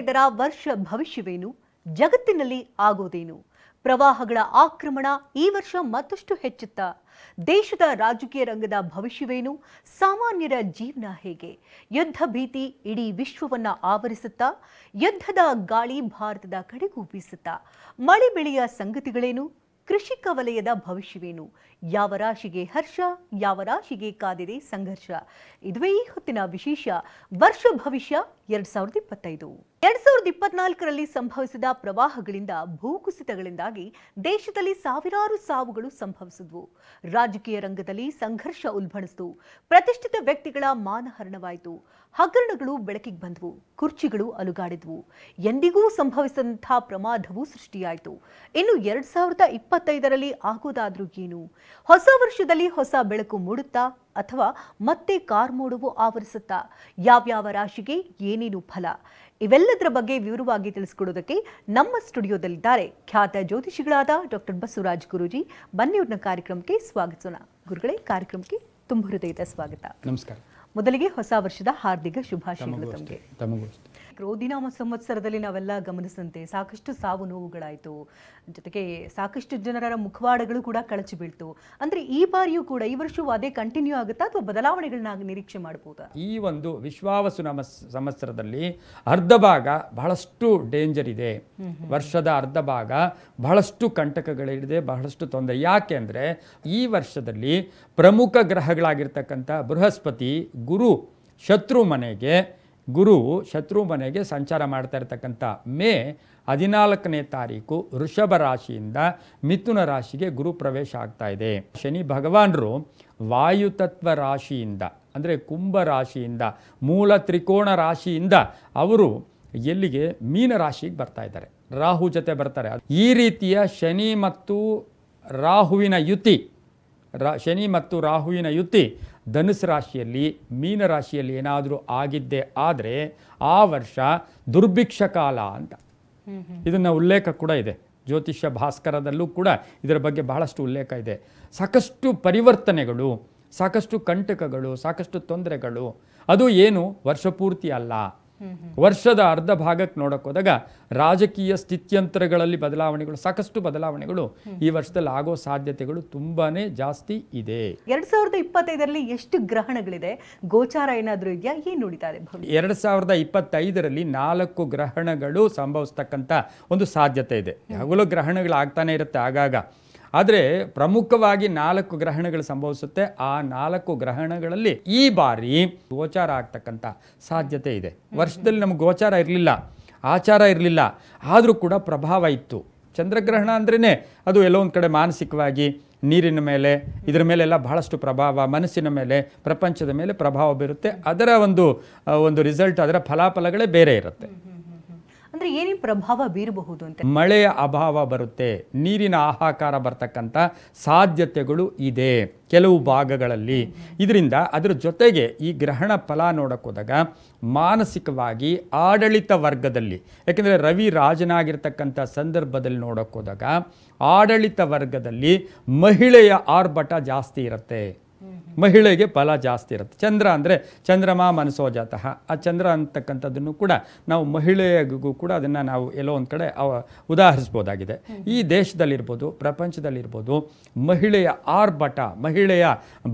2025ರ ವರ್ಷ ಭವಿಷ್ಯವೇನು, ಜಗತ್ತಿನಲ್ಲಿ ಆಗೋದೇನು, ಪ್ರವಾಹಗಳ ಆಕ್ರಮಣ ಈ ವರ್ಷ ಮತ್ತಷ್ಟು ಹೆಚ್ಚುತ್ತಾ, ದೇಶದ ರಾಜಕೀಯ ರಂಗದ ಭವಿಷ್ಯವೇನು, ಸಾಮಾನ್ಯರ ಜೀವನ ಹೇಗೆ, ಯುದ್ಧ ಭೀತಿ ಇಡೀ ವಿಶ್ವವನ್ನ ಆವರಿಸುತ್ತಾ, ಯುದ್ಧದ ಗಾಳಿ ಭಾರತದ ಕಡೆಗೂ ಬೀಸುತ್ತಾ, ಮಳೆ ಬೆಳೆಯ ಸಂಗತಿಗಳೇನು, ಕೃಷಿಕ ವಲಯದ ಭವಿಷ್ಯವೇನು, ಯಾವ ರಾಶಿಗೆ ಹರ್ಷ, ಯಾವ ರಾಶಿಗೆ ಕಾದಿದೆ ಸಂಘರ್ಷ, ಇದುವೇ ಈ ಹೊತ್ತಿನ ವಿಶೇಷ ವರ್ಷ ಭವಿಷ್ಯ 2025. 2024ರಲ್ಲಿ ಸಂಭವಿಸಿದ ಪ್ರವಾಹಗಳಿಂದ, ಭೂಕುಸಿತಗಳಿಂದಾಗಿ ದೇಶದಲ್ಲಿ ಸಾವಿರಾರು ಸಾವುಗಳು ಸಂಭವಿಸಿದ್ವು. ರಾಜಕೀಯ ರಂಗದಲ್ಲಿ ಸಂಘರ್ಷ ಉಲ್ಬಣಿಸಿತು. ಪ್ರತಿಷ್ಠಿತ ವ್ಯಕ್ತಿಗಳ ಮಾನಹರಣವಾಯಿತು. ಹಗರಣಗಳು ಬೆಳಕಿಗೆ ಬಂದವು. ಕುರ್ಚಿಗಳು ಅಲುಗಾಡಿದ್ವು. ಎಂದಿಗೂ ಸಂಭವಿಸದಂತಹ ಪ್ರಮಾದವೂ ಸೃಷ್ಟಿಯಾಯಿತು. ಇನ್ನು 2025ರಲ್ಲಿ ಆಗೋದಾದ್ರೂ ಏನು? ಹೊಸ ವರ್ಷದಲ್ಲಿ ಹೊಸ ಬೆಳಕು ಮೂಡುತ್ತಾ ಅಥವಾ ಮತ್ತೆ ಕಾರ್ಮೋಡವು ಆವರಿಸುತ್ತಾ? ಯಾವ್ಯಾವ ರಾಶಿಗೆ ಏನೇನು ಫಲ? ಇವೆಲ್ಲದರ ಬಗ್ಗೆ ವಿವರವಾಗಿ ತಿಳಿಸಿಕೊಡೋದಕ್ಕೆ ನಮ್ಮ ಸ್ಟುಡಿಯೋದಲ್ಲಿದ್ದಾರೆ ಖ್ಯಾತ ಜ್ಯೋತಿಷಿಗಳಾದ ಡಾಕ್ಟರ್ ಬಸವರಾಜ್ ಗುರೂಜಿ. ಬನ್ನಿ ಅವ್ರನ್ನ ಕಾರ್ಯಕ್ರಮಕ್ಕೆ ಸ್ವಾಗತಿಸೋಣ. ಗುರುಗಳೇ, ಕಾರ್ಯಕ್ರಮಕ್ಕೆ ತುಂಬ ಹೃದಯದ ಸ್ವಾಗತ. ನಮಸ್ಕಾರ. ಮೊದಲಿಗೆ ಹೊಸ ವರ್ಷದ ಹಾರ್ದಿಕ ಶುಭಾಶಯಗಳು ತಮಗೆ. ತಮಗೂ ಕ್ರೋಧಿನಾಮ ಸಂವತ್ಸರದಲ್ಲಿ ನಾವೆಲ್ಲ ಗಮನಿಸಿದಂತೆ ಸಾಕಷ್ಟು ಸಾವು ನೋವುಗಳಾಯಿತು. ಜೊತೆಗೆ ಸಾಕಷ್ಟು ಜನರ ಮುಖವಾಡಗಳು ಕೂಡ ಕಳಚಿ ಬೀಳ್ತು. ಅಂದ್ರೆ ಈ ಬಾರಿಯೂ ಕೂಡ ಈ ವರ್ಷವೂ ಅದೇ ಕಂಟಿನ್ಯೂ ಆಗುತ್ತಾ ಅಥವಾ ಬದಲಾವಣೆಗಳನ್ನ ನಿರೀಕ್ಷೆ ಮಾಡಬಹುದಾ? ಈ ಒಂದು ವಿಶ್ವಾವಸು ಸಂವತ್ಸರದಲ್ಲಿ ಅರ್ಧ ಭಾಗ ಬಹಳಷ್ಟು ಡೇಂಜರ್ ಇದೆ. ವರ್ಷದ ಅರ್ಧ ಭಾಗ ಬಹಳಷ್ಟು ಕಂಟಕಗಳಿದೆ, ಬಹಳಷ್ಟು ತೊಂದರೆ. ಯಾಕೆ ಅಂದರೆ ಈ ವರ್ಷದಲ್ಲಿ ಪ್ರಮುಖ ಗ್ರಹಗಳಾಗಿರ್ತಕ್ಕಂಥ ಬೃಹಸ್ಪತಿ ಗುರು ಶತ್ರು ಮನೆಗೆ ಸಂಚಾರ ಮಾಡ್ತಾ ಇರತಕ್ಕಂಥ ಮೇ 14ನೇ ತಾರೀಕು ವೃಷಭ ರಾಶಿಯಿಂದ ಮಿಥುನ ರಾಶಿಗೆ ಗುರು ಪ್ರವೇಶ ಆಗ್ತಾ ಇದೆ. ಶನಿ ಭಗವಾನರು ವಾಯುತತ್ವ ರಾಶಿಯಿಂದ ಅಂದರೆ ಕುಂಭ ರಾಶಿಯಿಂದ, ಮೂಲ ತ್ರಿಕೋಣ ರಾಶಿಯಿಂದ ಅವರು ಎಲ್ಲಿಗೆ ಮೀನ ರಾಶಿಗೆ ಬರ್ತಾ ಇದ್ದಾರೆ, ರಾಹು ಜೊತೆ ಬರ್ತಾರೆ. ಈ ರೀತಿಯ ಶನಿ ಮತ್ತು ರಾಹುವಿನ ಯುತಿ ಧನುಸ್ ರಾಶಿಯಲ್ಲಿ, ಮೀನ ರಾಶಿಯಲ್ಲಿ ಏನಾದರೂ ಆಗಿದ್ದೇ ಆದರೆ ಆ ವರ್ಷ ದುರ್ಭಿಕ್ಷ ಕಾಲ ಅಂತ ಇದನ್ನ ಉಲ್ಲೇಖ ಕೂಡ ಇದೆ. ಜ್ಯೋತಿಷ್ಯ ಭಾಸ್ಕರದಲ್ಲೂ ಕೂಡ ಇದರ ಬಗ್ಗೆ ಬಹಳಷ್ಟು ಉಲ್ಲೇಖ ಇದೆ. ಸಾಕಷ್ಟು ಪರಿವರ್ತನೆಗಳು, ಸಾಕಷ್ಟು ಕಂಟಕಗಳು, ಸಾಕಷ್ಟು ತೊಂದರೆಗಳು. ಅದು ಏನು ವರ್ಷ ಪೂರ್ತಿ ಅಲ್ಲ, ವರ್ಷದ ಅರ್ಧ ಭಾಗಕ್ಕೆ ನೋಡಕ್ ಹೋದಾಗ ರಾಜಕೀಯ ಸ್ಥಿತ್ಯಂತರಗಳಲ್ಲಿ ಬದಲಾವಣೆಗಳು, ಸಾಕಷ್ಟು ಬದಲಾವಣೆಗಳು ಈ ವರ್ಷದಲ್ಲಿ ಆಗೋ ಸಾಧ್ಯತೆಗಳು ತುಂಬಾನೇ ಜಾಸ್ತಿ ಇದೆ. 2025ರಲ್ಲಿ ಎಷ್ಟು ಗ್ರಹಣಗಳಿದೆ? ಗೋಚಾರ ಏನಾದರೂ ಇದೆಯಾ? ಏನು ನೋಡಿತಾ ಇದೆ? 2025ರಲ್ಲಿ 4 ಗ್ರಹಣಗಳು ಸಂಭವಿಸ್ತಕ್ಕಂಥ ಒಂದು ಸಾಧ್ಯತೆ ಇದೆ. ಯಾವಾಗಲೂ ಗ್ರಹಣಗಳು ಆಗ್ತಾನೆ ಇರುತ್ತೆ ಆಗಾಗ. ಆದರೆ ಪ್ರಮುಖವಾಗಿ 4 ಗ್ರಹಣಗಳು ಸಂಭವಿಸುತ್ತೆ. ಆ 4 ಗ್ರಹಣಗಳಲ್ಲಿ ಈ ಬಾರಿ ಗೋಚಾರ ಆಗ್ತಕ್ಕಂಥ ಸಾಧ್ಯತೆ ಇದೆ. ವರ್ಷದಲ್ಲಿ ನಮಗೆ ಗೋಚಾರ ಇರಲಿಲ್ಲ, ಆಚಾರ ಇರಲಿಲ್ಲ, ಆದರೂ ಕೂಡ ಪ್ರಭಾವ ಇತ್ತು. ಚಂದ್ರಗ್ರಹಣ ಅಂದ್ರೇ ಅದು ಎಲ್ಲೋ ಒಂದು ಕಡೆ ಮಾನಸಿಕವಾಗಿ ನೀರಿನ ಮೇಲೆ, ಇದರ ಮೇಲೆಲ್ಲ ಬಹಳಷ್ಟು ಪ್ರಭಾವ, ಮನಸ್ಸಿನ ಮೇಲೆ, ಪ್ರಪಂಚದ ಮೇಲೆ ಪ್ರಭಾವ ಬೀರುತ್ತೆ. ಅದರ ಒಂದು ರಿಸಲ್ಟ್, ಅದರ ಫಲಾಫಲಗಳೇ ಬೇರೆ ಇರುತ್ತೆ. ಅಂದ್ರೆ ಏನೇನು ಪ್ರಭಾವ ಬೀರಬಹುದು ಅಂತ? ಮಳೆಯ ಅಭಾವ ಬರುತ್ತೆ, ನೀರಿನ ಹಾಹಾಕಾರ ಬರ್ತಕ್ಕಂಥ ಸಾಧ್ಯತೆಗಳು ಇದೆ ಕೆಲವು ಭಾಗಗಳಲ್ಲಿ. ಇದರಿಂದ ಅದರ ಜೊತೆಗೆ ಈ ಗ್ರಹಣ ಫಲ ನೋಡಕ್ಕೆ ಹೋದಾಗ ಮಾನಸಿಕವಾಗಿ ಆಡಳಿತ ವರ್ಗದಲ್ಲಿ, ಯಾಕೆಂದರೆ ರವಿ ರಾಜನಾಗಿರ್ತಕ್ಕಂಥ ಸಂದರ್ಭದಲ್ಲಿ ನೋಡಕ್ಕೆ ಹೋದಾಗ ಆಡಳಿತ ವರ್ಗದಲ್ಲಿ ಮಹಿಳೆಯ ಆರ್ಭಟ ಜಾಸ್ತಿ ಇರುತ್ತೆ, ಮಹಿಳೆಗೆ ಫಲ ಜಾಸ್ತಿ ಇರುತ್ತೆ. ಚಂದ್ರ ಅಂದರೆ ಚಂದ್ರಮ ಮನಸೋ ಜಾತಃ, ಆ ಚಂದ್ರ ಅಂತಕ್ಕಂಥದ್ದನ್ನು ಕೂಡ ನಾವು ಮಹಿಳೆಗೂ ಕೂಡ ಅದನ್ನು ನಾವು ಎಲ್ಲೋ ಒಂದು ಕಡೆ ಉದಾಹರಿಸ್ಬೋದಾಗಿದೆ. ಈ ದೇಶದಲ್ಲಿರ್ಬೋದು, ಪ್ರಪಂಚದಲ್ಲಿರ್ಬೋದು, ಮಹಿಳೆಯ ಆರ್ಭಟ, ಮಹಿಳೆಯ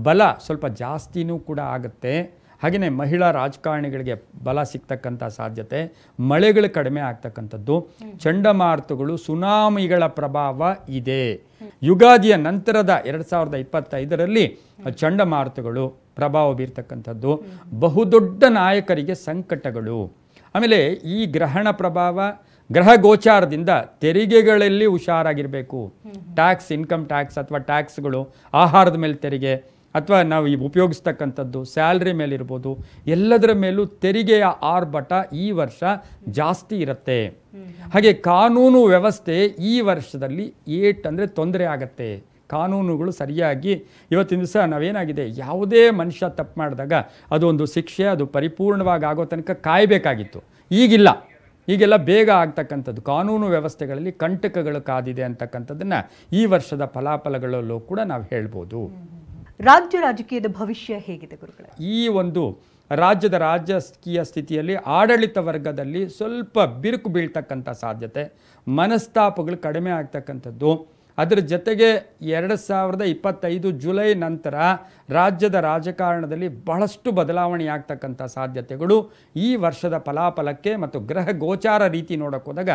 ಬಲ ಸ್ವಲ್ಪ ಜಾಸ್ತಿನೂ ಕೂಡ ಆಗುತ್ತೆ. ಹಾಗೆಯೇ ಮಹಿಳಾ ರಾಜಕಾರಣಿಗಳಿಗೆ ಬಲ ಸಿಗ್ತಕ್ಕಂಥ ಸಾಧ್ಯತೆ, ಮಳೆಗಳು ಕಡಿಮೆ ಆಗ್ತಕ್ಕಂಥದ್ದು, ಚಂಡಮಾರುತಗಳು, ಸುನಾಮಿಗಳ ಪ್ರಭಾವ ಇದೆ. ಯುಗಾದಿಯ ನಂತರದ 2025ರಲ್ಲಿ ಚಂಡಮಾರುತಗಳು ಪ್ರಭಾವ ಬೀರ್ತಕ್ಕಂಥದ್ದು, ಬಹುದೊಡ್ಡ ನಾಯಕರಿಗೆ ಸಂಕಟಗಳು. ಆಮೇಲೆ ಈ ಗ್ರಹಣ ಪ್ರಭಾವ, ಗ್ರಹ ಗೋಚಾರದಿಂದ ತೆರಿಗೆಗಳಲ್ಲಿ ಹುಷಾರಾಗಿರಬೇಕು. ಟ್ಯಾಕ್ಸ್, ಇನ್ಕಮ್ ಟ್ಯಾಕ್ಸ್ ಅಥವಾ ಟ್ಯಾಕ್ಸ್ಗಳು, ಆಹಾರದ ಮೇಲೆ ತೆರಿಗೆ ಅಥವಾ ನಾವು ಉಪಯೋಗಿಸ್ತಕ್ಕಂಥದ್ದು, ಸ್ಯಾಲ್ರಿ ಮೇಲಿರ್ಬೋದು, ಎಲ್ಲದರ ಮೇಲೂ ತೆರಿಗೆಯ ಆರ್ಭಟ ಈ ವರ್ಷ ಜಾಸ್ತಿ ಇರುತ್ತೆ. ಹಾಗೆ ಕಾನೂನು ವ್ಯವಸ್ಥೆ ಈ ವರ್ಷದಲ್ಲಿ ಅಂದರೆ ತೊಂದರೆ ಆಗತ್ತೆ. ಕಾನೂನುಗಳು ಸರಿಯಾಗಿ ಇವತ್ತಿನ ದಿವಸ ನಾವೇನಾಗಿದೆ, ಯಾವುದೇ ಮನುಷ್ಯ ತಪ್ಪು ಮಾಡಿದಾಗ ಅದು ಒಂದು ಶಿಕ್ಷೆ, ಅದು ಪರಿಪೂರ್ಣವಾಗಿ ಆಗೋ ತನಕ ಕಾಯಬೇಕಾಗಿತ್ತು. ಈಗೆಲ್ಲ ಬೇಗ ಆಗ್ತಕ್ಕಂಥದ್ದು. ಕಾನೂನು ವ್ಯವಸ್ಥೆಗಳಲ್ಲಿ ಕಂಟಕಗಳು ಕಾದಿದೆ ಅಂತಕ್ಕಂಥದ್ದನ್ನು ಈ ವರ್ಷದ ಫಲಾಫಲಗಳಲ್ಲೂ ಕೂಡ ನಾವು ಹೇಳ್ಬೋದು. ರಾಜ್ಯ ರಾಜಕೀಯದ ಭವಿಷ್ಯ ಹೇಗಿದೆ ಗುರುಗಳೇ? ಈ ಒಂದು ರಾಜ್ಯದ ರಾಜಕೀಯ ಸ್ಥಿತಿಯಲ್ಲಿ ಆಡಳಿತ ವರ್ಗದಲ್ಲಿ ಸ್ವಲ್ಪ ಬಿರುಕು ಬೀಳ್ತಕ್ಕಂಥ ಸಾಧ್ಯತೆ, ಮನಸ್ತಾಪಗಳು ಕಡಿಮೆ ಆಗ್ತಕ್ಕಂಥದ್ದು. ಅದರ ಜೊತೆಗೆ 2025 ಜುಲೈ ನಂತರ ರಾಜ್ಯದ ರಾಜಕಾರಣದಲ್ಲಿ ಬಹಳಷ್ಟು ಬದಲಾವಣೆ ಆಗ್ತಕ್ಕಂಥ ಸಾಧ್ಯತೆಗಳು ಈ ವರ್ಷದ ಫಲಾಫಲಕ್ಕೆ ಮತ್ತು ಗ್ರಹ ಗೋಚಾರ ರೀತಿ ನೋಡೋಕೆ ಹೋದಾಗ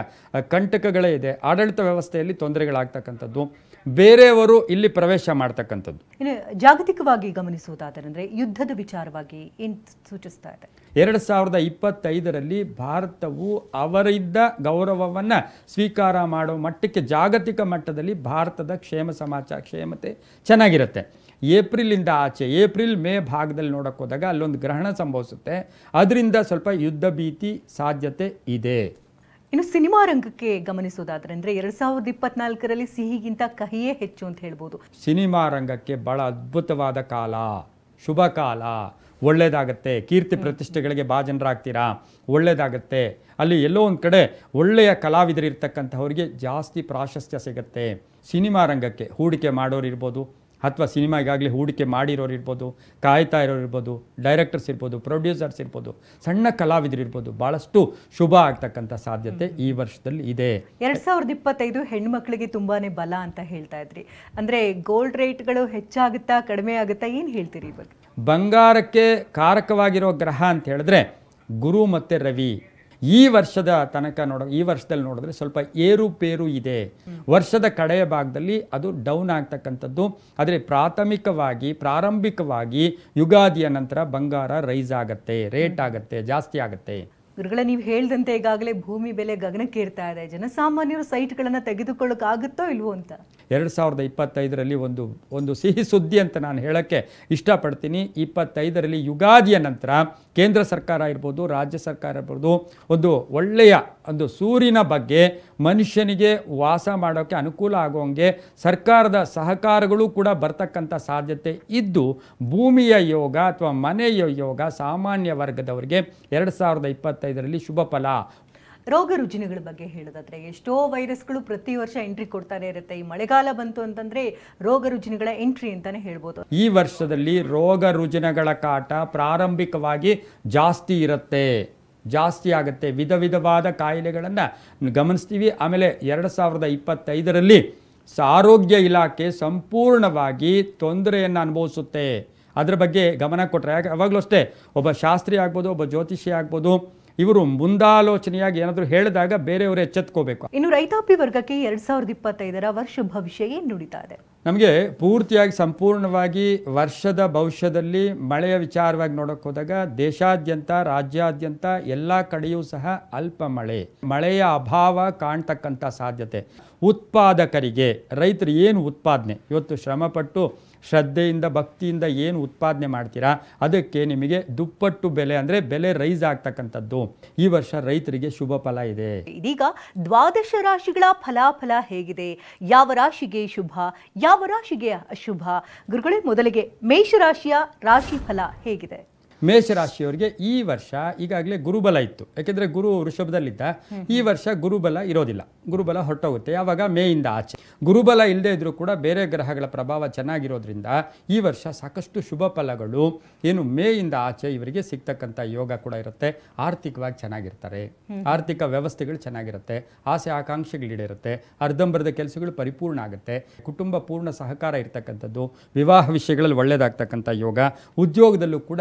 ಕಂಟಕಗಳೇ ಇದೆ. ಆಡಳಿತ ವ್ಯವಸ್ಥೆಯಲ್ಲಿ ತೊಂದರೆಗಳಾಗ್ತಕ್ಕಂಥದ್ದು, ಬೇರೆಯವರು ಇಲ್ಲಿ ಪ್ರವೇಶ ಮಾಡ್ತಕ್ಕಂಥದ್ದು. ಇನ್ನು ಜಾಗತಿಕವಾಗಿ ಗಮನಿಸುವುದಾದರೆ ಅಂದರೆ ಯುದ್ಧದ ವಿಚಾರವಾಗಿ ಏನು ಸೂಚಿಸ್ತಾ ಇದೆ? 2025ರಲ್ಲಿ ಭಾರತವು ಅವರಿದ್ದ ಗೌರವವನ್ನು ಸ್ವೀಕಾರ ಮಾಡೋ ಮಟ್ಟಕ್ಕೆ ಜಾಗತಿಕ ಮಟ್ಟದಲ್ಲಿ ಭಾರತದ ಕ್ಷೇಮತೆ ಚೆನ್ನಾಗಿರುತ್ತೆ. ಏಪ್ರಿಲಿಂದ ಆಚೆ, ಏಪ್ರಿಲ್ ಮೇ ಭಾಗದಲ್ಲಿ ನೋಡೋಕೆ ಹೋದಾಗ ಅಲ್ಲೊಂದು ಗ್ರಹಣ ಸಂಭವಿಸುತ್ತೆ. ಅದರಿಂದ ಸ್ವಲ್ಪ ಯುದ್ಧ ಭೀತಿ ಸಾಧ್ಯತೆ ಇದೆ. ಇನ್ನು ಸಿನಿಮಾ ರಂಗಕ್ಕೆ ಗಮನಿಸೋದಾದ್ರೆ ಅಂದರೆ 2024ರಲ್ಲಿ ಸಿಹಿಗಿಂತ ಕಹಿಯೇ ಹೆಚ್ಚು ಅಂತ ಹೇಳ್ಬೋದು. ಸಿನಿಮಾ ರಂಗಕ್ಕೆ ಬಹಳ ಅದ್ಭುತವಾದ ಕಾಲ, ಶುಭ ಕಾಲ, ಒಳ್ಳೆಯದಾಗತ್ತೆ. ಕೀರ್ತಿ ಪ್ರತಿಷ್ಠೆಗಳಿಗೆ ಭಾಜನರಾಗ್ತೀರಾ, ಒಳ್ಳೆಯದಾಗತ್ತೆ. ಅಲ್ಲಿ ಎಲ್ಲೋ ಒಂದು ಕಡೆ ಒಳ್ಳೆಯ ಕಲಾವಿದರಿರ್ತಕ್ಕಂಥವ್ರಿಗೆ ಜಾಸ್ತಿ ಪ್ರಾಶಸ್ತ್ಯ ಸಿಗುತ್ತೆ. ಸಿನಿಮಾ ರಂಗಕ್ಕೆ ಹೂಡಿಕೆ ಮಾಡೋರು ಇರ್ಬೋದು, ಅಥವಾ ಸಿನಿಮಾ ಈಗಾಗಲೇ ಹೂಡಿಕೆ ಮಾಡಿರೋರು ಇರ್ಬೋದು, ಕಾಯ್ತಾ ಇರೋರು ಇರ್ಬೋದು, ಡೈರೆಕ್ಟರ್ಸ್ ಇರ್ಬೋದು, ಪ್ರೊಡ್ಯೂಸರ್ಸ್ ಇರ್ಬೋದು, ಸಣ್ಣ ಕಲಾವಿದರು ಇರ್ಬೋದು, ಭಾಳಷ್ಟು ಶುಭ ಆಗ್ತಕ್ಕಂಥ ಸಾಧ್ಯತೆ ಈ ವರ್ಷದಲ್ಲಿ ಇದೆ. 2025 ಹೆಣ್ಮಕ್ಳಿಗೆ ತುಂಬಾನೇ ಬಲ ಅಂತ ಹೇಳ್ತಾ ಇದ್ರಿ. ಅಂದರೆ ಗೋಲ್ಡ್ ರೇಟ್ಗಳು ಹೆಚ್ಚಾಗುತ್ತಾ ಕಡಿಮೆ ಆಗುತ್ತಾ, ಏನು ಹೇಳ್ತೀರಿ ಈ ಬಗ್ಗೆ? ಬಂಗಾರಕ್ಕೆ ಕಾರಕವಾಗಿರೋ ಗ್ರಹ ಅಂತ ಹೇಳಿದ್ರೆ ಗುರು ಮತ್ತು ರವಿ. ಈ ವರ್ಷದ ತನಕ ಈ ವರ್ಷದಲ್ಲಿ ನೋಡಿದ್ರೆ ಸ್ವಲ್ಪ ಏರುಪೇರು ಇದೆ. ವರ್ಷದ ಕಡೆಯ ಭಾಗದಲ್ಲಿ ಅದು ಡೌನ್ ಆಗ್ತಕ್ಕಂಥದ್ದು. ಆದರೆ ಪ್ರಾರಂಭಿಕವಾಗಿ ಯುಗಾದಿಯ ನಂತರ ಬಂಗಾರ ರೈಸ್ ಆಗತ್ತೆ, ರೇಟ್ ಆಗತ್ತೆ, ಜಾಸ್ತಿ ಆಗತ್ತೆ. ಗುರುಗಳ, ನೀವು ಹೇಳ್ದಂತೆ ಈಗಾಗಲೇ ಭೂಮಿ ಬೆಲೆ ಗಗನಕ್ಕೆ ಇರ್ತಾ ಇದೆ. ಜನಸಾಮಾನ್ಯರು ಸೈಟ್ಗಳನ್ನು ತೆಗೆದುಕೊಳ್ಳೋಕ್ಕಾಗುತ್ತೋ ಇಲ್ವೋ ಅಂತ 2025ರಲ್ಲಿ ಒಂದು ಸಿಹಿ ಸುದ್ದಿ ಅಂತ ನಾನು ಹೇಳೋಕ್ಕೆ ಇಷ್ಟಪಡ್ತೀನಿ. 25ರಲ್ಲಿ ಯುಗಾದಿಯ ನಂತರ ಕೇಂದ್ರ ಸರ್ಕಾರ ಇರ್ಬೋದು, ರಾಜ್ಯ ಸರ್ಕಾರ ಇರ್ಬೋದು, ಒಂದು ಒಳ್ಳೆಯ ಒಂದು ಸೂರಿನ ಬಗ್ಗೆ ಮನುಷ್ಯನಿಗೆ ವಾಸ ಮಾಡೋಕ್ಕೆ ಅನುಕೂಲ ಆಗೋಂಗೆ ಸರ್ಕಾರದ ಸಹಕಾರಗಳು ಕೂಡ ಬರ್ತಕ್ಕಂಥ ಸಾಧ್ಯತೆ ಇದ್ದು, ಭೂಮಿಯ ಯೋಗ ಅಥವಾ ಮನೆಯ ಯೋಗ ಸಾಮಾನ್ಯ ವರ್ಗದವರಿಗೆ 2025ರಲ್ಲಿ ಶುಭ ಫಲ. ರೋಗ ರುಜಿನಗಳ ಬಗ್ಗೆ ಹೇಳೋದಾದ್ರೆ ಎಷ್ಟೋ ವೈರಸ್ಗಳು ಪ್ರತಿ ವರ್ಷ ಎಂಟ್ರಿ ಕೊಡ್ತಾನೆ ಇರುತ್ತೆ. ಈ ಮಳೆಗಾಲ ಬಂತು ಅಂತಂದ್ರೆ ರೋಗ ರುಜಿನಗಳ ಎಂಟ್ರಿ ಅಂತಾನೆ ಹೇಳ್ಬೋದು. ಈ ವರ್ಷದಲ್ಲಿ ರೋಗ ರುಜಿನಗಳ ಕಾಟ ಪ್ರಾರಂಭಿಕವಾಗಿ ಜಾಸ್ತಿ ಇರುತ್ತೆ, ಜಾಸ್ತಿ ಆಗುತ್ತೆ. ವಿಧವಾದ ಕಾಯಿಲೆಗಳನ್ನು ಗಮನಿಸ್ತೀವಿ. ಆಮೇಲೆ 2025ರಲ್ಲಿ ಆರೋಗ್ಯ ಇಲಾಖೆ ಸಂಪೂರ್ಣವಾಗಿ ತೊಂದರೆಯನ್ನು ಅನುಭವಿಸುತ್ತೆ. ಅದರ ಬಗ್ಗೆ ಗಮನ ಕೊಟ್ಟರೆ, ಯಾವಾಗಲೂ ಅಷ್ಟೇ ಒಬ್ಬ ಶಾಸ್ತ್ರಿ ಆಗ್ಬೋದು, ಒಬ್ಬ ಜ್ಯೋತಿಷಿ ಆಗ್ಬೋದು, ಇವರು ಮುಂದಾಲೋಚನೆಯಾಗಿ ಏನಾದರೂ ಹೇಳಿದಾಗ ಬೇರೆಯವರು ಎಚ್ಚೆತ್ಕೋಬೇಕು. ಇನ್ನು ರೈತಾಪಿ ವರ್ಗಕ್ಕೆ 2025ರ ವರ್ಷ ಭವಿಷ್ಯ ಏನು ನುಡಿತಾ ಇದೆ? ನಮಗೆ ಪೂರ್ತಿಯಾಗಿ ಸಂಪೂರ್ಣವಾಗಿ ವರ್ಷದ ಭವಿಷ್ಯದಲ್ಲಿ ಮಳೆಯ ವಿಚಾರವಾಗಿ ನೋಡೋಕೆ ಹೋದಾಗ ದೇಶಾದ್ಯಂತ, ರಾಜ್ಯಾದ್ಯಂತ ಎಲ್ಲ ಕಡೆಯೂ ಸಹ ಅಲ್ಪ ಮಳೆಯ ಅಭಾವ ಕಾಣ್ತಕ್ಕಂಥ ಸಾಧ್ಯತೆ. ಉತ್ಪಾದಕರಿಗೆ, ರೈತರು ಏನು ಉತ್ಪಾದನೆ ಇವತ್ತು ಶ್ರಮಪಟ್ಟು ಶ್ರದ್ಧೆಯಿಂದ ಭಕ್ತಿಯಿಂದ ಏನು ಉತ್ಪಾದನೆ ಮಾಡ್ತೀರಾ ಅದಕ್ಕೆ ನಿಮಗೆ ದುಪ್ಪಟ್ಟು ಬೆಲೆ, ಅಂದರೆ ಬೆಲೆ ರೈಸ್ ಆಗ್ತಕ್ಕಂಥದ್ದು. ಈ ವರ್ಷ ರೈತರಿಗೆ ಶುಭ ಫಲ ಇದೆ. ಇದೀಗ 12 ರಾಶಿಗಳ ಫಲಾಫಲ ಹೇಗಿದೆ? ಯಾವ ರಾಶಿಗೆ ಶುಭ, ಯಾವ ರಾಶಿಗೆ ಅಶುಭ? ಗುರುಗಳೇ, ಮೊದಲಿಗೆ ಮೇಷರಾಶಿಯ ರಾಶಿ ಫಲ ಹೇಗಿದೆ? ಮೇಷರಾಶಿಯವರಿಗೆ ಈ ವರ್ಷ ಈಗಾಗಲೇ ಗುರುಬಲ ಇತ್ತು. ಯಾಕೆಂದರೆ ಗುರು ವೃಷಭದಲ್ಲಿದ್ದ. ಈ ವರ್ಷ ಗುರುಬಲ ಇರೋದಿಲ್ಲ, ಗುರುಬಲ ಹೊರಟೋಗುತ್ತೆ. ಯಾವಾಗ? ಮೇಯಿಂದ ಆಚೆ. ಗುರುಬಲ ಇಲ್ಲದೆ ಇದ್ರೂ ಕೂಡ ಬೇರೆ ಗ್ರಹಗಳ ಪ್ರಭಾವ ಚೆನ್ನಾಗಿರೋದ್ರಿಂದ ಈ ವರ್ಷ ಸಾಕಷ್ಟು ಶುಭ ಫಲಗಳು ಏನು ಮೇಯಿಂದ ಆಚೆ ಇವರಿಗೆ ಸಿಗ್ತಕ್ಕಂಥ ಯೋಗ ಕೂಡ ಇರುತ್ತೆ. ಆರ್ಥಿಕವಾಗಿ ಚೆನ್ನಾಗಿರ್ತಾರೆ, ಆರ್ಥಿಕ ವ್ಯವಸ್ಥೆಗಳು ಚೆನ್ನಾಗಿರುತ್ತೆ, ಆಸೆ ಆಕಾಂಕ್ಷೆಗಳಿರುತ್ತೆ, ಅರ್ಧಂಬರ್ಧ ಕೆಲಸಗಳು ಪರಿಪೂರ್ಣ ಆಗುತ್ತೆ, ಕುಟುಂಬ ಪೂರ್ಣ ಸಹಕಾರ ಇರ್ತಕ್ಕಂಥದ್ದು, ವಿವಾಹ ವಿಷಯಗಳಲ್ಲಿ ಒಳ್ಳೆಯದಾಗ್ತಕ್ಕಂಥ ಯೋಗ, ಉದ್ಯೋಗದಲ್ಲೂ ಕೂಡ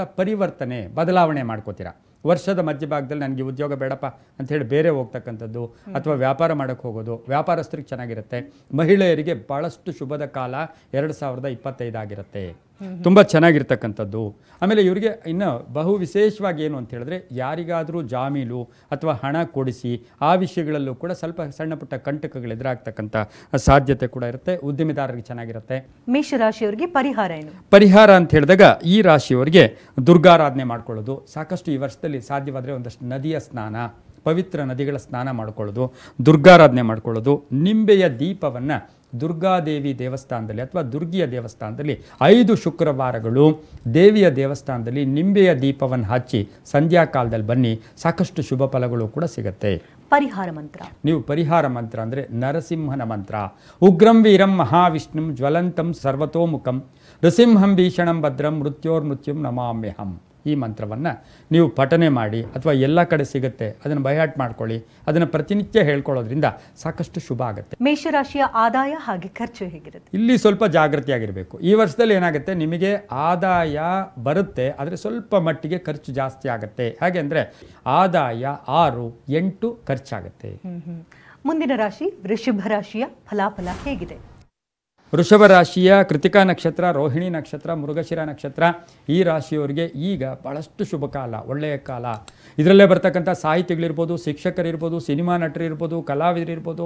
ಬದಲಾವಣೆ ಮಾಡ್ಕೋತೀರಾ. ವರ್ಷದ ಮಧ್ಯಭಾಗದಲ್ಲಿ ನನಗೆ ಉದ್ಯೋಗ ಬೇಡಪ್ಪ ಅಂತ ಹೇಳಿ ಬೇರೆ ಹೋಗ್ತಕ್ಕಂಥದ್ದು, ಅಥವಾ ವ್ಯಾಪಾರ ಮಾಡೋಕ್ಕೆ ಹೋಗೋದು, ವ್ಯಾಪಾರಸ್ಥರಿಗೆ ಚೆನ್ನಾಗಿರುತ್ತೆ. ಮಹಿಳೆಯರಿಗೆ ಭಾಳಷ್ಟು ಶುಭದ ಕಾಲ 2025 ಆಗಿರುತ್ತೆ, ತುಂಬ ಚೆನ್ನಾಗಿರ್ತಕ್ಕಂಥದ್ದು. ಆಮೇಲೆ ಇವರಿಗೆ ಇನ್ನು ಬಹು ವಿಶೇಷವಾಗಿ ಏನು ಅಂತ ಹೇಳಿದ್ರೆ, ಯಾರಿಗಾದರೂ ಜಾಮೀನು ಅಥವಾ ಹಣ ಕೊಡಿಸಿ ಆ ವಿಷಯಗಳಲ್ಲೂ ಕೂಡ ಸ್ವಲ್ಪ ಸಣ್ಣ ಪುಟ್ಟ ಕಂಟಕಗಳು ಎದುರಾಗ್ತಕ್ಕಂಥ ಸಾಧ್ಯತೆ ಕೂಡ ಇರುತ್ತೆ. ಉದ್ಯಮಿದಾರರಿಗೆ ಚೆನ್ನಾಗಿರುತ್ತೆ. ಮೇಷರಾಶಿಯವರಿಗೆ ಪರಿಹಾರ ಏನು? ಪರಿಹಾರ ಅಂತ ಹೇಳಿದಾಗ ಈ ರಾಶಿಯವರಿಗೆ ದುರ್ಗಾರಾಧನೆ ಮಾಡ್ಕೊಳ್ಳೋದು ಸಾಕಷ್ಟು ಈ ವರ್ಷದಲ್ಲಿ ಸಾಧ್ಯವಾದರೆ ಒಂದಷ್ಟು ನದಿಯ ಸ್ನಾನ, ಪವಿತ್ರ ನದಿಗಳ ಸ್ನಾನ ಮಾಡ್ಕೊಳ್ಳೋದು, ದುರ್ಗಾರಾಧನೆ ಮಾಡ್ಕೊಳ್ಳೋದು, ನಿಂಬೆಯ ದೀಪವನ್ನು ದುರ್ಗಾದೇವಿ ದೇವಸ್ಥಾನದಲ್ಲಿ ಅಥವಾ ದುರ್ಗಿಯ ದೇವಸ್ಥಾನದಲ್ಲಿ 5 ಶುಕ್ರವಾರಗಳು ದೇವಿಯ ದೇವಸ್ಥಾನದಲ್ಲಿ ನಿಂಬೆಯ ದೀಪವನ್ನು ಹಚ್ಚಿ ಸಂಧ್ಯಾ ಕಾಲದಲ್ಲಿ ಬನ್ನಿ, ಸಾಕಷ್ಟು ಶುಭ ಫಲಗಳು ಕೂಡ ಸಿಗುತ್ತೆ. ಪರಿಹಾರ ಮಂತ್ರ, ನೀವು ಪರಿಹಾರ ಮಂತ್ರ ಅಂದರೆ ನರಸಿಂಹನ ಮಂತ್ರ. ಉಗ್ರಂ ವೀರಂ ಮಹಾವಿಷ್ಣುಂ ಜ್ವಲಂತಂ ಸರ್ವತೋಮುಖಂ ನೃಸಿಂಹಂ ಭೀಷಣಂ ಭದ್ರಂ ಮೃತ್ಯೋರ್ಮೃತ್ಯುಂ ನಮಾಮ್ಯಹಂ. ಈ ಮಂತ್ರವನ್ನು ನೀವು ಪಠನೆ ಮಾಡಿ, ಅಥವಾ ಎಲ್ಲ ಕಡೆ ಸಿಗುತ್ತೆ ಅದನ್ನು ಬೈಹಾಟ್ ಮಾಡ್ಕೊಳ್ಳಿ, ಅದನ್ನು ಪ್ರತಿನಿತ್ಯ ಹೇಳ್ಕೊಳ್ಳೋದ್ರಿಂದ ಸಾಕಷ್ಟು ಶುಭ ಆಗುತ್ತೆ. ಮೇಷರಾಶಿಯ ಆದಾಯ ಹಾಗೆ ಖರ್ಚು ಹೇಗಿರುತ್ತೆ? ಇಲ್ಲಿ ಸ್ವಲ್ಪ ಜಾಗೃತಿಯಾಗಿರಬೇಕು. ಈ ವರ್ಷದಲ್ಲಿ ಏನಾಗುತ್ತೆ, ನಿಮಗೆ ಆದಾಯ ಬರುತ್ತೆ, ಆದರೆ ಸ್ವಲ್ಪ ಮಟ್ಟಿಗೆ ಖರ್ಚು ಜಾಸ್ತಿ ಆಗುತ್ತೆ. ಹಾಗೆ ಅಂದರೆ ಆದಾಯ 6, 8 ಖರ್ಚಾಗುತ್ತೆ. ಮುಂದಿನ ರಾಶಿ ವೃಷಭ ರಾಶಿಯ ಫಲಾಫಲ ಹೇಗಿದೆ? ವೃಷಭ ರಾಶಿಯ ಕೃತಿಕಾ ನಕ್ಷತ್ರ, ರೋಹಿಣಿ ನಕ್ಷತ್ರ, ಮೃಗಶಿರ ನಕ್ಷತ್ರ ಈ ರಾಶಿಯವರಿಗೆ ಈಗ ಭಾಳಷ್ಟು ಶುಭ ಕಾಲ, ಒಳ್ಳೆಯ ಕಾಲ. ಇದರಲ್ಲೇ ಬರ್ತಕ್ಕಂಥ ಸಾಹಿತಿಗಳಿರ್ಬೋದು, ಶಿಕ್ಷಕರಿರ್ಬೋದು, ಸಿನಿಮಾ ನಟರಿರ್ಬೋದು, ಕಲಾವಿದರಿರ್ಬೋದು,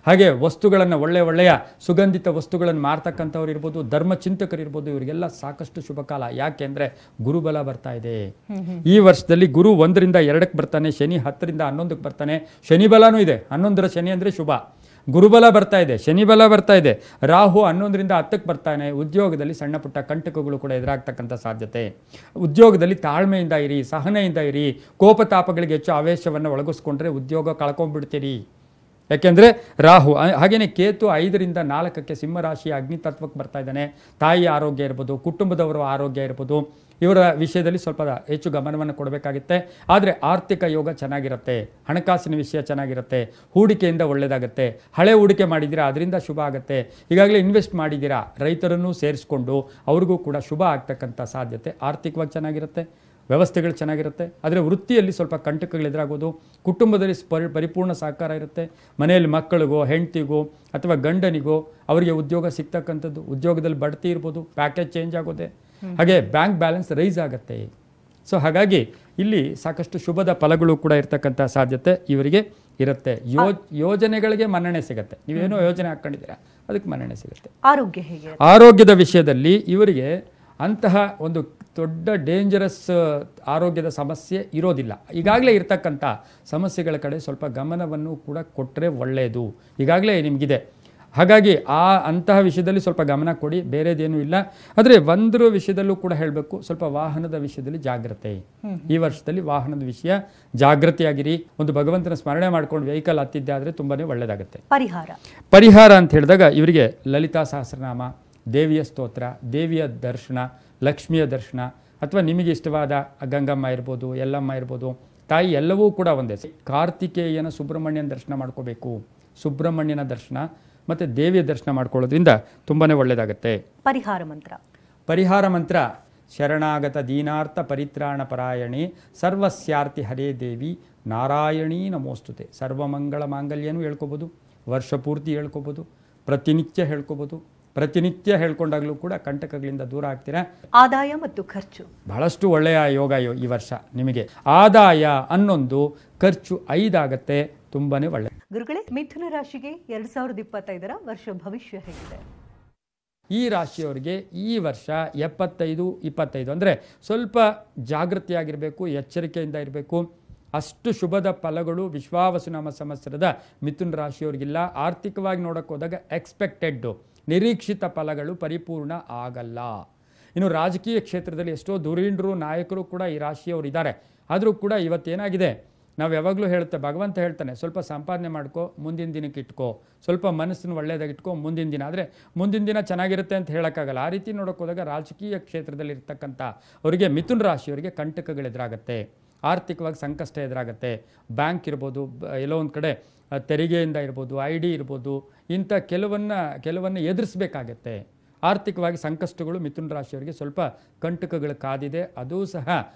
ಹಾಗೆ ವಸ್ತುಗಳನ್ನು ಒಳ್ಳೆಯ ಸುಗಂಧಿತ ವಸ್ತುಗಳನ್ನು ಮಾರ್ತಕ್ಕಂಥವ್ರು ಇರ್ಬೋದು, ಧರ್ಮಚಿಂತಕರಿರ್ಬೋದು, ಇವರಿಗೆಲ್ಲ ಸಾಕಷ್ಟು ಶುಭ ಕಾಲ. ಯಾಕೆಂದರೆ ಗುರುಬಲ ಬರ್ತಾ ಇದೆ. ಈ ವರ್ಷದಲ್ಲಿ ಗುರು 1ರಿಂದ 2ಕ್ಕೆ ಬರ್ತಾನೆ, ಶನಿ 10ರಿಂದ 11ಕ್ಕೆ ಬರ್ತಾನೆ, ಶನಿ ಬಲನೂ ಇದೆ. 11ರ ಶನಿ ಅಂದರೆ ಶುಭ. ಗುರುಬಲ ಬರ್ತಾ ಇದೆ, ಶನಿ ಬಲ ಬರ್ತಾ ಇದೆ, ರಾಹು 11ರಿಂದ 10ಕ್ಕೆ ಬರ್ತಾನೆ. ಉದ್ಯೋಗದಲ್ಲಿ ಸಣ್ಣ ಪುಟ್ಟ ಕಂಟಕಗಳು ಕೂಡ ಎದುರಾಗ್ತಕ್ಕಂಥ ಸಾಧ್ಯತೆ. ಉದ್ಯೋಗದಲ್ಲಿ ತಾಳ್ಮೆಯಿಂದ ಇರಿ, ಸಹನೆಯಿಂದ ಇರಿ. ಕೋಪತಾಪಗಳಿಗೆ ಹೆಚ್ಚು ಆವೇಶವನ್ನು ಒಳಗಿಸ್ಕೊಂಡ್ರೆ ಉದ್ಯೋಗ ಕಳ್ಕೊಂಡ್ಬಿಡ್ತೀರಿ. ಯಾಕೆಂದರೆ ರಾಹು. ಹಾಗೆಯೇ ಕೇತು 5ರಿಂದ 4ಕ್ಕೆ ಸಿಂಹರಾಶಿಯ ಅಗ್ನಿತತ್ವಕ್ಕೆ ಬರ್ತಾ ಇದ್ದಾನೆ. ತಾಯಿ ಆರೋಗ್ಯ ಇರ್ಬೋದು, ಕುಟುಂಬದವರ ಆರೋಗ್ಯ ಇರ್ಬೋದು, ಇವರ ವಿಷಯದಲ್ಲಿ ಸ್ವಲ್ಪ ಹೆಚ್ಚು ಗಮನವನ್ನು ಕೊಡಬೇಕಾಗುತ್ತೆ. ಆದರೆ ಆರ್ಥಿಕ ಯೋಗ ಚೆನ್ನಾಗಿರುತ್ತೆ, ಹಣಕಾಸಿನ ವಿಷಯ ಚೆನ್ನಾಗಿರುತ್ತೆ, ಹೂಡಿಕೆಯಿಂದ ಒಳ್ಳೆಯದಾಗುತ್ತೆ. ಹಳೆ ಹೂಡಿಕೆ ಮಾಡಿದ್ದೀರಾ, ಅದರಿಂದ ಶುಭ ಆಗುತ್ತೆ. ಈಗಾಗಲೇ ಇನ್ವೆಸ್ಟ್ ಮಾಡಿದ್ದೀರಾ, ರೈತರನ್ನು ಸೇರಿಸ್ಕೊಂಡು ಅವ್ರಿಗೂ ಕೂಡ ಶುಭ ಆಗ್ತಕ್ಕಂಥ ಸಾಧ್ಯತೆ. ಆರ್ಥಿಕವಾಗಿ ಚೆನ್ನಾಗಿರುತ್ತೆ, ವ್ಯವಸ್ಥೆಗಳು ಚೆನ್ನಾಗಿರುತ್ತೆ. ಆದರೆ ವೃತ್ತಿಯಲ್ಲಿ ಸ್ವಲ್ಪ ಕಂಟಕಗಳು ಎದುರಾಗೋದು. ಕುಟುಂಬದಲ್ಲಿ ಪರಿಪೂರ್ಣ ಸಹಕಾರ ಇರುತ್ತೆ. ಮನೆಯಲ್ಲಿ ಮಕ್ಕಳಿಗೋ, ಹೆಂಡತಿಗೋ ಅಥವಾ ಗಂಡನಿಗೋ ಅವರಿಗೆ ಉದ್ಯೋಗ ಸಿಗ್ತಕ್ಕಂಥದ್ದು, ಉದ್ಯೋಗದಲ್ಲಿ ಬಡ್ತಿ ಇರ್ಬೋದು, ಪ್ಯಾಕೇಜ್ ಚೇಂಜ್ ಆಗೋದೆ, ಹಾಗೆ ಬ್ಯಾಂಕ್ ಬ್ಯಾಲೆನ್ಸ್ ರೈಸ್ ಆಗುತ್ತೆ. ಸೊ ಹಾಗಾಗಿ ಇಲ್ಲಿ ಸಾಕಷ್ಟು ಶುಭದ ಫಲಗಳು ಕೂಡ ಇರ್ತಕ್ಕಂಥ ಸಾಧ್ಯತೆ ಇವರಿಗೆ ಇರುತ್ತೆ. ಯೋಜನೆಗಳಿಗೆ ಮನ್ನಣೆ ಸಿಗುತ್ತೆ. ನೀವೇನೋ ಯೋಜನೆ ಹಾಕ್ಕೊಂಡಿದ್ದೀರಾ, ಅದಕ್ಕೆ ಮನ್ನಣೆ ಸಿಗುತ್ತೆ. ಆರೋಗ್ಯ ಹೇಗೆ? ಆರೋಗ್ಯದ ವಿಷಯದಲ್ಲಿ ಇವರಿಗೆ ಅಂತಹ ಒಂದು ದೊಡ್ಡ ಡೇಂಜರಸ್ ಆರೋಗ್ಯದ ಸಮಸ್ಯೆ ಇರೋದಿಲ್ಲ. ಈಗಾಗಲೇ ಇರ್ತಕ್ಕಂಥ ಸಮಸ್ಯೆಗಳ ಕಡೆ ಸ್ವಲ್ಪ ಗಮನವನ್ನು ಕೂಡ ಕೊಟ್ಟರೆ ಒಳ್ಳೆಯದು. ಈಗಾಗಲೇ ನಿಮಗಿದೆ. ಹಾಗಾಗಿ ಅಂತಹ ವಿಷಯದಲ್ಲಿ ಸ್ವಲ್ಪ ಗಮನ ಕೊಡಿ, ಬೇರೆದೇನೂ ಇಲ್ಲ. ಆದರೆ ಒಂದರ ವಿಷಯದಲ್ಲೂ ಕೂಡ ಹೇಳಬೇಕು, ಸ್ವಲ್ಪ ವಾಹನದ ವಿಷಯದಲ್ಲಿ ಜಾಗ್ರತೆ. ಈ ವರ್ಷದಲ್ಲಿ ವಾಹನದ ವಿಷಯ ಜಾಗೃತಿಯಾಗಿರಿ. ಒಂದು ಭಗವಂತನ ಸ್ಮರಣೆ ಮಾಡ್ಕೊಂಡು ವೆಹಿಕಲ್ ಹತ್ತಿದ್ದೆ ಆದರೆ ತುಂಬಾ ಒಳ್ಳೆಯದಾಗುತ್ತೆ. ಪರಿಹಾರ ಅಂತ ಹೇಳಿದಾಗ ಇವರಿಗೆ ಲಲಿತಾ ಸಹಸ್ರನಾಮ, ದೇವಿಯ ಸ್ತೋತ್ರ, ದೇವಿಯ ದರ್ಶನ, ಲಕ್ಷ್ಮಿಯ ದರ್ಶನ, ಅಥವಾ ನಿಮಗೆ ಇಷ್ಟವಾದ ಗಂಗಮ್ಮ ಇರ್ಬೋದು, ಯಲ್ಲಮ್ಮ ಇರ್ಬೋದು, ತಾಯಿ ಎಲ್ಲವೂ ಕೂಡ ಒಂದೇ. ಕಾರ್ತಿಕೇಯನ ಸುಬ್ರಹ್ಮಣ್ಯನ ದರ್ಶನ ಮಾಡ್ಕೋಬೇಕು. ಸುಬ್ರಹ್ಮಣ್ಯನ ದರ್ಶನ ಮತ್ತು ದೇವಿಯ ದರ್ಶನ ಮಾಡ್ಕೊಳ್ಳೋದ್ರಿಂದ ತುಂಬಾ ಒಳ್ಳೆಯದಾಗುತ್ತೆ. ಪರಿಹಾರ ಮಂತ್ರ ಶರಣಾಗತ ದೀನಾರ್ಥ ಪರಿತ್ರಾಣ ಪರಾಯಣಿ ಸರ್ವಸ್ಯಾರ್ಥಿ ಹರೇ ದೇವಿ ನಾರಾಯಣೀ ನಮೋಸ್ತುತೆ. ಸರ್ವಮಂಗಳ ಮಾಂಗಲ್ಯನೂ ಹೇಳ್ಕೊಬೋದು, ವರ್ಷ ಪೂರ್ತಿ ಹೇಳ್ಕೊಬೋದು, ಪ್ರತಿನಿತ್ಯ ಹೇಳ್ಕೊಬೋದು. ಪ್ರತಿನಿತ್ಯ ಹೇಳ್ಕೊಂಡಾಗಲೂ ಕೂಡ ಕಂಟಕಗಳಿಂದ ದೂರ ಆಗ್ತೀರಾ. ಆದಾಯ ಮತ್ತು ಖರ್ಚು ಬಹಳಷ್ಟು ಒಳ್ಳೆಯ ಯೋಗ ಈ ವರ್ಷ ನಿಮಗೆ. ಆದಾಯ 11, ಖರ್ಚು 5 ಆಗುತ್ತೆ. ತುಂಬಾನೇ ಒಳ್ಳೆ. ಗುರುಗಳೇ, ಮಿಥುನ ರಾಶಿಗೆ 2025ರ ವರ್ಷ ಭವಿಷ್ಯ ಹೇಗಿದೆ? ಈ ರಾಶಿಯವರಿಗೆ ಈ ವರ್ಷ 75-25 ಅಂದರೆ ಸ್ವಲ್ಪ ಜಾಗೃತಿಯಾಗಿರಬೇಕು, ಎಚ್ಚರಿಕೆಯಿಂದ ಇರಬೇಕು. ಅಷ್ಟು ಶುಭದ ಫಲಗಳು ವಿಶ್ವಾವಸುನಾಮ ಸಂವತ್ಸರದ ಮಿಥುನ ರಾಶಿಯವರಿಗಿಲ್ಲ. ಆರ್ಥಿಕವಾಗಿ ನೋಡೋಕೆ ಹೋದಾಗ ಎಕ್ಸ್ಪೆಕ್ಟೆಡ್, ನಿರೀಕ್ಷಿತ ಫಲಗಳು ಪರಿಪೂರ್ಣ ಆಗಲ್ಲ. ಇನ್ನು ರಾಜಕೀಯ ಕ್ಷೇತ್ರದಲ್ಲಿ ಎಷ್ಟೋ ಧುರೀಣರು, ನಾಯಕರು ಕೂಡ ಈ ರಾಶಿಯವರು ಇದ್ದಾರೆ. ಆದರೂ ಕೂಡ ಇವತ್ತೇನಾಗಿದೆ, ನಾವು ಯಾವಾಗಲೂ ಭಗವಂತ ಹೇಳ್ತಾನೆ, ಸ್ವಲ್ಪ ಸಂಪಾದನೆ ಮಾಡ್ಕೋ, ಮುಂದಿನ ದಿನಕ್ಕೆ ಇಟ್ಕೋ, ಸ್ವಲ್ಪ ಮನಸ್ಸನ್ನು ಒಳ್ಳೆಯದಾಗಿ ಇಟ್ಕೋ, ಮುಂದಿನ ದಿನ. ಆದರೆ ಮುಂದಿನ ದಿನ ಚೆನ್ನಾಗಿರುತ್ತೆ ಅಂತ ಹೇಳೋಕ್ಕಾಗಲ್ಲ. ಆ ರೀತಿ ನೋಡೋಕೆ ಹೋದಾಗ ರಾಜಕೀಯ ಕ್ಷೇತ್ರದಲ್ಲಿ ಇರ್ತಕ್ಕಂಥ ಅವರಿಗೆ, ಮಿಥುನ ರಾಶಿಯವರಿಗೆ ಕಂಟಕಗಳು ಎದುರಾಗುತ್ತೆ, ಆರ್ಥಿಕವಾಗಿ ಸಂಕಷ್ಟ ಎದುರಾಗುತ್ತೆ. ಬ್ಯಾಂಕ್ ಇರ್ಬೋದು, ಎಲ್ಲೋ ಒಂದು ಕಡೆ ತೆರಿಗೆಯಿಂದ ಇರ್ಬೋದು, ID ಇರ್ಬೋದು, ಇಂಥ ಕೆಲವನ್ನು ಎದುರಿಸಬೇಕಾಗತ್ತೆ. ಆರ್ಥಿಕವಾಗಿ ಸಂಕಷ್ಟಗಳು ಮಿಥುನ ರಾಶಿಯವರಿಗೆ ಸ್ವಲ್ಪ ಕಂಟಕಗಳು ಕಾದಿದೆ. ಅದೂ ಸಹ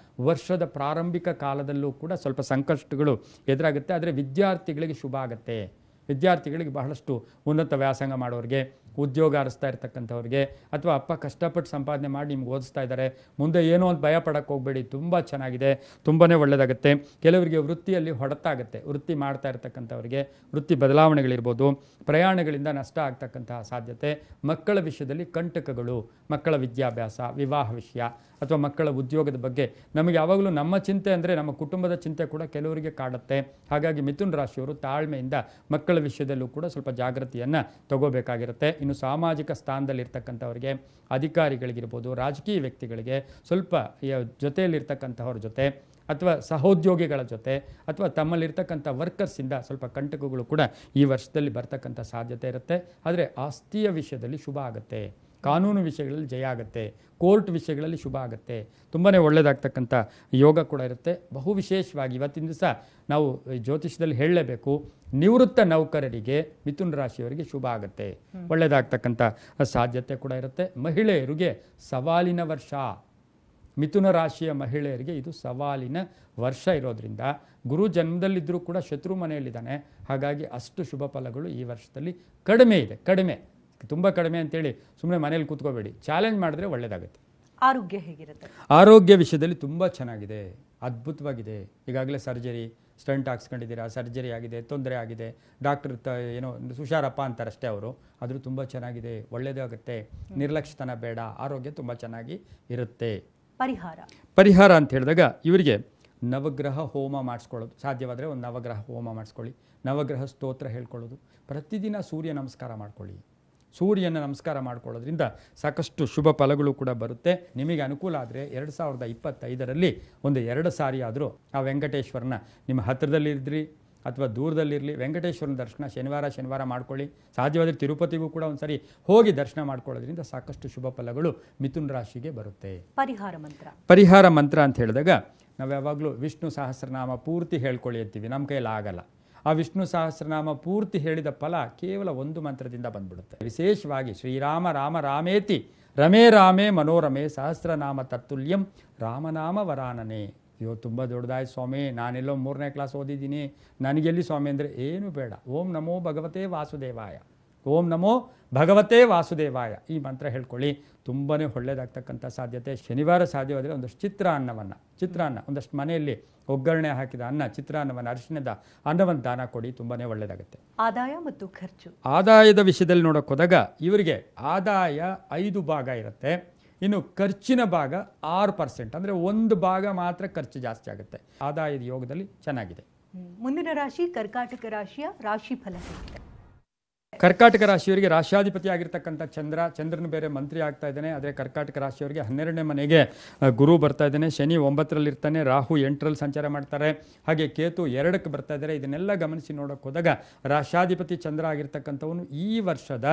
ವರ್ಷದ ಪ್ರಾರಂಭಿಕ ಕಾಲದಲ್ಲೂ ಕೂಡ ಸ್ವಲ್ಪ ಸಂಕಷ್ಟಗಳು ಎದುರಾಗುತ್ತೆ. ಆದರೆ ವಿದ್ಯಾರ್ಥಿಗಳಿಗೆ ಶುಭ ಆಗುತ್ತೆ. ವಿದ್ಯಾರ್ಥಿಗಳಿಗೆ ಬಹಳಷ್ಟು ಉನ್ನತ ವ್ಯಾಸಂಗ ಮಾಡೋರಿಗೆ, ಉದ್ಯೋಗ ಅರಿಸ್ತಾ ಇರ್ತಕ್ಕಂಥವ್ರಿಗೆ, ಅಥವಾ ಅಪ್ಪ ಕಷ್ಟಪಟ್ಟು ಸಂಪಾದನೆ ಮಾಡಿ ನಿಮ್ಗೆ ಓದಿಸ್ತಾ ಇದ್ದಾರೆ, ಮುಂದೆ ಏನೋ ಒಂದು ಭಯ ಪಡೋಕ್ಕೆ ಹೋಗಬೇಡಿ, ತುಂಬ ಚೆನ್ನಾಗಿದೆ, ತುಂಬಾ ಒಳ್ಳೆಯದಾಗುತ್ತೆ. ಕೆಲವರಿಗೆ ವೃತ್ತಿಯಲ್ಲಿ ಹೊಡೆತಾಗುತ್ತೆ. ವೃತ್ತಿ ಮಾಡ್ತಾ ಇರ್ತಕ್ಕಂಥವ್ರಿಗೆ ವೃತ್ತಿ ಬದಲಾವಣೆಗಳಿರ್ಬೋದು, ಪ್ರಯಾಣಗಳಿಂದ ನಷ್ಟ ಆಗ್ತಕ್ಕಂತಹ ಸಾಧ್ಯತೆ. ಮಕ್ಕಳ ವಿಷಯದಲ್ಲಿ ಕಂಟಕಗಳು, ಮಕ್ಕಳ ವಿದ್ಯಾಭ್ಯಾಸ, ವಿವಾಹ ವಿಷಯ ಅಥವಾ ಮಕ್ಕಳ ಉದ್ಯೋಗದ ಬಗ್ಗೆ ನಮಗೆ ಯಾವಾಗಲೂ ನಮ್ಮ ಚಿಂತೆ ಅಂದರೆ ನಮ್ಮ ಕುಟುಂಬದ ಚಿಂತೆ ಕೂಡ ಕೆಲವರಿಗೆ ಕಾಡುತ್ತೆ. ಹಾಗಾಗಿ ಮಿಥುನ ರಾಶಿಯವರು ತಾಳ್ಮೆಯಿಂದ ಮಕ್ಕಳ ವಿಷಯದಲ್ಲೂ ಕೂಡ ಸ್ವಲ್ಪ ಜಾಗೃತಿಯನ್ನು ತಗೋಬೇಕಾಗಿರುತ್ತೆ. ಇನ್ನು ಸಾಮಾಜಿಕ ಸ್ಥಾನದಲ್ಲಿರ್ತಕ್ಕಂಥವ್ರಿಗೆ, ಅಧಿಕಾರಿಗಳಿಗಿರ್ಬೋದು, ರಾಜಕೀಯ ವ್ಯಕ್ತಿಗಳಿಗೆ ಸ್ವಲ್ಪ ಜೊತೆಯಲ್ಲಿರ್ತಕ್ಕಂಥವ್ರ ಜೊತೆ ಅಥವಾ ಸಹೋದ್ಯೋಗಿಗಳ ಜೊತೆ ಅಥವಾ ತಮ್ಮಲ್ಲಿರ್ತಕ್ಕಂಥ ವರ್ಕರ್ಸಿಂದ ಸ್ವಲ್ಪ ಕಂಟಕಗಳು ಕೂಡ ಈ ವರ್ಷದಲ್ಲಿ ಬರ್ತಕ್ಕಂಥ ಸಾಧ್ಯತೆ ಇರುತ್ತೆ. ಆದರೆ ಆಸ್ತಿಯ ವಿಷಯದಲ್ಲಿ ಶುಭ ಆಗುತ್ತೆ. ಕಾನೂನು ವಿಷಯಗಳಲ್ಲಿ ಜಯ ಆಗುತ್ತೆ, ಕೋರ್ಟ್ ವಿಷಯಗಳಲ್ಲಿ ಶುಭ ಆಗುತ್ತೆ, ತುಂಬಾ ಒಳ್ಳೆಯದಾಗ್ತಕ್ಕಂಥ ಯೋಗ ಕೂಡ ಇರುತ್ತೆ. ಬಹು ವಿಶೇಷವಾಗಿ ಇವತ್ತಿನ ದಿವಸ ನಾವು ಜ್ಯೋತಿಷದಲ್ಲಿ ಹೇಳಲೇಬೇಕು, ನಿವೃತ್ತ ನೌಕರರಿಗೆ ಮಿಥುನ ರಾಶಿಯವರಿಗೆ ಶುಭ ಆಗುತ್ತೆ, ಒಳ್ಳೆಯದಾಗ್ತಕ್ಕಂಥ ಸಾಧ್ಯತೆ ಕೂಡ ಇರುತ್ತೆ. ಮಹಿಳೆಯರಿಗೆ ಸವಾಲಿನ ವರ್ಷ, ಮಿಥುನ ರಾಶಿಯ ಮಹಿಳೆಯರಿಗೆ ಇದು ಸವಾಲಿನ ವರ್ಷ ಇರೋದ್ರಿಂದ ಗುರು ಜನ್ಮದಲ್ಲಿದ್ದರೂ ಕೂಡ ಶತ್ರು ಮನೆಯಲ್ಲಿದ್ದಾನೆ, ಹಾಗಾಗಿ ಅಷ್ಟು ಶುಭ ಫಲಗಳು ಈ ವರ್ಷದಲ್ಲಿ ಕಡಿಮೆ ಇದೆ. ತುಂಬ ಕಡಿಮೆ ಅಂತೇಳಿ ಸುಮ್ಮನೆ ಮನೇಲಿ ಕೂತ್ಕೋಬೇಡಿ, ಚಾಲೆಂಜ್ ಮಾಡಿದ್ರೆ ಒಳ್ಳೆಯದಾಗುತ್ತೆ. ಆರೋಗ್ಯ ಹೇಗಿರುತ್ತೆ? ಆರೋಗ್ಯ ವಿಷಯದಲ್ಲಿ ತುಂಬ ಚೆನ್ನಾಗಿದೆ, ಅದ್ಭುತವಾಗಿದೆ. ಈಗಾಗಲೇ ಸರ್ಜರಿ, ಸ್ಟಂಟ್ ಹಾಕ್ಸ್ಕೊಂಡಿದ್ದೀರಾ, ಸರ್ಜರಿ ಆಗಿದೆ, ತೊಂದರೆ ಆಗಿದೆ, ಡಾಕ್ಟರ್ ಏನೋ ಹುಷಾರಪ್ಪ ಅಂತಾರಷ್ಟೇ ಅವರು, ಆದರೂ ತುಂಬ ಚೆನ್ನಾಗಿದೆ, ಒಳ್ಳೆಯದಾಗುತ್ತೆ. ನಿರ್ಲಕ್ಷ್ಯತನ ಬೇಡ, ಆರೋಗ್ಯ ತುಂಬ ಚೆನ್ನಾಗಿ ಇರುತ್ತೆ. ಪರಿಹಾರ ಅಂತ ಹೇಳಿದಾಗ ಇವರಿಗೆ ನವಗ್ರಹ ಹೋಮ ಮಾಡಿಸ್ಕೊಳ್ಳೋದು, ಸಾಧ್ಯವಾದರೆ ಒಂದು ನವಗ್ರಹ ಹೋಮ ಮಾಡಿಸ್ಕೊಳ್ಳಿ, ನವಗ್ರಹ ಸ್ತೋತ್ರ ಹೇಳ್ಕೊಳ್ಳೋದು, ಪ್ರತಿದಿನ ಸೂರ್ಯ ನಮಸ್ಕಾರ ಮಾಡ್ಕೊಳ್ಳಿ. ಸೂರ್ಯನ ನಮಸ್ಕಾರ ಮಾಡ್ಕೊಳ್ಳೋದ್ರಿಂದ ಸಾಕಷ್ಟು ಶುಭ ಫಲಗಳು ಕೂಡ ಬರುತ್ತೆ. ನಿಮಗೆ ಅನುಕೂಲ ಆದರೆ 2025ರಲ್ಲಿ ಒಂದು 2 ಸಾರಿ ಆದರೂ ಆ ವೆಂಕಟೇಶ್ವರನ ನಿಮ್ಮ ಹತ್ತಿರದಲ್ಲಿದ್ರಿ ಅಥವಾ ದೂರದಲ್ಲಿರಲಿ ಪರಿಹಾರನ ದರ್ಶನ ಶನಿವಾರ ಮಾಡ್ಕೊಳ್ಳಿ. ಸಾಧ್ಯವಾದರೆ ತಿರುಪತಿಗೂ ಕೂಡ ಒಂದು ಸರಿ ಹೋಗಿ ದರ್ಶನ ಮಾಡ್ಕೊಳ್ಳೋದ್ರಿಂದ ಸಾಕಷ್ಟು ಶುಭ ಫಲಗಳು ಮಿಥುನ ರಾಶಿಗೆ ಬರುತ್ತೆ. ಪರಿಹಾರ ಮಂತ್ರ ಅಂತ ಹೇಳಿದಾಗ ನಾವು ಯಾವಾಗಲೂ ವಿಷ್ಣು ಸಹಸ್ರನಾಮ ಪೂರ್ತಿ ಹೇಳ್ಕೊಳ್ಳಿ ಅಂತೀವಿ, ನಮ್ಮ ಕೈಯಲ್ಲಿ ಆಗಲ್ಲ. ಆ ವಿಷ್ಣು ಸಹಸ್ರನಾಮ ಪೂರ್ತಿ ಹೇಳಿದ ಫಲ ಕೇವಲ ಒಂದು ಮಂತ್ರದಿಂದ ಬಂದ್ಬಿಡುತ್ತೆ. ವಿಶೇಷವಾಗಿ ಶ್ರೀರಾಮ ರಾಮ ರಾಮೇತಿ ರಮೇ ರಾಮೇ ಮನೋರಮೆ ಸಹಸ್ರನಾಮ ತತ್ತುಲ್ಯಂ ರಾಮನಾಮ ವರಾನನೆ. ಅಯ್ಯೋ ತುಂಬ ದೊಡ್ಡದಾಯ್ತು ಸ್ವಾಮಿ, ನಾನೆಲ್ಲೋ 3ನೇ ಕ್ಲಾಸ್ ಓದಿದ್ದೀನಿ, ನನಗೆಲ್ಲಿ ಸ್ವಾಮಿ ಅಂದರೆ ಏನು ಬೇಡ. ಓಂ ನಮೋ ಭಗವತೆ ವಾಸುದೇವಾಯ, ಓಂ ನಮೋ ಭಗವತೆ ವಾಸುದೇವಾಯ ಈ ಮಂತ್ರ ಹೇಳ್ಕೊಳ್ಳಿ, ತುಂಬಾ ಒಳ್ಳೆಯದಾಗ್ತಕ್ಕಂಥ ಸಾಧ್ಯತೆ. ಶನಿವಾರ ಸಾಧ್ಯವಾದರೆ ಒಂದಷ್ಟು ಚಿತ್ರಾನ್ನ ಒಂದಷ್ಟು ಮನೆಯಲ್ಲಿ ಒಗ್ಗರಣೆ ಹಾಕಿದ ಅನ್ನ, ಚಿತ್ರಾನ್ನವನ್ನು, ಅರಿಶಿಣದ ಅನ್ನವನ್ನು ದಾನ ಕೊಡಿ, ತುಂಬಾ ಒಳ್ಳೆಯದಾಗುತ್ತೆ. ಆದಾಯ ಮತ್ತು ಖರ್ಚು. ಆದಾಯದ ವಿಷಯದಲ್ಲಿ ನೋಡೋಕೆ ಹೋದಾಗ ಇವರಿಗೆ ಆದಾಯ 5 ಭಾಗ ಇರುತ್ತೆ, ಇನ್ನು ಖರ್ಚಿನ ಭಾಗ 6%, ಅಂದರೆ 1 ಭಾಗ ಮಾತ್ರ ಖರ್ಚು ಜಾಸ್ತಿ ಆಗುತ್ತೆ. ಆದಾಯದ ಯೋಗದಲ್ಲಿ ಚೆನ್ನಾಗಿದೆ. ಮುಂದಿನ ರಾಶಿ ಕರ್ಕಾಟಕ ರಾಶಿಯ ರಾಶಿ ಫಲ. ಕರ್ಕಾಟಕ ರಾಶಿಯವರಿಗೆ ರಾಶ್ಯಾಧಿಪತಿ ಆಗಿರ್ತಕ್ಕಂಥ ಚಂದ್ರನ ಬೇರೆ ಮಂತ್ರಿ ಆಗ್ತಾ ಇದ್ದಾನೆ. ಆದರೆ ಕರ್ಕಾಟಕ ರಾಶಿಯವರಿಗೆ 12ನೇ ಮನೆಗೆ ಗುರು ಬರ್ತಾ ಇದ್ದಾನೆ, ಶನಿ 9ರಲ್ಲಿ ಇರ್ತಾನೆ, ರಾಹು 8ರಲ್ಲಿ ಸಂಚಾರ ಮಾಡ್ತಾರೆ, ಹಾಗೆ ಕೇತು 2ಕ್ಕೆ ಬರ್ತಾ ಇದ್ದಾರೆ. ಇದನ್ನೆಲ್ಲ ಗಮನಿಸಿ ನೋಡೋಕೆ ಹೋದಾಗ ರಾಶ್ಯಾಧಿಪತಿ ಚಂದ್ರ ಆಗಿರ್ತಕ್ಕಂಥವನು ಈ ವರ್ಷದ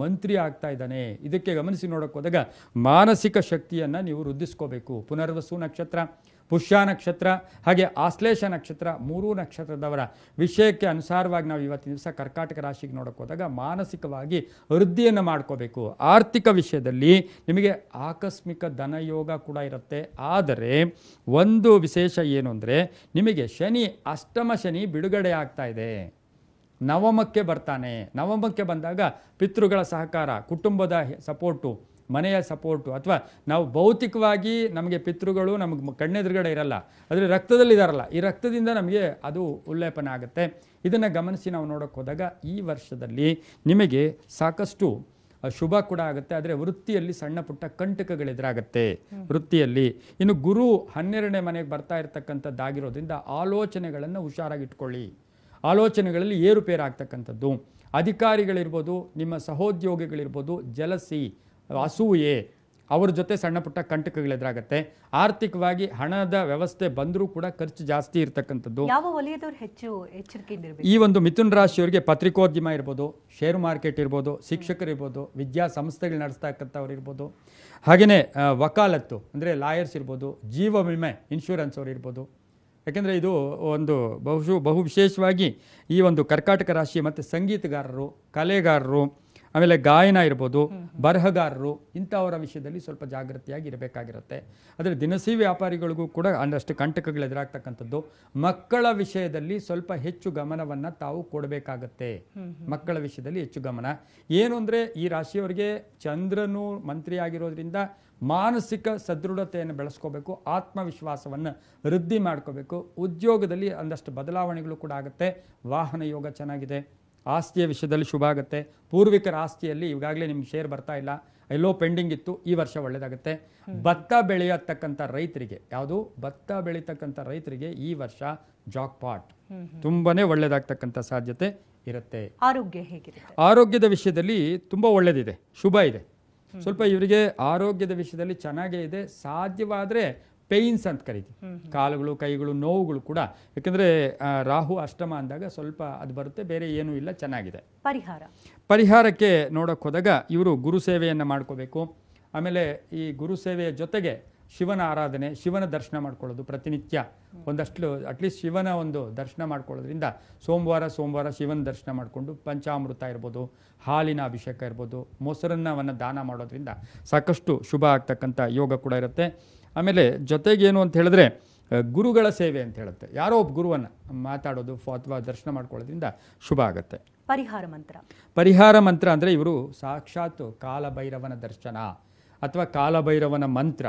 ಮಂತ್ರಿ ಆಗ್ತಾ ಇದ್ದಾನೆ. ಇದಕ್ಕೆ ಗಮನಿಸಿ ನೋಡೋಕೆ ಹೋದಾಗ ಮಾನಸಿಕ ಶಕ್ತಿಯನ್ನು ನೀವು ವೃದ್ಧಿಸ್ಕೋಬೇಕು. ಪುನರ್ವಸು ನಕ್ಷತ್ರ, ಪುಷ್ಯ ನಕ್ಷತ್ರ, ಹಾಗೆ ಆಶ್ಲೇಷ ನಕ್ಷತ್ರ, 3 ನಕ್ಷತ್ರದವರ ವಿಷಯಕ್ಕೆ ಅನುಸಾರವಾಗಿ ನಾವು ಇವತ್ತಿನ ದಿವಸ ಕರ್ಕಾಟಕ ರಾಶಿಗೆ ನೋಡೋಕೆ ಹೋದಾಗ ಮಾನಸಿಕವಾಗಿ ವೃದ್ಧಿಯನ್ನು ಮಾಡ್ಕೋಬೇಕು. ಆರ್ಥಿಕ ವಿಷಯದಲ್ಲಿ ನಿಮಗೆ ಆಕಸ್ಮಿಕ ಧನಯೋಗ ಕೂಡ ಇರುತ್ತೆ. ಆದರೆ ಒಂದು ವಿಶೇಷ ಏನು ಅಂದರೆ ನಿಮಗೆ ಶನಿ, ಅಷ್ಟಮ ಶನಿ ಬಿಡುಗಡೆ ಆಗ್ತಾ ಇದೆ, 9ಕ್ಕೆ ಬರ್ತಾನೆ. 9ಕ್ಕೆ ಬಂದಾಗ ಪಿತೃಗಳ ಸಹಕಾರ, ಕುಟುಂಬದ ಸಪೋರ್ಟು, ಮನೆಯ ಸಪೋರ್ಟು, ಅಥವಾ ನಾವು ಭೌತಿಕವಾಗಿ ನಮಗೆ ಪಿತೃಗಳು ನಮಗೆ ಕಣ್ಣೆದುರುಗಡೆ ಇರಲ್ಲ, ಆದರೆ ರಕ್ತದಲ್ಲಿದ್ದಾರಲ್ಲ, ಈ ರಕ್ತದಿಂದ ನಮಗೆ ಅದು ಉಲ್ಲೇಪನ ಆಗುತ್ತೆ. ಇದನ್ನು ಗಮನಿಸಿ ನಾವು ನೋಡೋಕೆ ಹೋದಾಗ ಈ ವರ್ಷದಲ್ಲಿ ನಿಮಗೆ ಸಾಕಷ್ಟು ಶುಭ ಕೂಡ ಆಗುತ್ತೆ. ಆದರೆ ವೃತ್ತಿಯಲ್ಲಿ ಸಣ್ಣ ಪುಟ್ಟ ಕಂಟಕಗಳೆದುರಾಗುತ್ತೆ ವೃತ್ತಿಯಲ್ಲಿ. ಇನ್ನು ಗುರು 12ನೇ ಮನೆಗೆ ಬರ್ತಾ ಇರತಕ್ಕಂಥದ್ದಾಗಿರೋದ್ರಿಂದ ಆಲೋಚನೆಗಳನ್ನು ಹುಷಾರಾಗಿಟ್ಕೊಳ್ಳಿ. ಆಲೋಚನೆಗಳಲ್ಲಿ ಏರುಪೇರು ಆಗ್ತಕ್ಕಂಥದ್ದು, ಅಧಿಕಾರಿಗಳಿರ್ಬೋದು, ನಿಮ್ಮ ಸಹೋದ್ಯೋಗಿಗಳಿರ್ಬೋದು, ಜಲಸಿ, ಅಸೂಯೆ, ಅವ್ರ ಜೊತೆ ಸಣ್ಣ ಪುಟ್ಟ ಕಂಟಕಗಳೆದುರಾಗುತ್ತೆ. ಆರ್ಥಿಕವಾಗಿ ಹಣದ ವ್ಯವಸ್ಥೆ ಬಂದರೂ ಕೂಡ ಖರ್ಚು ಜಾಸ್ತಿ ಇರ್ತಕ್ಕಂಥದ್ದು. ಯಾವ ವಲಯದವರು ಹೆಚ್ಚು ಎಚ್ಚರಿಕೆಯಿಂದಿರಬೇಕು? ಈ ಒಂದು ಮಿಥುನ ರಾಶಿಯವರಿಗೆ ಪತ್ರಿಕೋದ್ಯಮ ಇರ್ಬೋದು, ಶೇರು ಮಾರ್ಕೆಟ್ ಇರ್ಬೋದು, ಶಿಕ್ಷಕರಿರ್ಬೋದು, ವಿದ್ಯಾಸಂಸ್ಥೆಗಳು ನಡೆಸ್ತಕ್ಕಂಥವ್ರು ಇರ್ಬೋದು, ಹಾಗೆಯೇ ವಕಾಲತ್ತು ಅಂದರೆ ಲಾಯರ್ಸ್ ಇರ್ಬೋದು, ಜೀವ ವಿಮೆ ಇನ್ಶೂರೆನ್ಸ್ ಅವರು ಇರ್ಬೋದು. ಯಾಕೆಂದರೆ ಇದು ಒಂದು ಬಹು ವಿಶೇಷವಾಗಿ ಈ ಒಂದು ಕರ್ಕಾಟಕ ರಾಶಿ ಮತ್ತು ಸಂಗೀತಗಾರರು, ಕಲೆಗಾರರು, ಆಮೇಲೆ ಗಾಯನ ಇರ್ಬೋದು, ಬರಹಗಾರರು, ಇಂಥವರ ವಿಷಯದಲ್ಲಿ ಸ್ವಲ್ಪ ಜಾಗೃತಿಯಾಗಿ ಇರಬೇಕಾಗಿರುತ್ತೆ. ಆದರೆ ದಿನಸಿ ವ್ಯಾಪಾರಿಗಳಿಗೂ ಕೂಡ ಒಂದಷ್ಟು ಕಂಟಕಗಳು ಎದುರಾಗ್ತಕ್ಕಂಥದ್ದು. ಮಕ್ಕಳ ವಿಷಯದಲ್ಲಿ ಸ್ವಲ್ಪ ಹೆಚ್ಚು ಗಮನವನ್ನು ತಾವು ಕೊಡಬೇಕಾಗತ್ತೆ. ಮಕ್ಕಳ ವಿಷಯದಲ್ಲಿ ಹೆಚ್ಚು ಗಮನ ಏನು ಅಂದರೆ ಈ ರಾಶಿಯವರಿಗೆ ಚಂದ್ರನು ಮಂತ್ರಿ ಆಗಿರೋದ್ರಿಂದ ಮಾನಸಿಕ ಸದೃಢತೆಯನ್ನು ಬೆಳೆಸ್ಕೋಬೇಕು, ಆತ್ಮವಿಶ್ವಾಸವನ್ನು ವೃದ್ಧಿ ಮಾಡ್ಕೋಬೇಕು. ಉದ್ಯೋಗದಲ್ಲಿ ಒಂದಷ್ಟು ಬದಲಾವಣೆಗಳು ಕೂಡ ಆಗುತ್ತೆ. ವಾಹನ ಯೋಗ ಚೆನ್ನಾಗಿದೆ. ಆಸ್ತಿಯ ವಿಷಯದಲ್ಲಿ ಶುಭ ಆಗುತ್ತೆ. ಪೂರ್ವಿಕರ ಆಸ್ತಿಯಲ್ಲಿ ಈಗಾಗಲೇ ನಿಮ್ಗೆ ಶೇರ್ ಬರ್ತಾ ಇಲ್ಲ, ಎಲ್ಲೋ ಪೆಂಡಿಂಗ್ ಇತ್ತು, ಈ ವರ್ಷ ಒಳ್ಳೆಯದಾಗುತ್ತೆ. ಭತ್ತ ಬೆಳೆಯತಕ್ಕಂಥ ರೈತರಿಗೆ, ಭತ್ತ ಬೆಳೀತಕ್ಕಂಥ ರೈತರಿಗೆ ಈ ವರ್ಷ ಜಾಕ್ಪಾಟ್, ತುಂಬಾನೇ ಒಳ್ಳೆಯದಾಗ್ತಕ್ಕಂಥ ಸಾಧ್ಯತೆ ಇರುತ್ತೆ. ಆರೋಗ್ಯ ಹೇಗಿರುತ್ತೆ? ಆರೋಗ್ಯದ ವಿಷಯದಲ್ಲಿ ತುಂಬ ಒಳ್ಳೆಯದಿದೆ, ಶುಭ ಇದೆ. ಸ್ವಲ್ಪ ಇವರಿಗೆ ಆರೋಗ್ಯದ ವಿಷಯದಲ್ಲಿ ಚೆನ್ನಾಗೇ ಇದೆ. ಸಾಧ್ಯವಾದರೆ ಪೇಯ್ನ್ಸ್ ಅಂತ ಕರಿತೀವಿ. ಕಾಲುಗಳು ಕೈಗಳು ನೋವುಗಳು ಕೂಡ, ಯಾಕಂದರೆ ರಾಹು ಅಷ್ಟಮ ಅಂದಾಗ ಸ್ವಲ್ಪ ಅದು ಬರುತ್ತೆ, ಬೇರೆ ಏನೂ ಇಲ್ಲ, ಚೆನ್ನಾಗಿದೆ. ಪರಿಹಾರಕ್ಕೆ ನೋಡೋಕೆ ಹೋದಾಗ ಇವರು ಗುರು ಸೇವೆಯನ್ನು ಮಾಡ್ಕೋಬೇಕು. ಆಮೇಲೆ ಈ ಗುರು ಸೇವೆಯ ಜೊತೆಗೆ ಶಿವನ ಆರಾಧನೆ, ಶಿವನ ದರ್ಶನ ಮಾಡ್ಕೊಳ್ಳೋದು ಪ್ರತಿನಿತ್ಯ ಒಂದಷ್ಟು ಅಟ್ಲೀಸ್ಟ್ ಶಿವನ ಒಂದು ದರ್ಶನ ಮಾಡ್ಕೊಳ್ಳೋದ್ರಿಂದ ಸೋಮವಾರ ಶಿವನ ದರ್ಶನ ಮಾಡಿಕೊಂಡು ಪಂಚಾಮೃತ ಇರ್ಬೋದು, ಹಾಲಿನ ಅಭಿಷೇಕ ಇರ್ಬೋದು, ಮೊಸರನ್ನವನ್ನು ದಾನ ಮಾಡೋದ್ರಿಂದ ಸಾಕಷ್ಟು ಶುಭ ಆಗ್ತಕ್ಕಂಥ ಯೋಗ ಕೂಡ ಇರುತ್ತೆ. ಆಮೇಲೆ ಜೊತೆಗೇನು ಅಂತ ಹೇಳಿದ್ರೆ ಗುರುಗಳ ಸೇವೆ ಅಂತ ಹೇಳುತ್ತೆ. ಯಾರೋ ಒಬ್ಬ ಗುರುವನ್ನು ಮಾತಾಡೋದು ಅಥವಾ ದರ್ಶನ ಮಾಡ್ಕೊಳ್ಳೋದ್ರಿಂದ ಶುಭ ಆಗುತ್ತೆ. ಪರಿಹಾರ ಮಂತ್ರ ಅಂದರೆ ಇವರು ಸಾಕ್ಷಾತ್ ಕಾಲಭೈರವನ ದರ್ಶನ ಅಥವಾ ಕಾಲಭೈರವನ ಮಂತ್ರ,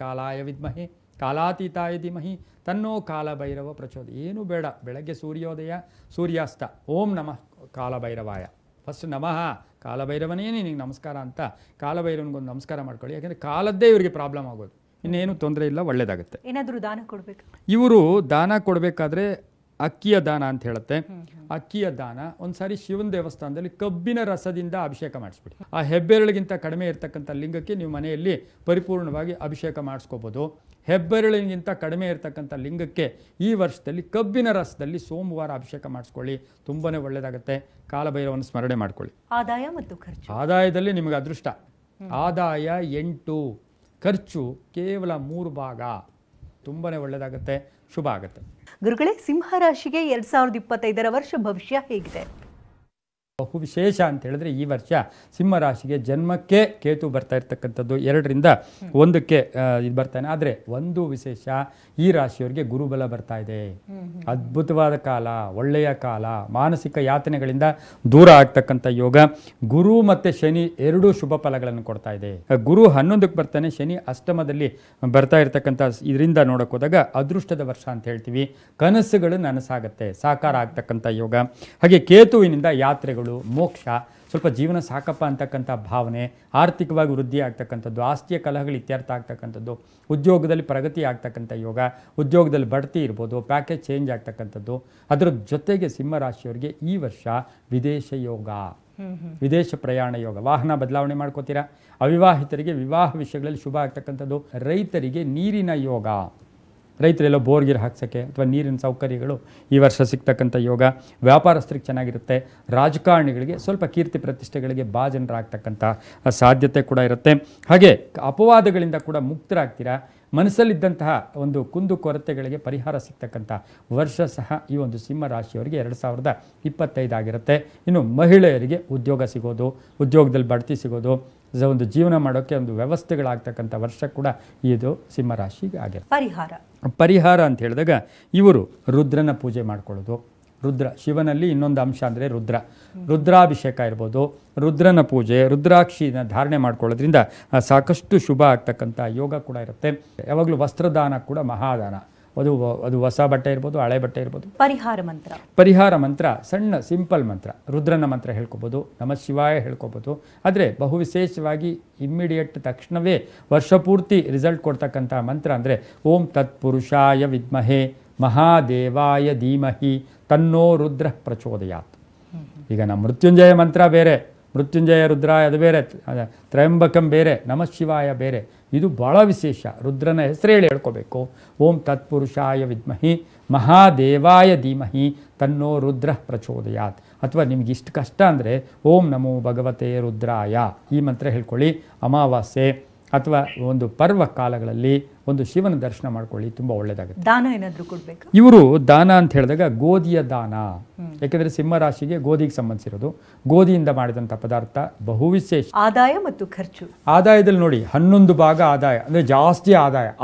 ಕಾಲಾಯ ವಿದ್ಮಹೆ ಕಾಲಾತೀತಾಯ ಧೀಮಹಿ ತನ್ನೋ ಕಾಲಭೈರವ ಪ್ರಚೋದ. ಏನೂ ಬೇಡ, ಬೆಳಗ್ಗೆ ಸೂರ್ಯೋದಯ ಸೂರ್ಯಾಸ್ತ ಓಂ ನಮಃ ಕಾಲಭೈರವಾಯ, ಫಸ್ಟ್ ನಮಃ ಕಾಲಭೈರವನೇ ನಿನಗೆ ನಮಸ್ಕಾರ ಅಂತ ಕಾಲಭೈರವನಿಗೊಂದು ನಮಸ್ಕಾರ ಮಾಡ್ಕೊಳ್ಳಿ. ಯಾಕೆಂದರೆ ಕಾಲದ್ದೇ ಇವರಿಗೆ ಪ್ರಾಬ್ಲಮ್ ಆಗೋದು, ಇನ್ನೇನು ತೊಂದರೆ ಇಲ್ಲ, ಒಳ್ಳೆಯದಾಗುತ್ತೆ. ಏನಾದರೂ ದಾನ ಕೊಡಬೇಕು, ಇವರು ದಾನ ಕೊಡಬೇಕಾದ್ರೆ ಅಕ್ಕಿಯ ದಾನ ಅಂತ ಹೇಳುತ್ತೆ. ಅಕ್ಕಿಯ ದಾನ ಒಂದ್ಸಾರಿ ಶಿವನ ದೇವಸ್ಥಾನದಲ್ಲಿ ಕಬ್ಬಿನ ರಸದಿಂದ ಅಭಿಷೇಕ ಮಾಡಿಸ್ಬಿಡಿ. ಆ ಹೆಬ್ಬೆರಳಿಗಿಂತ ಕಡಿಮೆ ಇರತಕ್ಕಂಥ ಲಿಂಗಕ್ಕೆ ನೀವು ಮನೆಯಲ್ಲಿ ಪರಿಪೂರ್ಣವಾಗಿ ಅಭಿಷೇಕ ಮಾಡಿಸ್ಕೋಬೋದು. ಹೆಬ್ಬೆರಳಿಗಿಂತ ಕಡಿಮೆ ಇರತಕ್ಕಂಥ ಲಿಂಗಕ್ಕೆ ಈ ವರ್ಷದಲ್ಲಿ ಕಬ್ಬಿನ ರಸದಲ್ಲಿ ಸೋಮವಾರ ಅಭಿಷೇಕ ಮಾಡಿಸ್ಕೊಳ್ಳಿ, ತುಂಬಾ ಒಳ್ಳೆಯದಾಗುತ್ತೆ. ಕಾಲಭೈರವನ ಸ್ಮರಣೆ ಮಾಡ್ಕೊಳ್ಳಿ. ಆದಾಯ ಮತ್ತು ಖರ್ಚು. ಆದಾಯದಲ್ಲಿ ನಿಮಗೆ ಅದೃಷ್ಟ, ಆದಾಯ 8, ಖರ್ಚು ಕೇವಲ 3 ಭಾಗ, ತುಂಬಾ ಒಳ್ಳೆಯದಾಗುತ್ತೆ, ಶುಭ ಆಗುತ್ತೆ. ಗುರುಗಳೇ, ಸಿಂಹ ರಾಶಿಗೆ 2025ರ ವರ್ಷ ಭವಿಷ್ಯ ಹೇಗಿದೆ? ಬಹು ವಿಶೇಷ ಅಂತ ಹೇಳಿದ್ರೆ ಈ ವರ್ಷ ಸಿಂಹ ರಾಶಿಗೆ ಜನ್ಮಕ್ಕೆ ಕೇತು ಬರ್ತಾ ಇರ್ತಕ್ಕಂಥದ್ದು, 2ರಿಂದ 1ಕ್ಕೆ ಇದು ಬರ್ತಾನೆ. ಆದರೆ ಒಂದು ವಿಶೇಷ, ಈ ರಾಶಿಯವರಿಗೆ ಗುರುಬಲ ಬರ್ತಾ ಇದೆ. ಅದ್ಭುತವಾದ ಕಾಲ, ಒಳ್ಳೆಯ ಕಾಲ, ಮಾನಸಿಕ ಯಾತನೆಗಳಿಂದ ದೂರ ಆಗ್ತಕ್ಕಂಥ ಯೋಗ. ಗುರು ಮತ್ತು ಶನಿ ಎರಡೂ ಶುಭ ಫಲಗಳನ್ನು ಕೊಡ್ತಾ ಇದೆ. ಗುರು 11ಕ್ಕೆ ಬರ್ತಾನೆ, ಶನಿ ಅಷ್ಟಮದಲ್ಲಿ ಬರ್ತಾ ಇರ್ತಕ್ಕಂಥ ಇದರಿಂದ ನೋಡೋಕೆ ಹೋದಾಗ ಅದೃಷ್ಟದ ವರ್ಷ ಅಂತ ಹೇಳ್ತೀವಿ. ಕನಸುಗಳು ನನಸಾಗತ್ತೆ, ಸಾಕಾರ ಆಗ್ತಕ್ಕಂಥ ಯೋಗ. ಹಾಗೆ ಕೇತುವಿನಿಂದ ಯಾತ್ರೆಗಳು, ಮೋಕ್ಷ, ಸ್ವಲ್ಪ ಜೀವನ ಸಾಕಪ್ಪ ಅಂತಕ್ಕಂಥ ಭಾವನೆ, ಆರ್ಥಿಕವಾಗಿ ವೃದ್ಧಿ ಆಗ್ತಕ್ಕಂಥದ್ದು, ಆಸ್ತಿಯ ಕಲಹಗಳು ಇತ್ಯರ್ಥ ಆಗ್ತಕ್ಕಂಥದ್ದು, ಉದ್ಯೋಗದಲ್ಲಿ ಪ್ರಗತಿ ಆಗ್ತಕ್ಕಂಥ ಯೋಗ, ಉದ್ಯೋಗದಲ್ಲಿ ಬಡ್ತಿ ಇರ್ಬೋದು, ಪ್ಯಾಕೇಜ್ ಚೇಂಜ್ ಆಗ್ತಕ್ಕಂಥದ್ದು. ಅದರ ಜೊತೆಗೆ ಸಿಂಹ ರಾಶಿಯವರಿಗೆ ಈ ವರ್ಷ ವಿದೇಶ ಯೋಗ, ವಿದೇಶ ಪ್ರಯಾಣ ಯೋಗ, ವಾಹನ ಬದಲಾವಣೆ ಮಾಡ್ಕೋತೀರಾ. ಅವಿವಾಹಿತರಿಗೆ ವಿವಾಹ ವಿಷಯಗಳಲ್ಲಿ ಶುಭ ಆಗ್ತಕ್ಕಂಥದ್ದು. ರೈತರಿಗೆ ನೀರಿನ ಯೋಗ, ರೈತರೆಲ್ಲೋ ಬೋರ್ಗಿರ್ ಹಾಕ್ಸೋಕ್ಕೆ ಅಥವಾ ನೀರಿನ ಸೌಕರ್ಯಗಳು ಈ ವರ್ಷ ಸಿಗ್ತಕ್ಕಂಥ ಯೋಗ. ವ್ಯಾಪಾರಸ್ಥರಿಗೆ ಚೆನ್ನಾಗಿರುತ್ತೆ. ರಾಜಕಾರಣಿಗಳಿಗೆ ಸ್ವಲ್ಪ ಕೀರ್ತಿ ಪ್ರತಿಷ್ಠೆಗಳಿಗೆ ಭಾಜನರಾಗ್ತಕ್ಕಂಥ ಸಾಧ್ಯತೆ ಕೂಡ ಇರುತ್ತೆ. ಹಾಗೆ ಅಪವಾದಗಳಿಂದ ಕೂಡ ಮುಕ್ತರಾಗ್ತೀರಾ. ಮನಸ್ಸಲ್ಲಿದ್ದಂತಹ ಒಂದು ಕುಂದು ಕೊರತೆಗಳಿಗೆ ಪರಿಹಾರ ಸಿಗ್ತಕ್ಕಂಥ ವರ್ಷ ಸಹ ಈ ಒಂದು ಸಿಂಹ ರಾಶಿಯವರಿಗೆ 2025 ಆಗಿರುತ್ತೆ. ಇನ್ನು ಮಹಿಳೆಯರಿಗೆ ಉದ್ಯೋಗ ಸಿಗೋದು, ಉದ್ಯೋಗದಲ್ಲಿ ಬಡ್ತಿ ಸಿಗೋದು, ಒಂದು ಜೀವನ ಮಾಡೋಕ್ಕೆ ಒಂದು ವ್ಯವಸ್ಥೆಗಳಾಗ್ತಕ್ಕಂಥ ವರ್ಷ ಕೂಡ ಇದು ಸಿಂಹ ರಾಶಿಗೆ ಆಗಿರುತ್ತೆ. ಪರಿಹಾರ ಅಂತ ಹೇಳಿದಾಗ ಇವರು ರುದ್ರನ ಪೂಜೆ ಮಾಡ್ಕೊಳ್ಳೋದು. ರುದ್ರ, ಶಿವನಲ್ಲಿ ಇನ್ನೊಂದು ಅಂಶ ಅಂದರೆ ರುದ್ರಾಭಿಷೇಕ ಇರ್ಬೋದು, ರುದ್ರನ ಪೂಜೆ, ರುದ್ರಾಕ್ಷಿನ ಧಾರಣೆ ಮಾಡ್ಕೊಳ್ಳೋದ್ರಿಂದ ಸಾಕಷ್ಟು ಶುಭ ಆಗ್ತಕ್ಕಂಥ ಯೋಗ ಕೂಡ ಇರುತ್ತೆ. ಯಾವಾಗಲೂ ವಸ್ತ್ರದಾನ ಕೂಡ ಮಹಾದಾನ. ಅದು ಹೊಸ ಬಟ್ಟೆ ಇರ್ಬೋದು, ಹಳೆ ಬಟ್ಟೆ ಇರ್ಬೋದು. ಪರಿಹಾರ ಮಂತ್ರ ಸಣ್ಣ ಸಿಂಪಲ್ ಮಂತ್ರ, ರುದ್ರನ ಮಂತ್ರ ಹೇಳ್ಕೊಬೋದು, ನಮಃ ಶಿವಾಯ ಹೇಳ್ಕೊಬೋದು. ಆದರೆ ಬಹು ವಿಶೇಷವಾಗಿ ಇಮ್ಮಿಡಿಯೇಟ್ ತಕ್ಷಣವೇ ವರ್ಷಪೂರ್ತಿ ರಿಸಲ್ಟ್ ಕೊಡ್ತಕ್ಕಂಥ ಮಂತ್ರ ಅಂದರೆ ಓಂ ತತ್ಪುರುಷಾಯ ವಿದ್ಮಹೆ ಮಹಾದೇವಾಯ ಧೀಮಹಿ ತನ್ನೋ ರುದ್ರ ಪ್ರಚೋದಯಾತ್. ಈಗ ನಮ್ಮ ಮೃತ್ಯುಂಜಯ ಮಂತ್ರ ಬೇರೆ, ಮೃತ್ಯುಂಜಯ ರುದ್ರಾಯ ಅದು ಬೇರೆ, ತ್ರಯಂಬಕಂ ಬೇರೆ, ನಮಃ ಶಿವಾಯ ಬೇರೆ. ಇದು ಭಾಳ ವಿಶೇಷ. ರುದ್ರನ ಹೆಸರು ಹೇಳಿ ಹೇಳ್ಕೋಬೇಕು. ಓಂ ತತ್ಪುರುಷಾಯ ವಿದ್ಮಹಿ ಮಹಾದೇವಾಯ ಧೀಮಹಿ ತನ್ನೋ ರುದ್ರ ಪ್ರಚೋದಯಾತ್. ಅಥವಾ ನಿಮ್ಗೆ ಇಷ್ಟು ಕಷ್ಟ ಅಂದರೆ ಓಂ ನಮೋ ಭಗವತೆ ರುದ್ರಾಯ ಈ ಮಂತ್ರ ಹೇಳ್ಕೊಳ್ಳಿ. ಅಮಾವಾಸ್ಯೆ ಅಥವಾ ಒಂದು ಪರ್ವ ಕಾಲಗಳಲ್ಲಿ ಒಂದು ಶಿವನ ದರ್ಶನ ಮಾಡ್ಕೊಳ್ಳಿ, ತುಂಬ ಒಳ್ಳೆಯದಾಗುತ್ತೆ. ದಾನ ಏನಾದರೂ ಕೊಡಬೇಕು. ಇವರು ದಾನ ಅಂತ ಹೇಳಿದಾಗ ಗೋಧಿಯ ದಾನ, ಯಾಕೆಂದರೆ ಸಿಂಹ ರಾಶಿಗೆ ಗೋಧಿಗೆ ಸಂಬಂಧಿಸಿರೋದು. ಗೋಧಿಯಿಂದ ಮಾಡಿದಂಥ ಪದಾರ್ಥ ಬಹು ವಿಶೇಷ. ಆದಾಯ ಮತ್ತು ಖರ್ಚು. ಆದಾಯದಲ್ಲಿ ನೋಡಿ 11 ಭಾಗ ಆದಾಯ, ಅಂದರೆ ಜಾಸ್ತಿ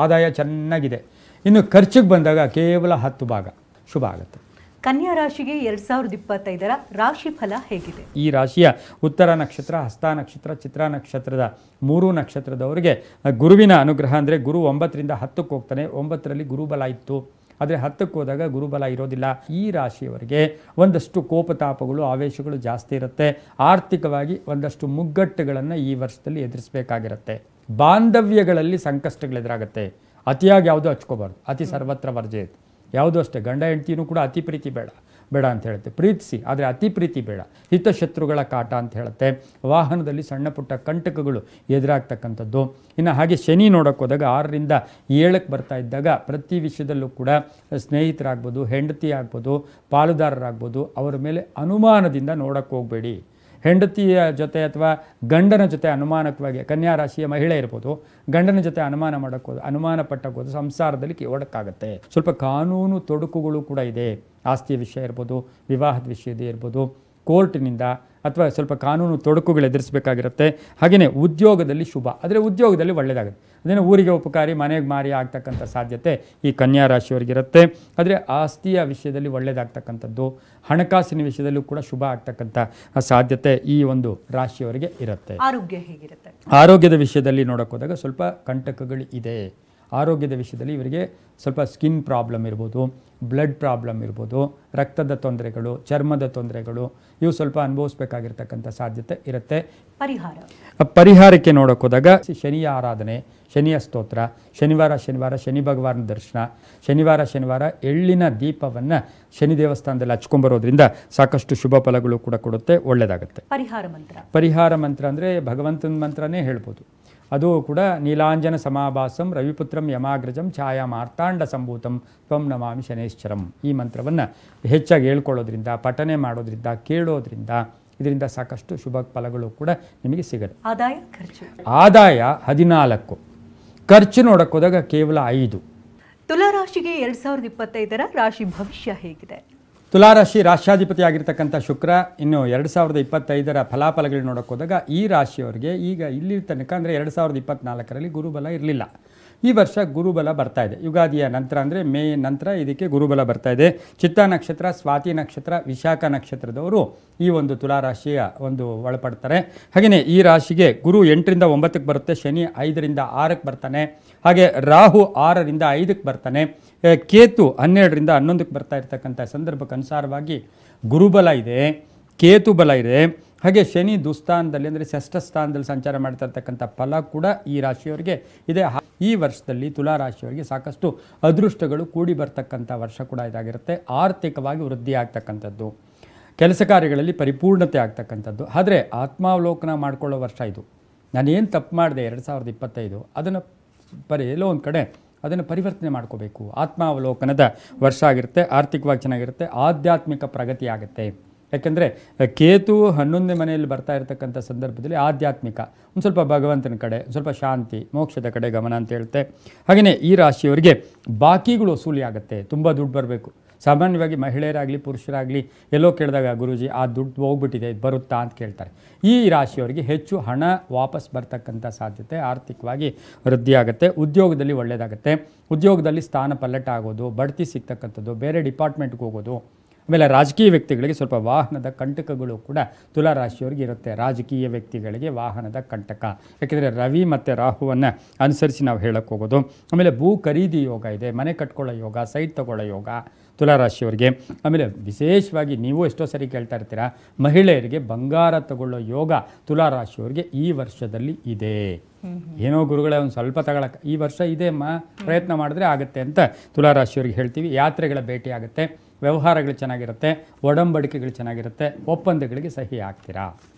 ಆದಾಯ ಚೆನ್ನಾಗಿದೆ. ಇನ್ನು ಖರ್ಚಿಗೆ ಬಂದಾಗ ಕೇವಲ 10 ಭಾಗ ಶುಭ ಆಗುತ್ತೆ. ಕನ್ಯಾ ರಾಶಿಗೆ 2025ರ ರಾಶಿ ಫಲ ಹೇಗಿದೆ? ಈ ರಾಶಿಯ ಉತ್ತರ ನಕ್ಷತ್ರ, ಹಸ್ತ ನಕ್ಷತ್ರ, ಚಿತ್ರ ನಕ್ಷತ್ರದ 3 ನಕ್ಷತ್ರದವರಿಗೆ ಗುರುವಿನ ಅನುಗ್ರಹ ಅಂದರೆ ಗುರು 9ರಿಂದ 10ಕ್ಕೆ ಹೋಗ್ತಾನೆ. 9ರಲ್ಲಿ ಗುರುಬಲ ಇತ್ತು, ಆದರೆ 10ಕ್ಕೆ ಹೋದಾಗ ಗುರುಬಲ ಇರೋದಿಲ್ಲ. ಈ ರಾಶಿಯವರಿಗೆ ಒಂದಷ್ಟು ಕೋಪತಾಪಗಳು, ಆವೇಶಗಳು ಜಾಸ್ತಿ ಇರುತ್ತೆ. ಆರ್ಥಿಕವಾಗಿ ಒಂದಷ್ಟು ಮುಗ್ಗಟ್ಟುಗಳನ್ನು ಈ ವರ್ಷದಲ್ಲಿ ಎದುರಿಸಬೇಕಾಗಿರುತ್ತೆ. ಬಾಂಧವ್ಯಗಳಲ್ಲಿ ಸಂಕಷ್ಟಗಳೆದುರಾಗುತ್ತೆ. ಅತಿಯಾಗಿ ಯಾವುದೂ ಹಚ್ಕೋಬಾರ್ದು. ಅತಿ ಸರ್ವತ್ರ ವರ್ಜಯೇತ್. ಯಾವುದೂ ಅಷ್ಟೇ, ಗಂಡ ಹೆಂಡತಿನೂ ಕೂಡ ಅತಿ ಪ್ರೀತಿ ಬೇಡ. ಬೇಡ ಅಂತ ಹೇಳುತ್ತೆ. ಪ್ರೀತಿಸಿ, ಆದರೆ ಅತಿ ಪ್ರೀತಿ ಬೇಡ. ಹಿತಶತ್ರುಗಳ ಕಾಟ ಅಂತ ಹೇಳುತ್ತೆ. ವಾಹನದಲ್ಲಿ ಸಣ್ಣ ಪುಟ್ಟ ಕಂಟಕಗಳು ಎದುರಾಗ್ತಕ್ಕಂಥದ್ದು. ಇನ್ನು ಹಾಗೆ ಶನಿ ನೋಡೋಕೆ ಹೋದಾಗ 6ರಿಂದ 7ಕ್ಕೆ ಬರ್ತಾ ಇದ್ದಾಗ ಪ್ರತಿ ವಿಷಯದಲ್ಲೂ ಕೂಡ ಸ್ನೇಹಿತರಾಗ್ಬೋದು, ಹೆಂಡತಿ ಆಗ್ಬೋದು, ಪಾಲುದಾರರಾಗ್ಬೋದು, ಅವರ ಮೇಲೆ ಅನುಮಾನದಿಂದ ನೋಡೋಕ್ಕೆ ಹೋಗಬೇಡಿ. ಹೆಂಡತಿಯ ಜೊತೆ ಅಥವಾ ಗಂಡನ ಜೊತೆ ಅನುಮಾನಕವಾಗಿ, ಕನ್ಯಾ ರಾಶಿಯ ಮಹಿಳೆ ಇರ್ಬೋದು, ಗಂಡನ ಜೊತೆ ಅನುಮಾನ ಪಟ್ಟಕ್ಕೋದು ಸಂಸಾರದಲ್ಲಿ ಒಡಕಾಗುತ್ತೆ. ಸ್ವಲ್ಪ ಕಾನೂನು ತೊಡಕುಗಳು ಕೂಡ ಇದೆ. ಆಸ್ತಿಯ ವಿಷಯ ಇರ್ಬೋದು, ವಿವಾಹದ ವಿಷಯದೇ ಇರ್ಬೋದು, ಕೋರ್ಟಿನಿಂದ ಅಥವಾ ಸ್ವಲ್ಪ ಕಾನೂನು ತೊಡಕುಗಳು ಎದುರಿಸಬೇಕಾಗಿರುತ್ತೆ. ಹಾಗೆಯೇ ಉದ್ಯೋಗದಲ್ಲಿ ಶುಭ, ಆದರೆ ಉದ್ಯೋಗದಲ್ಲಿ ಒಳ್ಳೆಯದಾಗುತ್ತೆ. ಅದೇನೋ ಊರಿಗೆ ಉಪಕಾರಿ ಮನೆಗೆ ಮಾರಿ ಆಗ್ತಕ್ಕಂಥ ಸಾಧ್ಯತೆ ಈ ಕನ್ಯಾ ರಾಶಿಯವರಿಗಿರುತ್ತೆ. ಆದರೆ ಆಸ್ತಿಯ ವಿಷಯದಲ್ಲಿ ಒಳ್ಳೆಯದಾಗ್ತಕ್ಕಂಥದ್ದು, ಹಣಕಾಸಿನ ವಿಷಯದಲ್ಲೂ ಕೂಡ ಶುಭ ಆಗ್ತಕ್ಕಂಥ ಸಾಧ್ಯತೆ ಈ ಒಂದು ರಾಶಿಯವರಿಗೆ ಇರುತ್ತೆ. ಆರೋಗ್ಯ ಹೇಗಿರುತ್ತೆ? ಆರೋಗ್ಯದ ವಿಷಯದಲ್ಲಿ ನೋಡೋಕೆ ಹೋದಾಗ ಸ್ವಲ್ಪ ಕಂಟಕಗಳು ಇದೆ. ಆರೋಗ್ಯದ ವಿಷಯದಲ್ಲಿ ಇವರಿಗೆ ಸ್ವಲ್ಪ ಸ್ಕಿನ್ ಪ್ರಾಬ್ಲಮ್ ಇರ್ಬೋದು, ಬ್ಲಡ್ ಪ್ರಾಬ್ಲಮ್ ಇರ್ಬೋದು, ರಕ್ತದ ತೊಂದರೆಗಳು, ಚರ್ಮದ ತೊಂದರೆಗಳು, ಇವು ಸ್ವಲ್ಪ ಅನುಭವಿಸ್ಬೇಕಾಗಿರ್ತಕ್ಕಂಥ ಸಾಧ್ಯತೆ ಇರುತ್ತೆ. ಪರಿಹಾರಕ್ಕೆ ನೋಡೋಕೆ ಹೋದಾಗ ಶನಿಯ ಆರಾಧನೆ, ಶನಿಯ ಸ್ತೋತ್ರ, ಶನಿವಾರ ಶನಿ ಭಗವಾನ ದರ್ಶನ, ಶನಿವಾರ ಎಳ್ಳಿನ ದೀಪವನ್ನು ಶನಿ ದೇವಸ್ಥಾನದಲ್ಲಿ ಹಚ್ಕೊಂಬರೋದ್ರಿಂದ ಸಾಕಷ್ಟು ಶುಭ ಫಲಗಳು ಕೂಡ ಕೊಡುತ್ತೆ, ಒಳ್ಳೆಯದಾಗುತ್ತೆ. ಪರಿಹಾರ ಮಂತ್ರ ಅಂದರೆ ಭಗವಂತನ ಮಂತ್ರನೇ ಹೇಳ್ಬೋದು. ಅದು ಕೂಡ ನೀಲಾಂಜನ ಸಮಾಭಾಸಂ ರವಿಪುತ್ರಂ ಯಮಾಗ್ರಜಂ ಛಾಯಾ ಮಾರ್ತಾಂಡ ಸಂಭೂತಂ ತ್ವಂ ನಮಾಮಿ ಶನೇಶ್ವರಂ. ಈ ಮಂತ್ರವನ್ನು ಹೆಚ್ಚಾಗಿ ಹೇಳ್ಕೊಳ್ಳೋದ್ರಿಂದ, ಪಠನೆ ಮಾಡೋದ್ರಿಂದ, ಕೇಳೋದ್ರಿಂದ, ಇದರಿಂದ ಸಾಕಷ್ಟು ಶುಭ ಫಲಗಳು ಕೂಡ ನಿಮಗೆ ಸಿಗುತ್ತೆ. ಆದಾಯ 14, ಖರ್ಚು ನೋಡಕ್ಕೆ ಹೋದಾಗ ಕೇವಲ 5. ತುಲಾರಾಶಿಗೆ 2025ರ ರಾಶಿ ಭವಿಷ್ಯ ಹೇಗಿದೆ? ತುಲಾರಾಶಿ ರಾಶ್ಯಾಧಿಪತಿ ಆಗಿರ್ತಕ್ಕಂಥ ಶುಕ್ರ ಇನ್ನು 2025ರ ಫಲಾಫಲಗಳು ನೋಡೋಕೆ ಹೋದಾಗ ಈ ರಾಶಿಯವರಿಗೆ ಈಗ ಇಲ್ಲಿ ತನಕ ಅಂದರೆ 2024ರಲ್ಲಿ ಗುರುಬಲ ಇರಲಿಲ್ಲ. ಈ ವರ್ಷ ಗುರುಬಲ ಬರ್ತಾ ಇದೆ. ಯುಗಾದಿಯ ನಂತರ ಅಂದರೆ ಮೇ ನಂತರ ಇದಕ್ಕೆ ಗುರುಬಲ ಬರ್ತಾ ಇದೆ. ಚಿತ್ತಾ ನಕ್ಷತ್ರ, ಸ್ವಾತಿ ನಕ್ಷತ್ರ, ವಿಶಾಖ ನಕ್ಷತ್ರದವರು ಈ ಒಂದು ತುಲಾರಾಶಿಯ ಒಂದು ಒಳಪಡ್ತಾರೆ. ಹಾಗೆಯೇ ಈ ರಾಶಿಗೆ ಗುರು 8ರಿಂದ 9ಕ್ಕೆ ಬರುತ್ತೆ, ಶನಿ 5ರಿಂದ 6ಕ್ಕೆ ಬರ್ತಾನೆ, ಹಾಗೆ ರಾಹು 6ರಿಂದ 5ಕ್ಕೆ ಬರ್ತಾನೆ, ಕೇತು 12ರಿಂದ 11ಕ್ಕೆ ಬರ್ತಾ ಇರ್ತಕ್ಕಂಥ ಸಂದರ್ಭಕ್ಕೆ ಅನುಸಾರವಾಗಿ ಗುರುಬಲ ಇದೆ, ಕೇತು ಬಲ ಇದೆ. ಹಾಗೆ ಶನಿ ದುಸ್ಥಾನದಲ್ಲಿ ಅಂದರೆ ಷಷ್ಠ ಸ್ಥಾನದಲ್ಲಿ ಸಂಚಾರ ಮಾಡ್ತಾ ಇರ್ತಕ್ಕಂಥ ಫಲ ಕೂಡ ಈ ರಾಶಿಯವರಿಗೆ ಇದೆ. ಈ ವರ್ಷದಲ್ಲಿ ತುಲಾ ರಾಶಿಯವರಿಗೆ ಸಾಕಷ್ಟು ಅದೃಷ್ಟಗಳು ಕೂಡಿ ಬರ್ತಕ್ಕಂಥ ವರ್ಷ ಕೂಡ ಇದಾಗಿರುತ್ತೆ. ಆರ್ಥಿಕವಾಗಿ ವೃದ್ಧಿ ಆಗ್ತಕ್ಕಂಥದ್ದು, ಕೆಲಸ ಕಾರ್ಯಗಳಲ್ಲಿ ಪರಿಪೂರ್ಣತೆ ಆಗ್ತಕ್ಕಂಥದ್ದು. ಆದರೆ ಆತ್ಮಾವಲೋಕನ ಮಾಡ್ಕೊಳ್ಳೋ ವರ್ಷ ಇದು. ನಾನೇನು ತಪ್ಪು ಮಾಡಿದೆ 2025, ಅದನ್ನು ಎಲ್ಲೋ ಒಂದು ಕಡೆ ಅದನ್ನು ಪರಿವರ್ತನೆ ಮಾಡ್ಕೋಬೇಕು. ಆತ್ಮಾವಲೋಕನದ ವರ್ಷ ಆಗಿರುತ್ತೆ. ಆರ್ಥಿಕವಾಗಿ ಚೆನ್ನಾಗಿರುತ್ತೆ, ಆಧ್ಯಾತ್ಮಿಕ ಪ್ರಗತಿ ಆಗುತ್ತೆ. ಯಾಕೆಂದರೆ ಕೇತು 11ನೇ ಮನೆಯಲ್ಲಿ ಬರ್ತಾ ಇರತಕ್ಕಂಥ ಸಂದರ್ಭದಲ್ಲಿ ಆಧ್ಯಾತ್ಮಿಕ ಒಂದು ಸ್ವಲ್ಪ ಭಗವಂತನ ಕಡೆ, ಸ್ವಲ್ಪ ಶಾಂತಿ ಮೋಕ್ಷದ ಕಡೆ ಗಮನ ಅಂತ ಹೇಳುತ್ತೆ. ಹಾಗೆಯೇ ಈ ರಾಶಿಯವರಿಗೆ ಬಾಕಿಗಳು ವಸೂಲಿ ಆಗುತ್ತೆ, ತುಂಬ ದುಡ್ಡು ಬರಬೇಕು. ಸಾಮಾನ್ಯವಾಗಿ ಮಹಿಳೆಯರಾಗಲಿ ಪುರುಷರಾಗಲಿ ಎಲ್ಲೋ ಕೇಳಿದಾಗ ಗುರೂಜಿ ಆ ದುಡ್ಡು ಹೋಗ್ಬಿಟ್ಟಿದೆ, ಇದು ಬರುತ್ತಾ ಅಂತ ಕೇಳ್ತಾರೆ. ಈ ರಾಶಿಯವರಿಗೆ ಹೆಚ್ಚು ಹಣ ವಾಪಸ್ ಬರ್ತಕ್ಕಂಥ ಸಾಧ್ಯತೆ, ಆರ್ಥಿಕವಾಗಿ ವೃದ್ಧಿ ಆಗುತ್ತೆ. ಉದ್ಯೋಗದಲ್ಲಿ ಒಳ್ಳೆಯದಾಗುತ್ತೆ. ಉದ್ಯೋಗದಲ್ಲಿ ಸ್ಥಾನ ಪಲ್ಲಟ ಆಗೋದು, ಬಡ್ತಿ ಸಿಗ್ತಕ್ಕಂಥದ್ದು, ಬೇರೆ ಡಿಪಾರ್ಟ್ಮೆಂಟ್ಗೆ ಹೋಗೋದು. ಆಮೇಲೆ ರಾಜಕೀಯ ವ್ಯಕ್ತಿಗಳಿಗೆ ಸ್ವಲ್ಪ ವಾಹನದ ಕಂಟಕಗಳು ಕೂಡ ತುಲಾ ರಾಶಿಯವರಿಗೆ ಇರುತ್ತೆ. ರಾಜಕೀಯ ವ್ಯಕ್ತಿಗಳಿಗೆ ವಾಹನದ ಕಂಟಕ, ಯಾಕೆಂದರೆ ರವಿ ಮತ್ತು ರಾಹುವನ್ನು ಅನುಸರಿಸಿ ನಾವು ಹೇಳಕ್ಕೆ ಹೋಗೋದು. ಆಮೇಲೆ ಭೂ ಖರೀದಿ ಯೋಗ ಇದೆ, ಮನೆ ಕಟ್ಕೊಳ್ಳೋ ಯೋಗ, ಸೈಟ್ ತಗೊಳ್ಳೋ ಯೋಗ ತುಲಾ ರಾಶಿಯವರಿಗೆ. ಆಮೇಲೆ ವಿಶೇಷವಾಗಿ ನೀವು ಎಷ್ಟೋ ಸರಿ ಕೇಳ್ತಾ ಇರ್ತೀರಾ, ಮಹಿಳೆಯರಿಗೆ ಬಂಗಾರ ತಗೊಳ್ಳೋ ಯೋಗ ತುಲಾ ರಾಶಿಯವರಿಗೆ ಈ ವರ್ಷದಲ್ಲಿ ಇದೆ. ಏನೋ ಗುರುಗಳೇ ಒಂದು ಸ್ವಲ್ಪ ತಗೊಳಕ್ಕೆ ಈ ವರ್ಷ ಇದೆ ಅಮ್ಮ, ಪ್ರಯತ್ನ ಮಾಡಿದ್ರೆ ಆಗುತ್ತೆ ಅಂತ ತುಲಾ ರಾಶಿಯವರಿಗೆ ಹೇಳ್ತೀವಿ. ಯಾತ್ರೆಗಳ ಭೇಟಿ ಆಗುತ್ತೆ, ವ್ಯವಹಾರಗಳು ಚೆನ್ನಾಗಿರುತ್ತೆ, ಒಡಂಬಡಿಕೆಗಳು ಚೆನ್ನಾಗಿರುತ್ತೆ, ಒಪ್ಪಂದಗಳಿಗೆ ಸಹಿ ಆಗ್ತೀರಾ.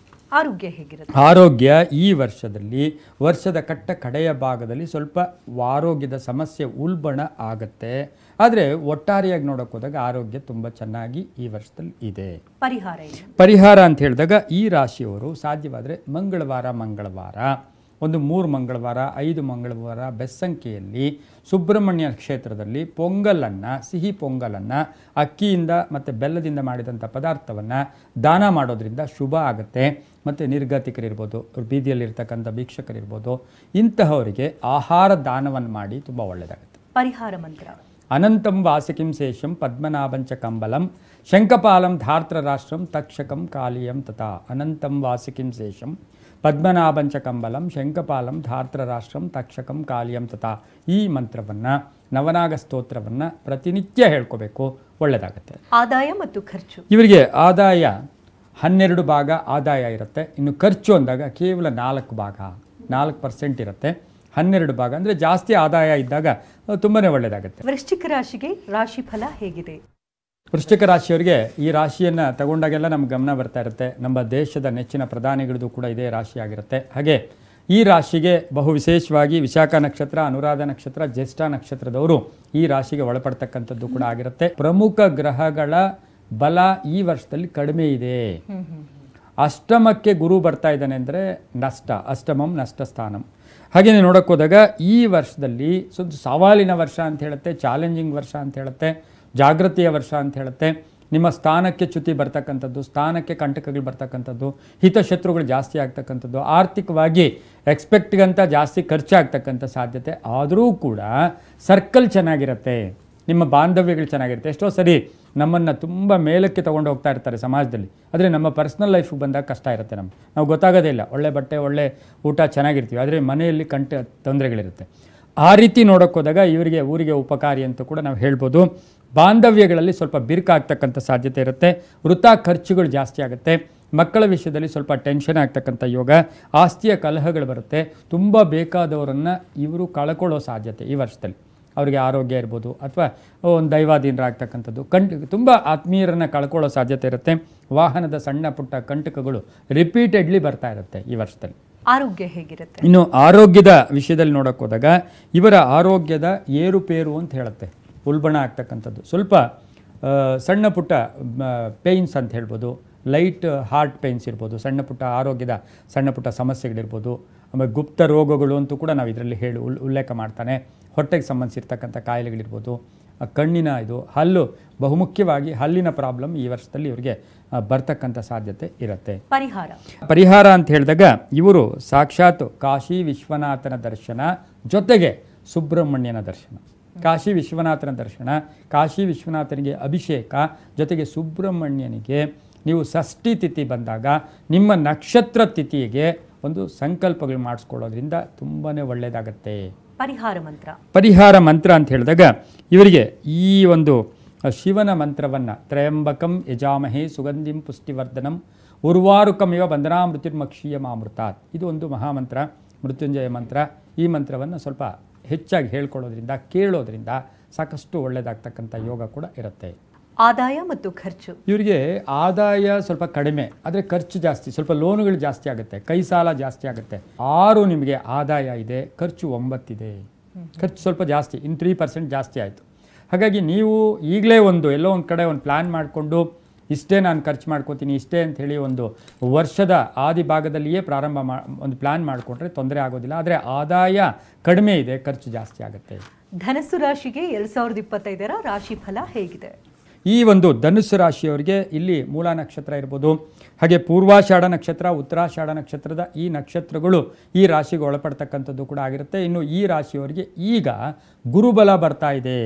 ಆರೋಗ್ಯ ಹೇಗಿರುತ್ತೆ? ಆರೋಗ್ಯ ಈ ವರ್ಷದಲ್ಲಿ ವರ್ಷದ ಕಡೆಯ ಭಾಗದಲ್ಲಿ ಸ್ವಲ್ಪ ಆರೋಗ್ಯದ ಸಮಸ್ಯೆ ಉಲ್ಬಣ ಆಗುತ್ತೆ. ಆದರೆ ಒಟ್ಟಾರೆಯಾಗಿ ನೋಡೋಕೆ ಹೋದಾಗ ಆರೋಗ್ಯ ತುಂಬ ಚೆನ್ನಾಗಿ ಈ ವರ್ಷದಲ್ಲಿ ಇದೆ. ಪರಿಹಾರ ಅಂತ ಹೇಳಿದಾಗ ಈ ರಾಶಿಯವರು ಸಾಧ್ಯವಾದರೆ ಮಂಗಳವಾರ ಒಂದು 3 ಮಂಗಳವಾರ 5 ಮಂಗಳವಾರ ಬೆಸ್ಸಂಖ್ಯೆಯಲ್ಲಿ ಸುಬ್ರಹ್ಮಣ್ಯ ಕ್ಷೇತ್ರದಲ್ಲಿ ಪೊಂಗಲನ್ನು, ಸಿಹಿ ಪೊಂಗಲನ್ನು, ಅಕ್ಕಿಯಿಂದ ಮತ್ತು ಬೆಲ್ಲದಿಂದ ಮಾಡಿದಂಥ ಪದಾರ್ಥವನ್ನು ದಾನ ಮಾಡೋದ್ರಿಂದ ಶುಭ ಆಗುತ್ತೆ. ಮತ್ತು ನಿರ್ಗತಿಕರಿರ್ಬೋದು, ಬೀದಿಯಲ್ಲಿರ್ತಕ್ಕಂಥ ಭಿಕ್ಷಕರಿರ್ಬೋದು, ಇಂತಹವರಿಗೆ ಆಹಾರ ದಾನವನ್ನು ಮಾಡಿ ತುಂಬ ಒಳ್ಳೆಯದಾಗುತ್ತೆ. ಪರಿಹಾರ ಮಂತ್ರ: ಅನಂತಂ ವಾಸಿಕಿಂ ಶೇಷಂ ಪದ್ಮನಾಭಂಚ ಕಂಬಲಂ ಶಂಖಪಾಲಂ ಧಾರ್ತ್ರ ರಾಷ್ಟ್ರಂ ತಕ್ಷಕಂ ಕಾಲಿಯಂ ತಥಾ. ಅನಂತಂ ವಾಸಿಕಿಂ ಶೇಷಂ ಪದ್ಮನಾಭಂಚ ಕಂಬಲಂ ಶಂಖಪಾಲಂ ಧಾರ್ತ್ರ ರಾಷ್ಟ್ರಂ ತಕ್ಷಕಂ ಕಾಲಿಯಂ ತಥಾ. ಈ ಮಂತ್ರವನ್ನು, ನವನಾಗ ಸ್ತೋತ್ರವನ್ನು ಪ್ರತಿನಿತ್ಯ ಹೇಳ್ಕೋಬೇಕು, ಒಳ್ಳೆಯದಾಗುತ್ತೆ. ಆದಾಯ ಮತ್ತು ಖರ್ಚು: ಇವರಿಗೆ ಆದಾಯ 12 ಭಾಗ ಆದಾಯ ಇರುತ್ತೆ. ಇನ್ನು ಖರ್ಚು ಅಂದಾಗ ಕೇವಲ 4% ಇರುತ್ತೆ. 12 ಭಾಗ ಅಂದರೆ ಜಾಸ್ತಿ ಆದಾಯ ಇದ್ದಾಗ ತುಂಬಾ ಒಳ್ಳೆಯದಾಗುತ್ತೆ. ವೃಶ್ಚಿಕ ರಾಶಿಗೆ ರಾಶಿಫಲ ಹೇಗಿದೆ? ವೃಶ್ಚಿಕ ರಾಶಿಯವರಿಗೆ ಈ ರಾಶಿಯನ್ನು ತಗೊಂಡಾಗೆಲ್ಲ ನಮ್ಗೆ ಗಮನ ಬರ್ತಾ ಇರುತ್ತೆ. ನಮ್ಮ ದೇಶದ ನೆಚ್ಚಿನ ಪ್ರಧಾನಿಗಳದ್ದು ಕೂಡ ಇದೇ ರಾಶಿಯಾಗಿರುತ್ತೆ. ಹಾಗೆ ಈ ರಾಶಿಗೆ ಬಹು ವಿಶೇಷವಾಗಿ ವಿಶಾಖ ನಕ್ಷತ್ರ, ಅನುರಾಧ ನಕ್ಷತ್ರ, ಜ್ಯೇಷ್ಠ ನಕ್ಷತ್ರದವರು ಈ ರಾಶಿಗೆ ಒಳಪಡ್ತಕ್ಕಂಥದ್ದು ಕೂಡ ಆಗಿರುತ್ತೆ. ಪ್ರಮುಖ ಗ್ರಹಗಳ ಬಲ ಈ ವರ್ಷದಲ್ಲಿ ಕಡಿಮೆ ಇದೆ. ಅಷ್ಟಮಕ್ಕೆ ಗುರು ಬರ್ತಾ ಇದ್ದಾನೆ ಅಂದರೆ ನಷ್ಟ, ಅಷ್ಟಮಂ ನಷ್ಟ ಸ್ಥಾನಂ. ಹಾಗೆಯೇ ನೋಡೋಕೆ ಹೋದಾಗ ಈ ವರ್ಷದಲ್ಲಿ ಸ್ವಲ್ಪ ಸವಾಲಿನ ವರ್ಷ ಅಂತ ಹೇಳುತ್ತೆ, ಚಾಲೆಂಜಿಂಗ್ ವರ್ಷ ಅಂತ ಹೇಳುತ್ತೆ, ಜಾಗೃತಿಯ ವರ್ಷ ಅಂತ ಹೇಳುತ್ತೆ. ನಿಮ್ಮ ಸ್ಥಾನಕ್ಕೆ ಚ್ಯುತಿ ಬರ್ತಕ್ಕಂಥದ್ದು, ಸ್ಥಾನಕ್ಕೆ ಕಂಟಕಗಳು ಬರ್ತಕ್ಕಂಥದ್ದು, ಹಿತಶತ್ರುಗಳು ಜಾಸ್ತಿ ಆಗ್ತಕ್ಕಂಥದ್ದು, ಆರ್ಥಿಕವಾಗಿ ಎಕ್ಸ್ಪೆಕ್ಟ್ಗಂತ ಜಾಸ್ತಿ ಖರ್ಚಾಗ್ತಕ್ಕಂಥ ಸಾಧ್ಯತೆ. ಆದರೂ ಕೂಡ ಸರ್ಕಲ್ ಚೆನ್ನಾಗಿರುತ್ತೆ, ನಿಮ್ಮ ಬಾಂಧವ್ಯಗಳು ಚೆನ್ನಾಗಿರುತ್ತೆ. ಎಷ್ಟೋ ಸರಿ ನಮ್ಮನ್ನು ತುಂಬ ಮೇಲಕ್ಕೆ ತೊಗೊಂಡು ಹೋಗ್ತಾ ಇರ್ತಾರೆ ಸಮಾಜದಲ್ಲಿ, ಆದರೆ ನಮ್ಮ ಪರ್ಸ್ನಲ್ ಲೈಫಿಗೆ ಬಂದಾಗ ಕಷ್ಟ ಇರುತ್ತೆ. ನಾವು ಗೊತ್ತಾಗೋದೇ ಇಲ್ಲ. ಒಳ್ಳೆ ಬಟ್ಟೆ, ಒಳ್ಳೆ ಊಟ ಚೆನ್ನಾಗಿರ್ತೀವಿ, ಆದರೆ ಮನೆಯಲ್ಲಿ ತೊಂದರೆಗಳಿರುತ್ತೆ. ಆ ರೀತಿ ನೋಡೋಕೆ ಹೋದಾಗ ಇವರಿಗೆ ಊರಿಗೆ ಉಪಕಾರಿ ಅಂತ ಕೂಡ ನಾವು ಹೇಳ್ಬೋದು. ಬಾಂಧವ್ಯಗಳಲ್ಲಿ ಸ್ವಲ್ಪ ಬಿರುಕಾಗ್ತಕ್ಕಂಥ ಸಾಧ್ಯತೆ ಇರುತ್ತೆ. ವೃಥಾ ಖರ್ಚುಗಳು ಜಾಸ್ತಿ ಆಗುತ್ತೆ. ಮಕ್ಕಳ ವಿಷಯದಲ್ಲಿ ಸ್ವಲ್ಪ ಟೆನ್ಷನ್ ಆಗ್ತಕ್ಕಂಥ ಯೋಗ, ಆಸ್ತಿಯ ಕಲಹಗಳು ಬರುತ್ತೆ. ತುಂಬ ಬೇಕಾದವರನ್ನು ಇವರು ಕಳ್ಕೊಳ್ಳೋ ಸಾಧ್ಯತೆ ಈ ವರ್ಷದಲ್ಲಿ. ಅವರಿಗೆ ಆರೋಗ್ಯ ಇರ್ಬೋದು ಅಥವಾ ಒಂದು ದೈವಾಧೀನರಾಗ್ತಕ್ಕಂಥದ್ದು, ತುಂಬ ಆತ್ಮೀಯರನ್ನು ಕಳ್ಕೊಳ್ಳೋ ಸಾಧ್ಯತೆ ಇರುತ್ತೆ. ವಾಹನದ ಸಣ್ಣ ಪುಟ್ಟ ಕಂಟಕಗಳು ರಿಪೀಟೆಡ್ಲಿ ಬರ್ತಾ ಇರುತ್ತೆ ಈ ವರ್ಷದಲ್ಲಿ. ಆರೋಗ್ಯ ಹೇಗಿರುತ್ತೆ? ಇನ್ನು ಆರೋಗ್ಯದ ವಿಷಯದಲ್ಲಿ ನೋಡೋಕೆ ಹೋದಾಗ ಇವರ ಆರೋಗ್ಯದ ಏರುಪೇರು ಅಂತ ಹೇಳುತ್ತೆ. ಉಲ್ಬಣ ಆಗ್ತಕ್ಕಂಥದ್ದು, ಸ್ವಲ್ಪ ಸಣ್ಣ ಪುಟ್ಟ ಪೇಯ್ನ್ಸ್ ಅಂತ ಹೇಳ್ಬೋದು, ಲೈಟ್ ಹಾರ್ಟ್ ಪೇಯ್ನ್ಸ್ ಇರ್ಬೋದು, ಸಣ್ಣ ಪುಟ್ಟ ಆರೋಗ್ಯದ ಸಣ್ಣ ಪುಟ್ಟ ಸಮಸ್ಯೆಗಳಿರ್ಬೋದು. ಆಮೇಲೆ ಗುಪ್ತ ರೋಗಗಳು ಅಂತೂ ಕೂಡ ನಾವು ಇದರಲ್ಲಿ ಉಲ್ಲೇಖ ಮಾಡ್ತಾನೆ. ಹೊಟ್ಟೆಗೆ ಸಂಬಂಧಿಸಿರ್ತಕ್ಕಂಥ ಕಾಯಿಲೆಗಳಿರ್ಬೋದು, ಕಣ್ಣಿನ ಹಲ್ಲು, ಬಹುಮುಖ್ಯವಾಗಿ ಹಲ್ಲಿನ ಪ್ರಾಬ್ಲಮ್ ಈ ವರ್ಷದಲ್ಲಿ ಇವರಿಗೆ ಬರ್ತಕ್ಕಂಥ ಸಾಧ್ಯತೆ ಇರುತ್ತೆ. ಪರಿಹಾರ ಅಂತ ಹೇಳಿದಾಗ ಇವರು ಸಾಕ್ಷಾತ್ ಕಾಶಿ ವಿಶ್ವನಾಥನ ದರ್ಶನ ಜೊತೆಗೆ ಸುಬ್ರಹ್ಮಣ್ಯನ ದರ್ಶನ, ಕಾಶಿ ವಿಶ್ವನಾಥನ ದರ್ಶನ, ಕಾಶಿ ವಿಶ್ವನಾಥನಿಗೆ ಅಭಿಷೇಕ ಜೊತೆಗೆ ಸುಬ್ರಹ್ಮಣ್ಯನಿಗೆ ನೀವು ಷಷ್ಠಿ ತಿಥಿ ಬಂದಾಗ ನಿಮ್ಮ ನಕ್ಷತ್ರ ತಿಥಿಗೆ ಒಂದು ಸಂಕಲ್ಪಗಳು ಮಾಡಿಸ್ಕೊಳ್ಳೋದ್ರಿಂದ ತುಂಬಾ ಒಳ್ಳೆಯದಾಗತ್ತೆ. ಪರಿಹಾರ ಮಂತ್ರ ಅಂತ ಹೇಳಿದಾಗ ಇವರಿಗೆ ಈ ಒಂದು ಶಿವನ ಮಂತ್ರವನ್ನು ತ್ರಯಂಬಕಂ ಯಜಾಮಹೇ ಸುಗಂಧಿಂ ಪುಷ್ಟಿವರ್ಧನಂ ಉರ್ವಾರುಕಮಿವ ಬಂಧನಾ ಮೃತ್ಯುರ್ಮಕ್ಷೀಯಮಾಮೃತಾತ್, ಇದು ಒಂದು ಮಹಾಮಂತ್ರ, ಮೃತ್ಯುಂಜಯ ಮಂತ್ರ. ಈ ಮಂತ್ರವನ್ನು ಸ್ವಲ್ಪ ಹೆಚ್ಚಾಗಿ ಹೇಳ್ಕೊಳ್ಳೋದ್ರಿಂದ, ಕೇಳೋದ್ರಿಂದ ಸಾಕಷ್ಟು ಒಳ್ಳೆಯದಾಗ್ತಕ್ಕಂಥ ಯೋಗ ಕೂಡ ಇರುತ್ತೆ. ಆದಾಯ ಮತ್ತು ಖರ್ಚು, ಇವರಿಗೆ ಆದಾಯ ಸ್ವಲ್ಪ ಕಡಿಮೆ, ಆದರೆ ಖರ್ಚು ಜಾಸ್ತಿ, ಸ್ವಲ್ಪ ಲೋನುಗಳು ಜಾಸ್ತಿ ಆಗುತ್ತೆ, ಕೈ ಸಾಲ ಜಾಸ್ತಿ ಆಗುತ್ತೆ. 6 ನಿಮಗೆ ಆದಾಯ ಇದೆ, ಖರ್ಚು 9 ಇದೆ. ಖರ್ಚು ಸ್ವಲ್ಪ ಜಾಸ್ತಿ, ಇನ್ನು 3% ಜಾಸ್ತಿ ಆಯಿತು. ಹಾಗಾಗಿ ನೀವು ಈಗಲೇ ಎಲ್ಲೋ ಒಂದು ಕಡೆ ಒಂದು ಪ್ಲ್ಯಾನ್ ಮಾಡಿಕೊಂಡು ಇಷ್ಟೇ ನಾನು ಖರ್ಚು ಮಾಡ್ಕೋತೀನಿ ಇಷ್ಟೇ ಅಂಥೇಳಿ ಒಂದು ವರ್ಷದ ಆದಿ ಭಾಗದಲ್ಲಿಯೇ ಒಂದು ಪ್ಲ್ಯಾನ್ ಮಾಡಿಕೊಂಡ್ರೆ ತೊಂದರೆ ಆಗೋದಿಲ್ಲ. ಆದರೆ ಆದಾಯ ಕಡಿಮೆ ಇದೆ, ಖರ್ಚು ಜಾಸ್ತಿ ಆಗುತ್ತೆ. ಧನಸ್ಸು ರಾಶಿಗೆ 2025ರ ರಾಶಿ ಫಲ ಹೇಗಿದೆ? ಈ ಒಂದು ಧನುಸ್ಸು ರಾಶಿಯವರಿಗೆ ಇಲ್ಲಿ ಮೂಲ ನಕ್ಷತ್ರ ಇರ್ಬೋದು, ಹಾಗೆ ಪೂರ್ವಾಷಾಢ ನಕ್ಷತ್ರ, ಉತ್ತರಾಷಾಢ ನಕ್ಷತ್ರದ ಈ ನಕ್ಷತ್ರಗಳು ಈ ರಾಶಿಗೆ ಒಳಪಡ್ತಕ್ಕಂಥದ್ದು ಕೂಡ ಆಗಿರುತ್ತೆ. ಇನ್ನು ಈ ರಾಶಿಯವರಿಗೆ ಈಗ ಗುರುಬಲ ಬರ್ತಾ ಇದೆ,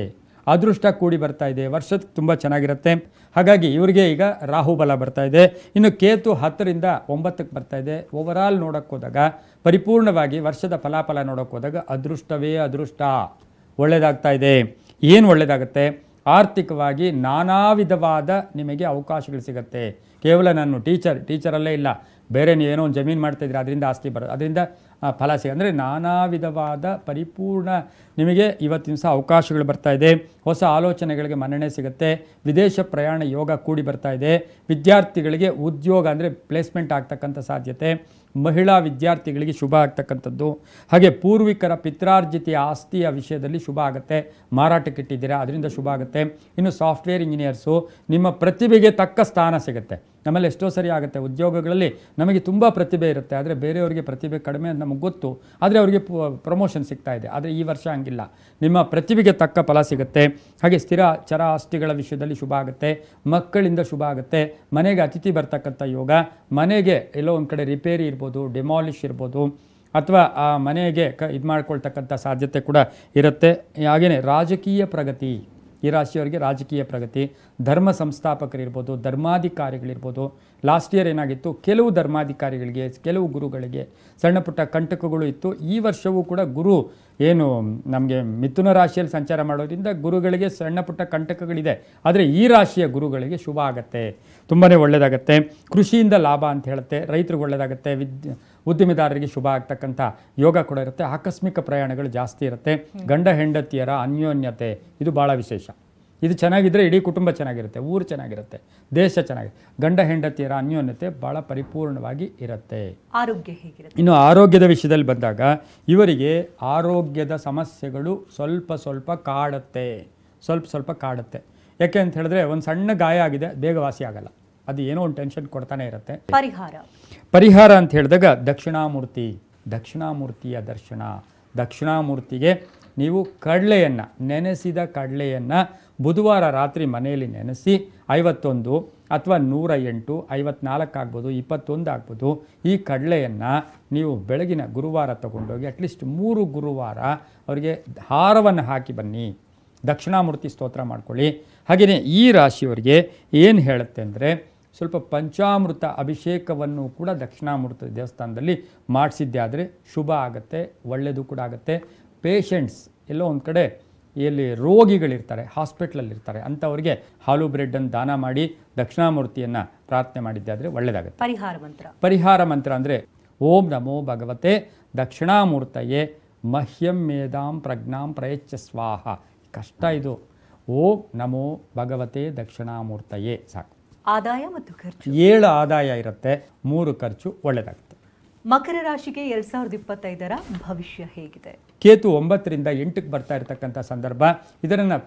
ಅದೃಷ್ಟ ಕೂಡಿ ಬರ್ತಾ ಇದೆ, ವರ್ಷದ ತುಂಬ ಚೆನ್ನಾಗಿರುತ್ತೆ. ಹಾಗಾಗಿ ಇವರಿಗೆ ಈಗ ರಾಹುಬಲ ಬರ್ತಾ ಇದೆ. ಇನ್ನು ಕೇತು 10ರಿಂದ 9ಕ್ಕೆ ಬರ್ತಾ ಇದೆ. ಓವರಾಲ್ ನೋಡೋಕ್ಕೆ ಹೋದಾಗ, ಪರಿಪೂರ್ಣವಾಗಿ ವರ್ಷದ ಫಲಾಫಲ ನೋಡೋಕ್ಕೆ ಹೋದಾಗ ಅದೃಷ್ಟವೇ ಅದೃಷ್ಟ, ಒಳ್ಳೆಯದಾಗ್ತಾ ಇದೆ. ಏನು ಒಳ್ಳೆಯದಾಗುತ್ತೆ? ಆರ್ಥಿಕವಾಗಿ ನಾನಾ ವಿಧವಾದ ನಿಮಗೆ ಅವಕಾಶಗಳು ಸಿಗುತ್ತೆ. ಕೇವಲ ನಾನು ಟೀಚರಲ್ಲೇ ಇಲ್ಲ, ಬೇರೆ ನೀವೇನೋ ಒಂದು ಜಮೀನು ಮಾಡ್ತಾಯಿದ್ರೆ ಅದರಿಂದ ಆಸ್ತಿ ಬರೋದು, ಅದರಿಂದ ಫಲ ಅಂದರೆ ನಾನಾ ವಿಧವಾದ ಪರಿಪೂರ್ಣ ನಿಮಗೆ ಇವತ್ತಿನ ಸಹ ಅವಕಾಶಗಳು ಬರ್ತಾ ಇದೆ. ಹೊಸ ಆಲೋಚನೆಗಳಿಗೆ ಮನ್ನಣೆ ಸಿಗುತ್ತೆ. ವಿದೇಶ ಪ್ರಯಾಣ ಯೋಗ ಕೂಡಿ ಬರ್ತಾ ಇದೆ. ವಿದ್ಯಾರ್ಥಿಗಳಿಗೆ ಉದ್ಯೋಗ ಅಂದರೆ ಪ್ಲೇಸ್ಮೆಂಟ್ ಆಗ್ತಕ್ಕಂಥ ಸಾಧ್ಯತೆ, ಮಹಿಳಾ ವಿದ್ಯಾರ್ಥಿಗಳಿಗೆ ಶುಭ ಆಗ್ತಕ್ಕಂಥದ್ದು. ಹಾಗೆ ಪೂರ್ವಿಕರ ಪಿತ್ರಾರ್ಜಿತ ಆಸ್ತಿಯ ವಿಷಯದಲ್ಲಿ ಶುಭ ಆಗುತ್ತೆ. ಮಾರಾಟಕ್ಕಿಟ್ಟಿದ್ದೀರಾ, ಅದರಿಂದ ಶುಭ ಆಗುತ್ತೆ. ಇನ್ನು ಸಾಫ್ಟ್ವೇರ್ ಇಂಜಿನಿಯರ್ಸು, ನಿಮ್ಮ ಪ್ರತಿಭೆಗೆ ತಕ್ಕ ಸ್ಥಾನ ಸಿಗುತ್ತೆ. ನಮ್ಮಲ್ಲಿ ಎಷ್ಟೋ ಸರಿ ಆಗುತ್ತೆ, ಉದ್ಯೋಗಗಳಲ್ಲಿ ನಮಗೆ ತುಂಬ ಪ್ರತಿಭೆ ಇರುತ್ತೆ, ಆದರೆ ಬೇರೆಯವರಿಗೆ ಪ್ರತಿಭೆ ಕಡಿಮೆ ಅಂತ ನಮಗೆ ಗೊತ್ತು, ಆದರೆ ಅವರಿಗೆ ಪ್ರಮೋಷನ್ ಸಿಗ್ತಾ ಇದೆ. ಆದರೆ ಈ ವರ್ಷ ಹಂಗಿಲ್ಲ, ನಿಮ್ಮ ಪ್ರತಿಭೆಗೆ ತಕ್ಕ ಫಲ ಸಿಗುತ್ತೆ. ಹಾಗೆ ಸ್ಥಿರ ಚರ ಆಸ್ತಿಗಳ ವಿಷಯದಲ್ಲಿ ಶುಭ ಆಗುತ್ತೆ. ಮಕ್ಕಳಿಂದ ಶುಭ ಆಗುತ್ತೆ. ಮನೆಗೆ ಅತಿಥಿ ಬರ್ತಕ್ಕಂಥ ಯೋಗ, ಮನೆಗೆ ಎಲ್ಲೋ ಒಂದು ಕಡೆ ರಿಪೇರಿ ಇರ್ಬೋದು, ಡೆಮಾಲಿಷ್ ಇರ್ಬೋದು, ಅಥವಾ ಆ ಮನೆಗೆ ಇದು ಮಾಡ್ಕೊಳ್ತಕ್ಕಂಥ ಸಾಧ್ಯತೆ ಕೂಡ ಇರುತ್ತೆ. ಹಾಗೆಯೇ ರಾಜಕೀಯ ಪ್ರಗತಿ, ಈ ರಾಶಿಯವರಿಗೆ ರಾಜಕೀಯ ಪ್ರಗತಿ, ಧರ್ಮ ಸಂಸ್ಥಾಪಕರಿರ್ಬೋದು, ಧರ್ಮಾಧಿಕಾರಿಗಳಿರ್ಬೋದು. ಲಾಸ್ಟ್ ಇಯರ್ ಏನಾಗಿತ್ತು, ಕೆಲವು ಧರ್ಮಾಧಿಕಾರಿಗಳಿಗೆ, ಕೆಲವು ಗುರುಗಳಿಗೆ ಸಣ್ಣ ಪುಟ್ಟ ಕಂಟಕಗಳು ಇತ್ತು. ಈ ವರ್ಷವೂ ಕೂಡ ಗುರು ಏನು ನಮಗೆ ಮಿಥುನ ರಾಶಿಯಲ್ಲಿ ಸಂಚಾರ ಮಾಡೋದ್ರಿಂದ ಗುರುಗಳಿಗೆ ಸಣ್ಣ ಪುಟ್ಟ ಕಂಟಕಗಳಿದೆ, ಆದರೆ ಈ ರಾಶಿಯ ಗುರುಗಳಿಗೆ ಶುಭ ಆಗುತ್ತೆ, ತುಂಬಾ ಒಳ್ಳೆಯದಾಗತ್ತೆ. ಕೃಷಿಯಿಂದ ಲಾಭ ಅಂತ ಹೇಳುತ್ತೆ, ರೈತರಿಗೆ ಒಳ್ಳೆಯದಾಗುತ್ತೆ. ಉದ್ಯಮಿದಾರರಿಗೆ ಶುಭ ಆಗ್ತಕ್ಕಂಥ ಯೋಗ ಕೂಡ ಇರುತ್ತೆ. ಆಕಸ್ಮಿಕ ಪ್ರಯಾಣಗಳು ಜಾಸ್ತಿ ಇರುತ್ತೆ. ಗಂಡ ಹೆಂಡತಿಯರ ಅನ್ಯೋನ್ಯತೆ ಇದು ಭಾಳ ವಿಶೇಷ. ಇದು ಚೆನ್ನಾಗಿದ್ದರೆ ಇಡೀ ಕುಟುಂಬ ಚೆನ್ನಾಗಿರುತ್ತೆ, ಊರು ಚೆನ್ನಾಗಿರುತ್ತೆ, ದೇಶ ಚೆನ್ನಾಗಿರುತ್ತೆ, ಗಂಡ ಹೆಂಡತಿಯರ ಅನ್ಯೋನ್ಯತೆ ಭಾಳ ಪರಿಪೂರ್ಣವಾಗಿ ಇರುತ್ತೆ. ಆರೋಗ್ಯ ಹೇಗಿರುತ್ತೆ? ಇನ್ನು ಆರೋಗ್ಯದ ವಿಷಯದಲ್ಲಿ ಬಂದಾಗ ಇವರಿಗೆ ಆರೋಗ್ಯದ ಸಮಸ್ಯೆಗಳು ಸ್ವಲ್ಪ ಕಾಡುತ್ತೆ. ಯಾಕೆ ಅಂತ ಹೇಳಿದ್ರೆ ಒಂದು ಸಣ್ಣ ಗಾಯ ಆಗಿದೆ, ಬೇಗ ವಾಸಿ ಆಗಲ್ಲ, ಅದು ಏನೋ ಒಂದು ಟೆನ್ಷನ್ ಕೊಡ್ತಾನೆ ಇರುತ್ತೆ. ಪರಿಹಾರ ಅಂತ ಹೇಳಿದಾಗ ದಕ್ಷಿಣಾಮೂರ್ತಿಯ ದರ್ಶನ. ದಕ್ಷಿಣಾಮೂರ್ತಿಗೆ ನೀವು ಕಡಲೆಯನ್ನು, ನೆನೆಸಿದ ಕಡಲೆಯನ್ನು ಬುಧವಾರ ರಾತ್ರಿ ಮನೆಯಲ್ಲಿ ನೆನೆಸಿ 51 ಅಥವಾ 108, 54 ಆಗ್ಬೋದು, 21 ಆಗ್ಬೋದು, ಈ ಕಡಲೆಯನ್ನು ನೀವು ಬೆಳಗಿನ ಗುರುವಾರ ತಗೊಂಡೋಗಿ ಅಟ್ಲೀಸ್ಟ್ 3 ಗುರುವಾರ ಅವರಿಗೆ ಹಾರವನ್ನು ಹಾಕಿ ಬನ್ನಿ, ದಕ್ಷಿಣಾಮೂರ್ತಿ ಸ್ತೋತ್ರ ಮಾಡ್ಕೊಳ್ಳಿ. ಹಾಗೆಯೇ ಈ ರಾಶಿಯವರಿಗೆ ಏನು ಹೇಳುತ್ತೆ ಅಂದರೆ ಸ್ವಲ್ಪ ಪಂಚಾಮೃತ ಅಭಿಷೇಕವನ್ನು ಕೂಡ ದಕ್ಷಿಣಾಮೂರ್ತಿ ದೇವಸ್ಥಾನದಲ್ಲಿ ಮಾಡಿಸಿದ್ದೆ ಆದರೆ ಶುಭ ಆಗುತ್ತೆ, ಒಳ್ಳೆಯದು ಕೂಡ ಆಗುತ್ತೆ. ಪೇಷಂಟ್ಸ್ ಎಲ್ಲೋ ಒಂದು ಕಡೆ ಎಲ್ಲಿ ರೋಗಿಗಳಿರ್ತಾರೆ, ಹಾಸ್ಪಿಟ್ಲಲ್ಲಿರ್ತಾರೆ, ಅಂಥವ್ರಿಗೆ ಹಾಲು ಬ್ರೆಡ್ಡನ್ನು ದಾನ ಮಾಡಿ ದಕ್ಷಿಣಾಮೂರ್ತಿಯನ್ನು ಪ್ರಾರ್ಥನೆ ಮಾಡಿದ್ದೆ ಆದರೆ ಒಳ್ಳೆಯದಾಗುತ್ತೆ. ಪರಿಹಾರ ಮಂತ್ರ ಅಂದರೆ ಓಂ ನಮೋ ಭಗವತೆ ದಕ್ಷಿಣಾಮೂರ್ತಯೇ ಮಹ್ಯಂ ಮೇಧಾಂ ಪ್ರಜ್ಞಾಂ ಪ್ರಯಚ್ಛ ಸ್ವಾಹ. ಕಷ್ಟ ಇದು. ಓಂ ನಮೋ ಭಗವತೆ ದಕ್ಷಿಣಾಮೂರ್ತಯೇ ಸಾಕು. ಆದಾಯ ಮತ್ತು ಖರ್ಚು 7 ಆದಾಯ ಇರುತ್ತೆ, 3 ಖರ್ಚು, ಒಳ್ಳೆಯದಾಗುತ್ತೆ. ಮಕರ ರಾಶಿಗೆ 2025ರ ಭವಿಷ್ಯ ಹೇಗಿದೆ? ಕೇತು 9ರಿಂದ 8ಕ್ಕೆ ಬರ್ತಾ ಇರತಕ್ಕಂಥ ಸಂದರ್ಭ. ಇದನ್ನು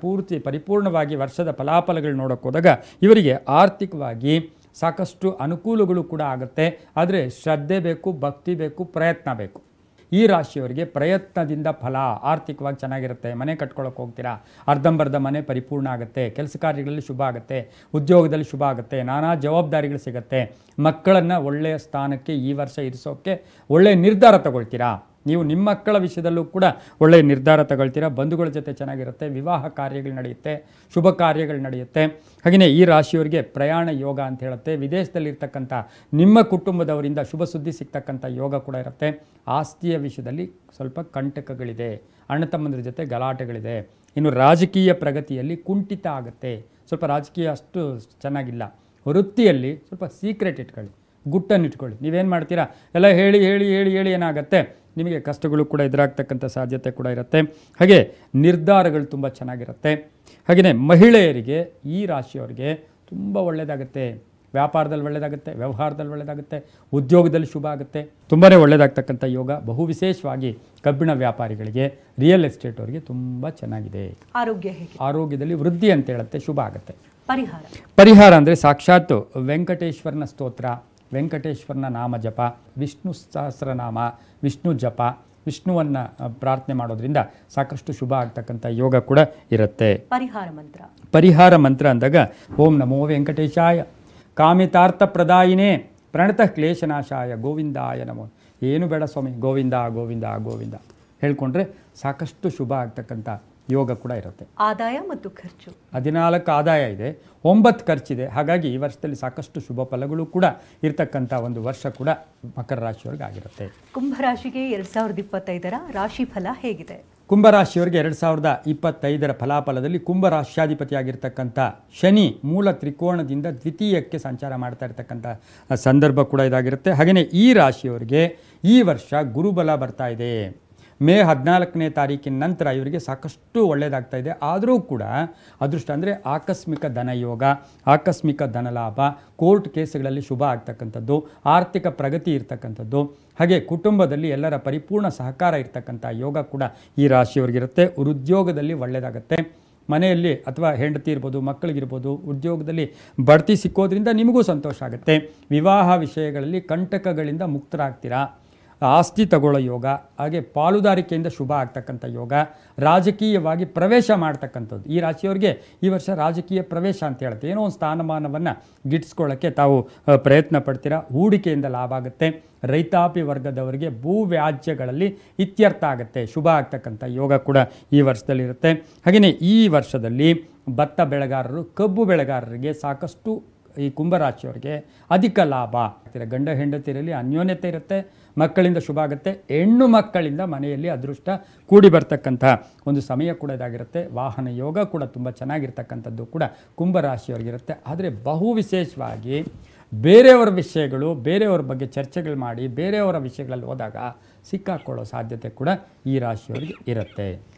ಪರಿಪೂರ್ಣವಾಗಿ ವರ್ಷದ ಫಲಾಫಲಗಳು ನೋಡೋಕೆ ಹೋದಾಗ ಇವರಿಗೆ ಆರ್ಥಿಕವಾಗಿ ಸಾಕಷ್ಟು ಅನುಕೂಲಗಳು ಕೂಡ ಆಗುತ್ತೆ. ಆದರೆ ಶ್ರದ್ಧೆ ಬೇಕು, ಭಕ್ತಿ ಬೇಕು, ಪ್ರಯತ್ನ ಬೇಕು. ಈ ರಾಶಿಯವರಿಗೆ ಪ್ರಯತ್ನದಿಂದ ಫಲ. ಆರ್ಥಿಕವಾಗಿ ಚೆನ್ನಾಗಿರುತ್ತೆ, ಮನೆ ಕಟ್ಕೊಳ್ಳೋಕೆ ಹೋಗ್ತೀರಾ, ಅರ್ಧಂಬರ್ಧ ಮನೆ ಪರಿಪೂರ್ಣ ಆಗುತ್ತೆ, ಕೆಲಸ ಕಾರ್ಯಗಳಲ್ಲಿ ಶುಭ ಆಗುತ್ತೆ, ಉದ್ಯೋಗದಲ್ಲಿ ಶುಭ ಆಗುತ್ತೆ, ನಾನಾ ಜವಾಬ್ದಾರಿಗಳು ಸಿಗುತ್ತೆ, ಮಕ್ಕಳನ್ನು ಒಳ್ಳೆಯ ಸ್ಥಾನಕ್ಕೆ ಈ ವರ್ಷ ಇರಿಸೋಕ್ಕೆ ಒಳ್ಳೆಯ ನಿರ್ಧಾರ ತಗೊಳ್ತೀರಾ. ನೀವು ನಿಮ್ಮ ಮಕ್ಕಳ ವಿಷಯದಲ್ಲೂ ಕೂಡ ಒಳ್ಳೆಯ ನಿರ್ಧಾರ ತಗೊಳ್ತೀರಾ. ಬಂಧುಗಳ ಜೊತೆ ಚೆನ್ನಾಗಿರುತ್ತೆ, ವಿವಾಹ ಕಾರ್ಯಗಳು ನಡೆಯುತ್ತೆ, ಶುಭ ಕಾರ್ಯಗಳು ನಡೆಯುತ್ತೆ. ಹಾಗೆಯೇ ಈ ರಾಶಿಯವರಿಗೆ ಪ್ರಯಾಣ ಯೋಗ ಅಂತ ಹೇಳುತ್ತೆ. ವಿದೇಶದಲ್ಲಿರ್ತಕ್ಕಂಥ ನಿಮ್ಮ ಕುಟುಂಬದವರಿಂದ ಶುಭ ಸುದ್ದಿ ಸಿಗ್ತಕ್ಕಂಥ ಯೋಗ ಕೂಡ ಇರುತ್ತೆ. ಆಸ್ತಿಯ ವಿಷಯದಲ್ಲಿ ಸ್ವಲ್ಪ ಕಂಟಕಗಳಿದೆ, ಅಣ್ಣ ತಮ್ಮಂದ್ರ ಜೊತೆ ಗಲಾಟೆಗಳಿದೆ. ಇನ್ನು ರಾಜಕೀಯ ಪ್ರಗತಿಯಲ್ಲಿ ಕುಂಠಿತ ಆಗುತ್ತೆ, ಸ್ವಲ್ಪ ರಾಜಕೀಯ ಅಷ್ಟು ಚೆನ್ನಾಗಿಲ್ಲ. ವೃತ್ತಿಯಲ್ಲಿ ಸ್ವಲ್ಪ ಸೀಕ್ರೆಟ್ ಇಟ್ಕೊಳ್ಳಿ, ಗುಟ್ಟನ್ನು ಇಟ್ಕೊಳ್ಳಿ. ನೀವೇನು ಮಾಡ್ತೀರಾ ಎಲ್ಲ ಹೇಳಿ ಹೇಳಿ ಹೇಳಿ ಹೇಳಿ ಏನಾಗುತ್ತೆ, ನಿಮಗೆ ಕಷ್ಟಗಳು ಕೂಡ ಎದುರಾಗ್ತಕ್ಕಂಥ ಸಾಧ್ಯತೆ ಕೂಡ ಇರುತ್ತೆ. ಹಾಗೆ ನಿರ್ಧಾರಗಳು ತುಂಬ ಚೆನ್ನಾಗಿರುತ್ತೆ. ಹಾಗೆಯೇ ಮಹಿಳೆಯರಿಗೆ, ಈ ರಾಶಿಯವರಿಗೆ ತುಂಬ ಒಳ್ಳೆಯದಾಗುತ್ತೆ. ವ್ಯಾಪಾರದಲ್ಲಿ ಒಳ್ಳೆಯದಾಗುತ್ತೆ, ವ್ಯವಹಾರದಲ್ಲಿ ಒಳ್ಳೆಯದಾಗುತ್ತೆ, ಉದ್ಯೋಗದಲ್ಲಿ ಶುಭ ಆಗುತ್ತೆ, ತುಂಬಾ ಒಳ್ಳೆಯದಾಗ್ತಕ್ಕಂಥ ಯೋಗ. ಬಹು ವಿಶೇಷವಾಗಿ ಕಬ್ಬಿಣ ವ್ಯಾಪಾರಿಗಳಿಗೆ, ರಿಯಲ್ ಎಸ್ಟೇಟ್ ಅವರಿಗೆ ತುಂಬ ಚೆನ್ನಾಗಿದೆ. ಆರೋಗ್ಯದಲ್ಲಿ ವೃದ್ಧಿ ಅಂತ ಹೇಳುತ್ತೆ, ಶುಭ ಆಗುತ್ತೆ. ಪರಿಹಾರ ಅಂದರೆ ಸಾಕ್ಷಾತ್ ವೆಂಕಟೇಶ್ವರನ ಸ್ತೋತ್ರ, ವೆಂಕಟೇಶ್ವರನ ನಾಮ ಜಪ, ವಿಷ್ಣು ಸಹಸ್ರನಾಮ, ವಿಷ್ಣು ಜಪ, ವಿಷ್ಣುವನ್ನು ಪ್ರಾರ್ಥನೆ ಮಾಡೋದ್ರಿಂದ ಸಾಕಷ್ಟು ಶುಭ ಆಗ್ತಕ್ಕಂಥ ಯೋಗ ಕೂಡ ಇರುತ್ತೆ. ಪರಿಹಾರ ಮಂತ್ರ ಅಂದಾಗ ಓಂ ನಮೋ ವೆಂಕಟೇಶಾಯ ಕಾಮಿತಾರ್ಥ ಪ್ರದಾಯಿನೇ ಪ್ರಣತಃ ಕ್ಲೇಶನಾಶಾಯ ಗೋವಿಂದಾಯ ನಮೋ. ಏನು ಬೇಡ ಸ್ವಾಮಿ, ಗೋವಿಂದ ಗೋವಿಂದ ಗೋವಿಂದ ಹೇಳ್ಕೊಂಡ್ರೆ ಸಾಕಷ್ಟು ಶುಭ ಆಗ್ತಕ್ಕಂಥ ಯೋಗ ಕೂಡ ಇರುತ್ತೆ. ಆದಾಯ ಮತ್ತು ಖರ್ಚು 14 ಆದಾಯ ಇದೆ, 9 ಖರ್ಚಿದೆ. ಹಾಗಾಗಿ ಈ ವರ್ಷದಲ್ಲಿ ಸಾಕಷ್ಟು ಶುಭ ಫಲಗಳು ಕೂಡ ಇರ್ತಕ್ಕಂಥ ಒಂದು ವರ್ಷ ಕೂಡ ಮಕರ ರಾಶಿಯವರಿಗೆ ಆಗಿರುತ್ತೆ. ಕುಂಭರಾಶಿಗೆ 2025ರ ರಾಶಿ ಫಲ ಹೇಗಿದೆ? ಕುಂಭರಾಶಿಯವರಿಗೆ 2025ರ ಫಲಾಫಲದಲ್ಲಿ ಕುಂಭರಾಶ್ಯಾಧಿಪತಿಯಾಗಿರ್ತಕ್ಕಂಥ ಶನಿ ಮೂಲ ತ್ರಿಕೋಣದಿಂದ ದ್ವಿತೀಯಕ್ಕೆ ಸಂಚಾರ ಮಾಡ್ತಾ ಇರ್ತಕ್ಕಂಥ ಸಂದರ್ಭ ಕೂಡ ಇದಾಗಿರುತ್ತೆ. ಹಾಗೆಯೇ ಈ ರಾಶಿಯವರಿಗೆ ಈ ವರ್ಷ ಗುರುಬಲ ಬರ್ತಾ ಇದೆ. ಮೇ 14ನೇ ತಾರೀಕಿನ ನಂತರ ಇವರಿಗೆ ಸಾಕಷ್ಟು ಒಳ್ಳೆಯದಾಗ್ತಾ ಇದೆ. ಆದರೂ ಕೂಡ ಅದೃಷ್ಟ ಅಂದರೆ ಆಕಸ್ಮಿಕ ಧನಯೋಗ, ಆಕಸ್ಮಿಕ ಧನಲಾಭ, ಕೋರ್ಟ್ ಕೇಸ್ಗಳಲ್ಲಿ ಶುಭ ಆಗ್ತಕ್ಕಂಥದ್ದು, ಆರ್ಥಿಕ ಪ್ರಗತಿ ಇರ್ತಕ್ಕಂಥದ್ದು, ಹಾಗೆ ಕುಟುಂಬದಲ್ಲಿ ಎಲ್ಲರ ಪರಿಪೂರ್ಣ ಸಹಕಾರ ಇರ್ತಕ್ಕಂಥ ಯೋಗ ಕೂಡ ಈ ರಾಶಿಯವರಿಗಿರುತ್ತೆ. ಉದ್ಯೋಗದಲ್ಲಿ ಒಳ್ಳೆಯದಾಗುತ್ತೆ. ಮನೆಯಲ್ಲಿ ಅಥವಾ ಹೆಂಡತಿ ಇರ್ಬೋದು, ಮಕ್ಕಳಿಗಿರ್ಬೋದು, ಉದ್ಯೋಗದಲ್ಲಿ ಬಡ್ತಿ ಸಿಕ್ಕೋದ್ರಿಂದ ನಿಮಗೂ ಸಂತೋಷ ಆಗುತ್ತೆ. ವಿವಾಹ ವಿಷಯಗಳಲ್ಲಿ ಕಂಟಕಗಳಿಂದ ಮುಕ್ತರಾಗ್ತೀರಾ. ಆಸ್ತಿ ತಗೊಳ್ಳೋ ಯೋಗ, ಹಾಗೆ ಪಾಲುದಾರಿಕೆಯಿಂದ ಶುಭ ಆಗ್ತಕ್ಕಂಥ ಯೋಗ, ರಾಜಕೀಯವಾಗಿ ಪ್ರವೇಶ ಮಾಡ್ತಕ್ಕಂಥದ್ದು. ಈ ರಾಶಿಯವರಿಗೆ ಈ ವರ್ಷ ರಾಜಕೀಯ ಪ್ರವೇಶ ಅಂತ ಹೇಳುತ್ತೆ. ಏನೋ ಒಂದು ಸ್ಥಾನಮಾನವನ್ನು ಗಿಟ್ಟಿಸ್ಕೊಳ್ಳೋಕ್ಕೆ ತಾವು ಪ್ರಯತ್ನ ಪಡ್ತೀರಾ. ಹೂಡಿಕೆಯಿಂದ ಲಾಭ ಆಗುತ್ತೆ. ರೈತಾಪಿ ವರ್ಗದವರಿಗೆ ಭೂ ವ್ಯಾಜ್ಯಗಳಲ್ಲಿ ಇತ್ಯರ್ಥ ಆಗುತ್ತೆ, ಶುಭ ಆಗ್ತಕ್ಕಂಥ ಯೋಗ ಕೂಡ ಈ ವರ್ಷದಲ್ಲಿರುತ್ತೆ. ಹಾಗೆಯೇ ಈ ವರ್ಷದಲ್ಲಿ ಭತ್ತ ಬೆಳೆಗಾರರು, ಕಬ್ಬು ಬೆಳೆಗಾರರಿಗೆ ಸಾಕಷ್ಟು, ಈ ಕುಂಭರಾಶಿಯವರಿಗೆ ಅಧಿಕ ಲಾಭ. ಗಂಡ ಹೆಂಡತಿಯರಲ್ಲಿ ಅನ್ಯೋನ್ಯತೆ ಇರುತ್ತೆ, ಮಕ್ಕಳಿಂದ ಶುಭ ಆಗುತ್ತೆ. ಹೆಣ್ಣು ಮಕ್ಕಳಿಂದ ಮನೆಯಲ್ಲಿ ಅದೃಷ್ಟ ಕೂಡಿ ಬರ್ತಕ್ಕಂಥ ಒಂದು ಸಮಯ ಕೂಡ ಇದಾಗಿರುತ್ತೆ. ವಾಹನ ಯೋಗ ಕೂಡ ತುಂಬ ಚೆನ್ನಾಗಿರ್ತಕ್ಕಂಥದ್ದು ಕೂಡ ಕುಂಭರಾಶಿಯವರಿಗಿರುತ್ತೆ. ಆದರೆ ಬಹು ವಿಶೇಷವಾಗಿ ಬೇರೆಯವರ ವಿಷಯಗಳು, ಬೇರೆಯವರ ಬಗ್ಗೆ ಚರ್ಚೆಗಳು ಮಾಡಿ ಬೇರೆಯವರ ವಿಷಯಗಳಲ್ಲಿ ಹೋದಾಗ ಸಿಕ್ಕಾಕೊಳ್ಳೋ ಸಾಧ್ಯತೆ ಕೂಡ ಈ ರಾಶಿಯವರಿಗೆ ಇರುತ್ತೆ.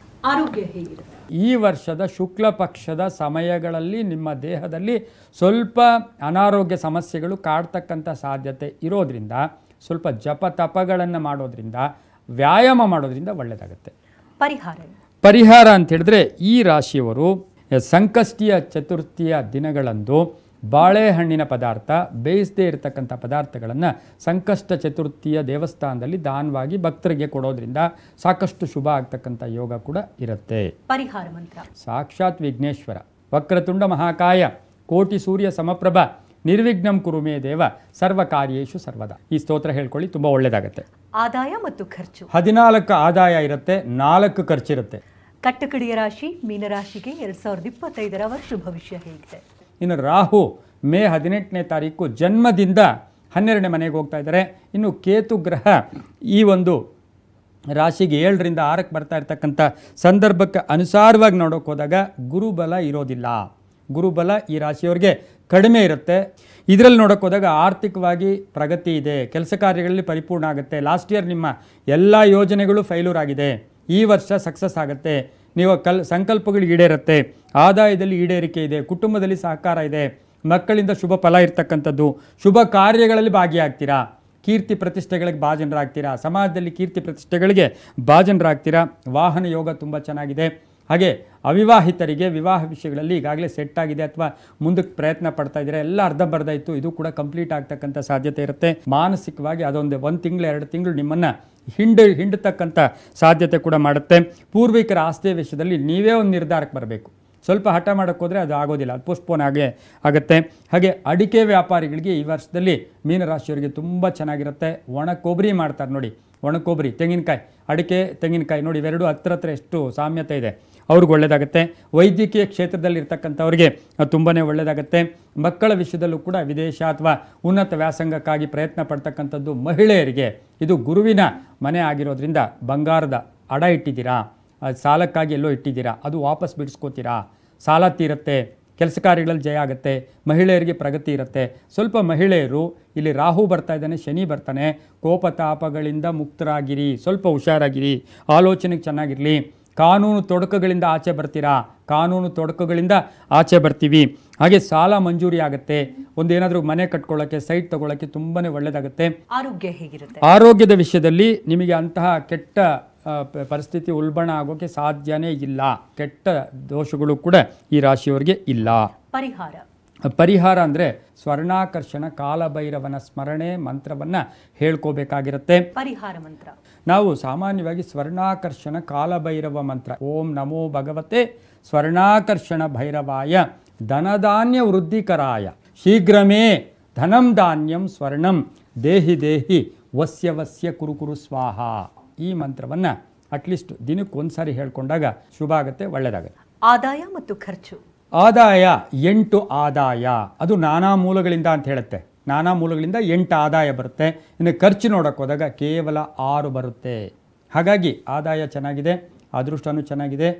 ಆರೋಗ್ಯ ಹೇಗಿದೆ? ಈ ವರ್ಷದ ಶುಕ್ಲ ಪಕ್ಷದ ಸಮಯಗಳಲ್ಲಿ ನಿಮ್ಮ ದೇಹದಲ್ಲಿ ಸ್ವಲ್ಪ ಅನಾರೋಗ್ಯ ಸಮಸ್ಯೆಗಳು ಕಾಡ್ತಕ್ಕಂಥ ಸಾಧ್ಯತೆ ಇರೋದ್ರಿಂದ ಸ್ವಲ್ಪ ಜಪ ತಪಗಳನ್ನು ಮಾಡೋದ್ರಿಂದ, ವ್ಯಾಯಾಮ ಮಾಡೋದ್ರಿಂದ ಒಳ್ಳೆಯದಾಗುತ್ತೆ. ಪರಿಹಾರ ಅಂತ ಹೇಳಿದ್ರೆ, ಈ ರಾಶಿಯವರು ಸಂಕಷ್ಟಿಯ ಚತುರ್ಥಿಯ ದಿನಗಳಂದು ಬಾಳೆಹಣ್ಣಿನ ಪದಾರ್ಥ, ಬೇಯಿಸದೇ ಇರತಕ್ಕಂಥ ಪದಾರ್ಥಗಳನ್ನು ಸಂಕಷ್ಟ ಚತುರ್ಥಿಯ ದೇವಸ್ಥಾನದಲ್ಲಿ ದಾನವಾಗಿ ಭಕ್ತರಿಗೆ ಕೊಡೋದ್ರಿಂದ ಸಾಕಷ್ಟು ಶುಭ ಆಗ್ತಕ್ಕಂಥ ಯೋಗ ಕೂಡ ಇರುತ್ತೆ. ಪರಿಹಾರ ಮಂತ್ರ ಸಾಕ್ಷಾತ್ ವಿಘ್ನೇಶ್ವರ, ವಕ್ರತುಂಡ ಮಹಾಕಾಯ, ಕೋಟಿ ಸೂರ್ಯ ಸಮಪ್ರಭ, ನಿರ್ವಿಘ್ನಂ ಕುರು ಮೇ ದೇವ, ಸರ್ವ ಕಾರ್ಯೇಷು ಸರ್ವದಾ. ಈ ಸ್ತೋತ್ರ ಹೇಳ್ಕೊಳ್ಳಿ, ತುಂಬ ಒಳ್ಳೆಯದಾಗುತ್ತೆ. ಆದಾಯ ಮತ್ತು ಖರ್ಚು 14 ಆದಾಯ ಇರುತ್ತೆ, 4 ಖರ್ಚಿರುತ್ತೆ. ಕಟ್ಟಕಡೆಯ ರಾಶಿ ಮೀನರಾಶಿಗೆ 2025ರ ವರ್ಷ ಭವಿಷ್ಯ ಹೇಗಿದೆ? ಇನ್ನು ರಾಹು ಮೇ 18ನೇ ತಾರೀಕು ಜನ್ಮದಿಂದ 12ನೇ ಮನೆಗೆ ಹೋಗ್ತಾ ಇದ್ದಾರೆ. ಇನ್ನು ಕೇತು ಗ್ರಹ ಈ ಒಂದು ರಾಶಿಗೆ 7ರಿಂದ 6ಕ್ಕೆ ಬರ್ತಾ ಇರ್ತಕ್ಕಂಥ ಸಂದರ್ಭಕ್ಕೆ ಅನುಸಾರವಾಗಿ ನೋಡೋಕೆ ಹೋದಾಗ ಗುರುಬಲ ಇರೋದಿಲ್ಲ. ಗುರುಬಲ ಈ ರಾಶಿಯವರಿಗೆ ಕಡಿಮೆ ಇರುತ್ತೆ. ಇದರಲ್ಲಿ ನೋಡೋಕೆ ಹೋದಾಗ ಆರ್ಥಿಕವಾಗಿ ಪ್ರಗತಿ ಇದೆ, ಕೆಲಸ ಕಾರ್ಯಗಳಲ್ಲಿ ಪರಿಪೂರ್ಣ ಆಗುತ್ತೆ. ಲಾಸ್ಟ್ ಇಯರ್ ನಿಮ್ಮ ಎಲ್ಲ ಯೋಜನೆಗಳು ಫೈಲೂರ್ ಆಗಿದೆ, ಈ ವರ್ಷ ಸಕ್ಸಸ್ ಆಗುತ್ತೆ. ನೀವು ಸಂಕಲ್ಪಗಳು ಈಡೇರುತ್ತೆ, ಆದಾಯದಲ್ಲಿ ಈಡೇರಿಕೆ ಇದೆ, ಕುಟುಂಬದಲ್ಲಿ ಸಹಕಾರ ಇದೆ, ಮಕ್ಕಳಿಂದ ಶುಭ ಫಲ ಇರ್ತಕ್ಕಂಥದ್ದು, ಶುಭ ಕಾರ್ಯಗಳಲ್ಲಿ ಭಾಗಿಯಾಗ್ತೀರಾ, ಕೀರ್ತಿ ಪ್ರತಿಷ್ಠೆಗಳಿಗೆ ಭಾಜನರಾಗ್ತೀರಾ, ಸಮಾಜದಲ್ಲಿ ಕೀರ್ತಿ ಪ್ರತಿಷ್ಠೆಗಳಿಗೆ ಭಾಜನರಾಗ್ತೀರಾ. ವಾಹನ ಯೋಗ ತುಂಬ ಚೆನ್ನಾಗಿದೆ. ಹಾಗೆ ಅವಿವಾಹಿತರಿಗೆ ವಿವಾಹ ವಿಷಯಗಳಲ್ಲಿ ಈಗಾಗಲೇ ಸೆಟ್ ಆಗಿದೆ ಅಥವಾ ಮುಂದಕ್ಕೆ ಪ್ರಯತ್ನ ಪಡ್ತಾ ಇದ್ದಾರೆ, ಎಲ್ಲ ಅರ್ಧಂಬರ್ಧ ಇತ್ತು, ಇದು ಕೂಡ ಕಂಪ್ಲೀಟ್ ಆಗ್ತಕ್ಕಂಥ ಸಾಧ್ಯತೆ ಇರುತ್ತೆ. ಮಾನಸಿಕವಾಗಿ ಅದೊಂದು 1 ತಿಂಗಳು 2 ತಿಂಗಳು ನಿಮ್ಮನ್ನು ಹಿಂಡತಕ್ಕಂಥ ಸಾಧ್ಯತೆ ಕೂಡ ಮಾಡುತ್ತೆ. ಪೂರ್ವಿಕರ ಆಸ್ತಿಯ ವಿಷಯದಲ್ಲಿ ನೀವೇ ಒಂದು ನಿರ್ಧಾರಕ್ಕೆ ಬರಬೇಕು. ಸ್ವಲ್ಪ ಹಠ ಮಾಡೋಕ್ಕೆ ಹೋದರೆ ಅದು ಆಗೋದಿಲ್ಲ, ಅದು ಪೋಸ್ಟ್ಪೋನ್ ಆಗುತ್ತೆ. ಹಾಗೆ ಅಡಿಕೆ ವ್ಯಾಪಾರಿಗಳಿಗೆ ಈ ವರ್ಷದಲ್ಲಿ ಮೀನರಾಶಿಯವರಿಗೆ ತುಂಬ ಚೆನ್ನಾಗಿರುತ್ತೆ. ಒಣ ಕೊಬ್ಬರಿ ಮಾಡ್ತಾರೆ ನೋಡಿ, ಒಣ ಕೊಬ್ಬರಿ, ತೆಂಗಿನಕಾಯಿ, ಅಡಿಕೆ ತೆಂಗಿನಕಾಯಿ ನೋಡಿ, ಇವೆರಡು ಹತ್ರ ಎಷ್ಟು ಸಾಮ್ಯತೆ ಇದೆ, ಅವ್ರಿಗೆ ಒಳ್ಳೆಯದಾಗುತ್ತೆ. ವೈದ್ಯಕೀಯ ಕ್ಷೇತ್ರದಲ್ಲಿ ಇರ್ತಕ್ಕಂಥವ್ರಿಗೆ ತುಂಬಾ ಒಳ್ಳೆಯದಾಗುತ್ತೆ. ಮಕ್ಕಳ ವಿಷಯದಲ್ಲೂ ಕೂಡ ವಿದೇಶ ಅಥವಾ ಉನ್ನತ ವ್ಯಾಸಂಗಕ್ಕಾಗಿ ಪ್ರಯತ್ನ ಪಡ್ತಕ್ಕಂಥದ್ದು ಮಹಿಳೆಯರಿಗೆ ಇದು ಗುರುವಿನ ಮನೆ ಆಗಿರೋದ್ರಿಂದ ಬಂಗಾರದ ಅಡ ಇಟ್ಟಿದ್ದೀರಾ, ಸಾಲಕ್ಕಾಗಿ ಎಲ್ಲೋ ಇಟ್ಟಿದ್ದೀರಾ, ಅದು ವಾಪಸ್ ಬಿಡಿಸ್ಕೋತೀರಾ, ಸಾಲ ತೀರುತ್ತೆ, ಕೆಲಸ ಕಾರ್ಯಗಳಲ್ಲಿ ಜಯ ಆಗುತ್ತೆ, ಮಹಿಳೆಯರಿಗೆ ಪ್ರಗತಿ ಇರುತ್ತೆ. ಸ್ವಲ್ಪ ಮಹಿಳೆಯರು, ಇಲ್ಲಿ ರಾಹು ಬರ್ತಾ ಇದ್ದಾನೆ, ಶನಿ ಬರ್ತಾನೆ, ಕೋಪತಾಪಗಳಿಂದ ಮುಕ್ತರಾಗಿರಿ, ಸ್ವಲ್ಪ ಹುಷಾರಾಗಿರಿ, ಆಲೋಚನೆಗೆ ಚೆನ್ನಾಗಿರಲಿ. ಕಾನೂನು ತೊಡಕುಗಳಿಂದ ಆಚೆ ಬರ್ತೀರಾ, ಕಾನೂನು ತೊಡಕುಗಳಿಂದ ಆಚೆ ಬರ್ತೀವಿ. ಹಾಗೆ ಸಾಲ ಮಂಜೂರಿ ಆಗುತ್ತೆ, ಒಂದೇನಾದರೂ ಮನೆ ಕಟ್ಕೊಳ್ಳೋಕ್ಕೆ, ಸೈಟ್ ತೊಗೊಳ್ಳೋಕ್ಕೆ ತುಂಬಾ ಒಳ್ಳೆಯದಾಗುತ್ತೆ. ಆರೋಗ್ಯ ಹೇಗಿರುತ್ತೆ? ಆರೋಗ್ಯದ ವಿಷಯದಲ್ಲಿ ನಿಮಗೆ ಅಂತಹ ಕೆಟ್ಟ ಪರಿಸ್ಥಿತಿ ಉಲ್ಬಣ ಆಗೋಕ್ಕೆ ಸಾಧ್ಯನೇ ಇಲ್ಲ. ಕೆಟ್ಟ ದೋಷಗಳು ಕೂಡ ಈ ರಾಶಿಯವರಿಗೆ ಇಲ್ಲ. ಪರಿಹಾರ ಅಂದರೆ ಸ್ವರ್ಣಾಕರ್ಷಣ ಕಾಲಭೈರವನ ಸ್ಮರಣೆ ಮಂತ್ರವನ್ನು ಹೇಳ್ಕೋಬೇಕಾಗಿರುತ್ತೆ. ಪರಿಹಾರ ಮಂತ್ರ ನಾವು ಸಾಮಾನ್ಯವಾಗಿ ಸ್ವರ್ಣಾಕರ್ಷಣ ಕಾಲಭೈರವ ಮಂತ್ರ, ಓಂ ನಮೋ ಭಗವತೆ ಸ್ವರ್ಣಾಕರ್ಷಣ ಭೈರವಾಯ ಧನಧಾನ್ಯ ವೃದ್ಧಿಕರಾಯ ಶೀಘ್ರಮೇ ಧನಂ ಧಾನ್ಯಂ ಸ್ವರ್ಣಂ ದೇಹಿ ದೇಹಿ ವಸ್ಯ ವಸ್ಯ ಕುರುಕುರು ಸ್ವಾಹ. ಈ ಮಂತ್ರವನ್ನು ಅಟ್ಲೀಸ್ಟ್ ದಿನಕ್ಕೊಂದು ಸಾರಿ ಹೇಳ್ಕೊಂಡಾಗ ಶುಭ ಆಗುತ್ತೆ, ಒಳ್ಳೆಯದಾಗುತ್ತೆ. ಆದಾಯ ಮತ್ತು ಖರ್ಚು. ಆದಾಯ 8 ಆದಾಯ, ಅದು ನಾನಾ ಮೂಲಗಳಿಂದ ಅಂತ ಹೇಳುತ್ತೆ. ನಾನಾ ಮೂಲಗಳಿಂದ 8 ಆದಾಯ ಬರುತ್ತೆ. ಇನ್ನು ಖರ್ಚು ನೋಡೋಕೆ ಹೋದಾಗ ಕೇವಲ 6 ಬರುತ್ತೆ. ಹಾಗಾಗಿ ಆದಾಯ ಚೆನ್ನಾಗಿದೆ, ಅದೃಷ್ಟನೂ ಚೆನ್ನಾಗಿದೆ.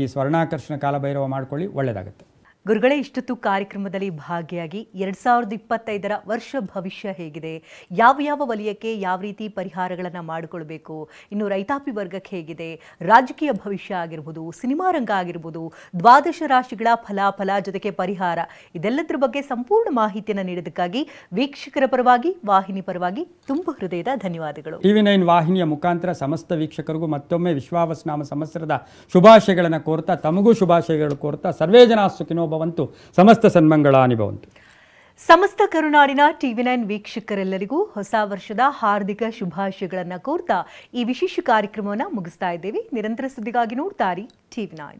ಈ ಸ್ವರ್ಣಾಕರ್ಷಣ ಕಾಲಭೈರವ ಮಾಡ್ಕೊಳ್ಳಿ, ಒಳ್ಳೆಯದಾಗುತ್ತೆ. ಗುರುಗಳೇ, ಇಷ್ಟೊತ್ತು ಕಾರ್ಯಕ್ರಮದಲ್ಲಿ ಭಾಗಿಯಾಗಿ 2025ರ ವರ್ಷ ಭವಿಷ್ಯ ಹೇಗಿದೆ, ಯಾವ ವಲಯಕ್ಕೆ ಯಾವ ರೀತಿ ಪರಿಹಾರಗಳನ್ನು ಮಾಡಿಕೊಳ್ಬೇಕು, ಇನ್ನು ರೈತಾಪಿ ವರ್ಗಕ್ಕೆ ಹೇಗಿದೆ, ರಾಜಕೀಯ ಭವಿಷ್ಯ ಆಗಿರ್ಬೋದು, ಸಿನಿಮಾ ರಂಗ ಆಗಿರ್ಬೋದು, ದ್ವಾದಶ ರಾಶಿಗಳ ಫಲಾಫಲ ಜೊತೆಗೆ ಪರಿಹಾರ, ಇದೆಲ್ಲದರ ಬಗ್ಗೆ ಸಂಪೂರ್ಣ ಮಾಹಿತಿಯನ್ನು ನೀಡೋದಕ್ಕಾಗಿ ವೀಕ್ಷಕರ ಪರವಾಗಿ, ವಾಹಿನಿ ಪರವಾಗಿ ತುಂಬ ಹೃದಯದ ಧನ್ಯವಾದಗಳು. TV9 ವಾಹಿನಿಯ ಮುಖಾಂತರ ಸಮಸ್ತ ವೀಕ್ಷಕರಿಗೂ ಮತ್ತೊಮ್ಮೆ ವಿಶ್ವಾವಸನಾಮ ಸಂವತ್ಸರದ ಶುಭಾಶಯಗಳನ್ನು ಕೋರ್ತಾ, ತಮಗೂ ಶುಭಾಶಯಗಳು ಕೋರ್ತಾ, ಸರ್ವೇ ಜನ ಸುಖಿನೋ ಭವಂತು, ಸಮಸ್ತ ಸನ್ಮಂಗಳಾನಿ ಭವಂತು. ಸಮಸ್ತ ಕರುನಾಡಿನ TV9 ವೀಕ್ಷಕರೆಲ್ಲರಿಗೂ ಹೊಸ ವರ್ಷದ ಹಾರ್ದಿಕ ಶುಭಾಶಯಗಳನ್ನು ಕೋರ್ತಾ ಈ ವಿಶೇಷ ಕಾರ್ಯಕ್ರಮವನ್ನು ಮುಗಿಸ್ತಾ ಇದ್ದೇವೆ. ನಿರಂತರ ಸುದ್ದಿಗಾಗಿ ನೋಡ್ತಾರಿ TV9.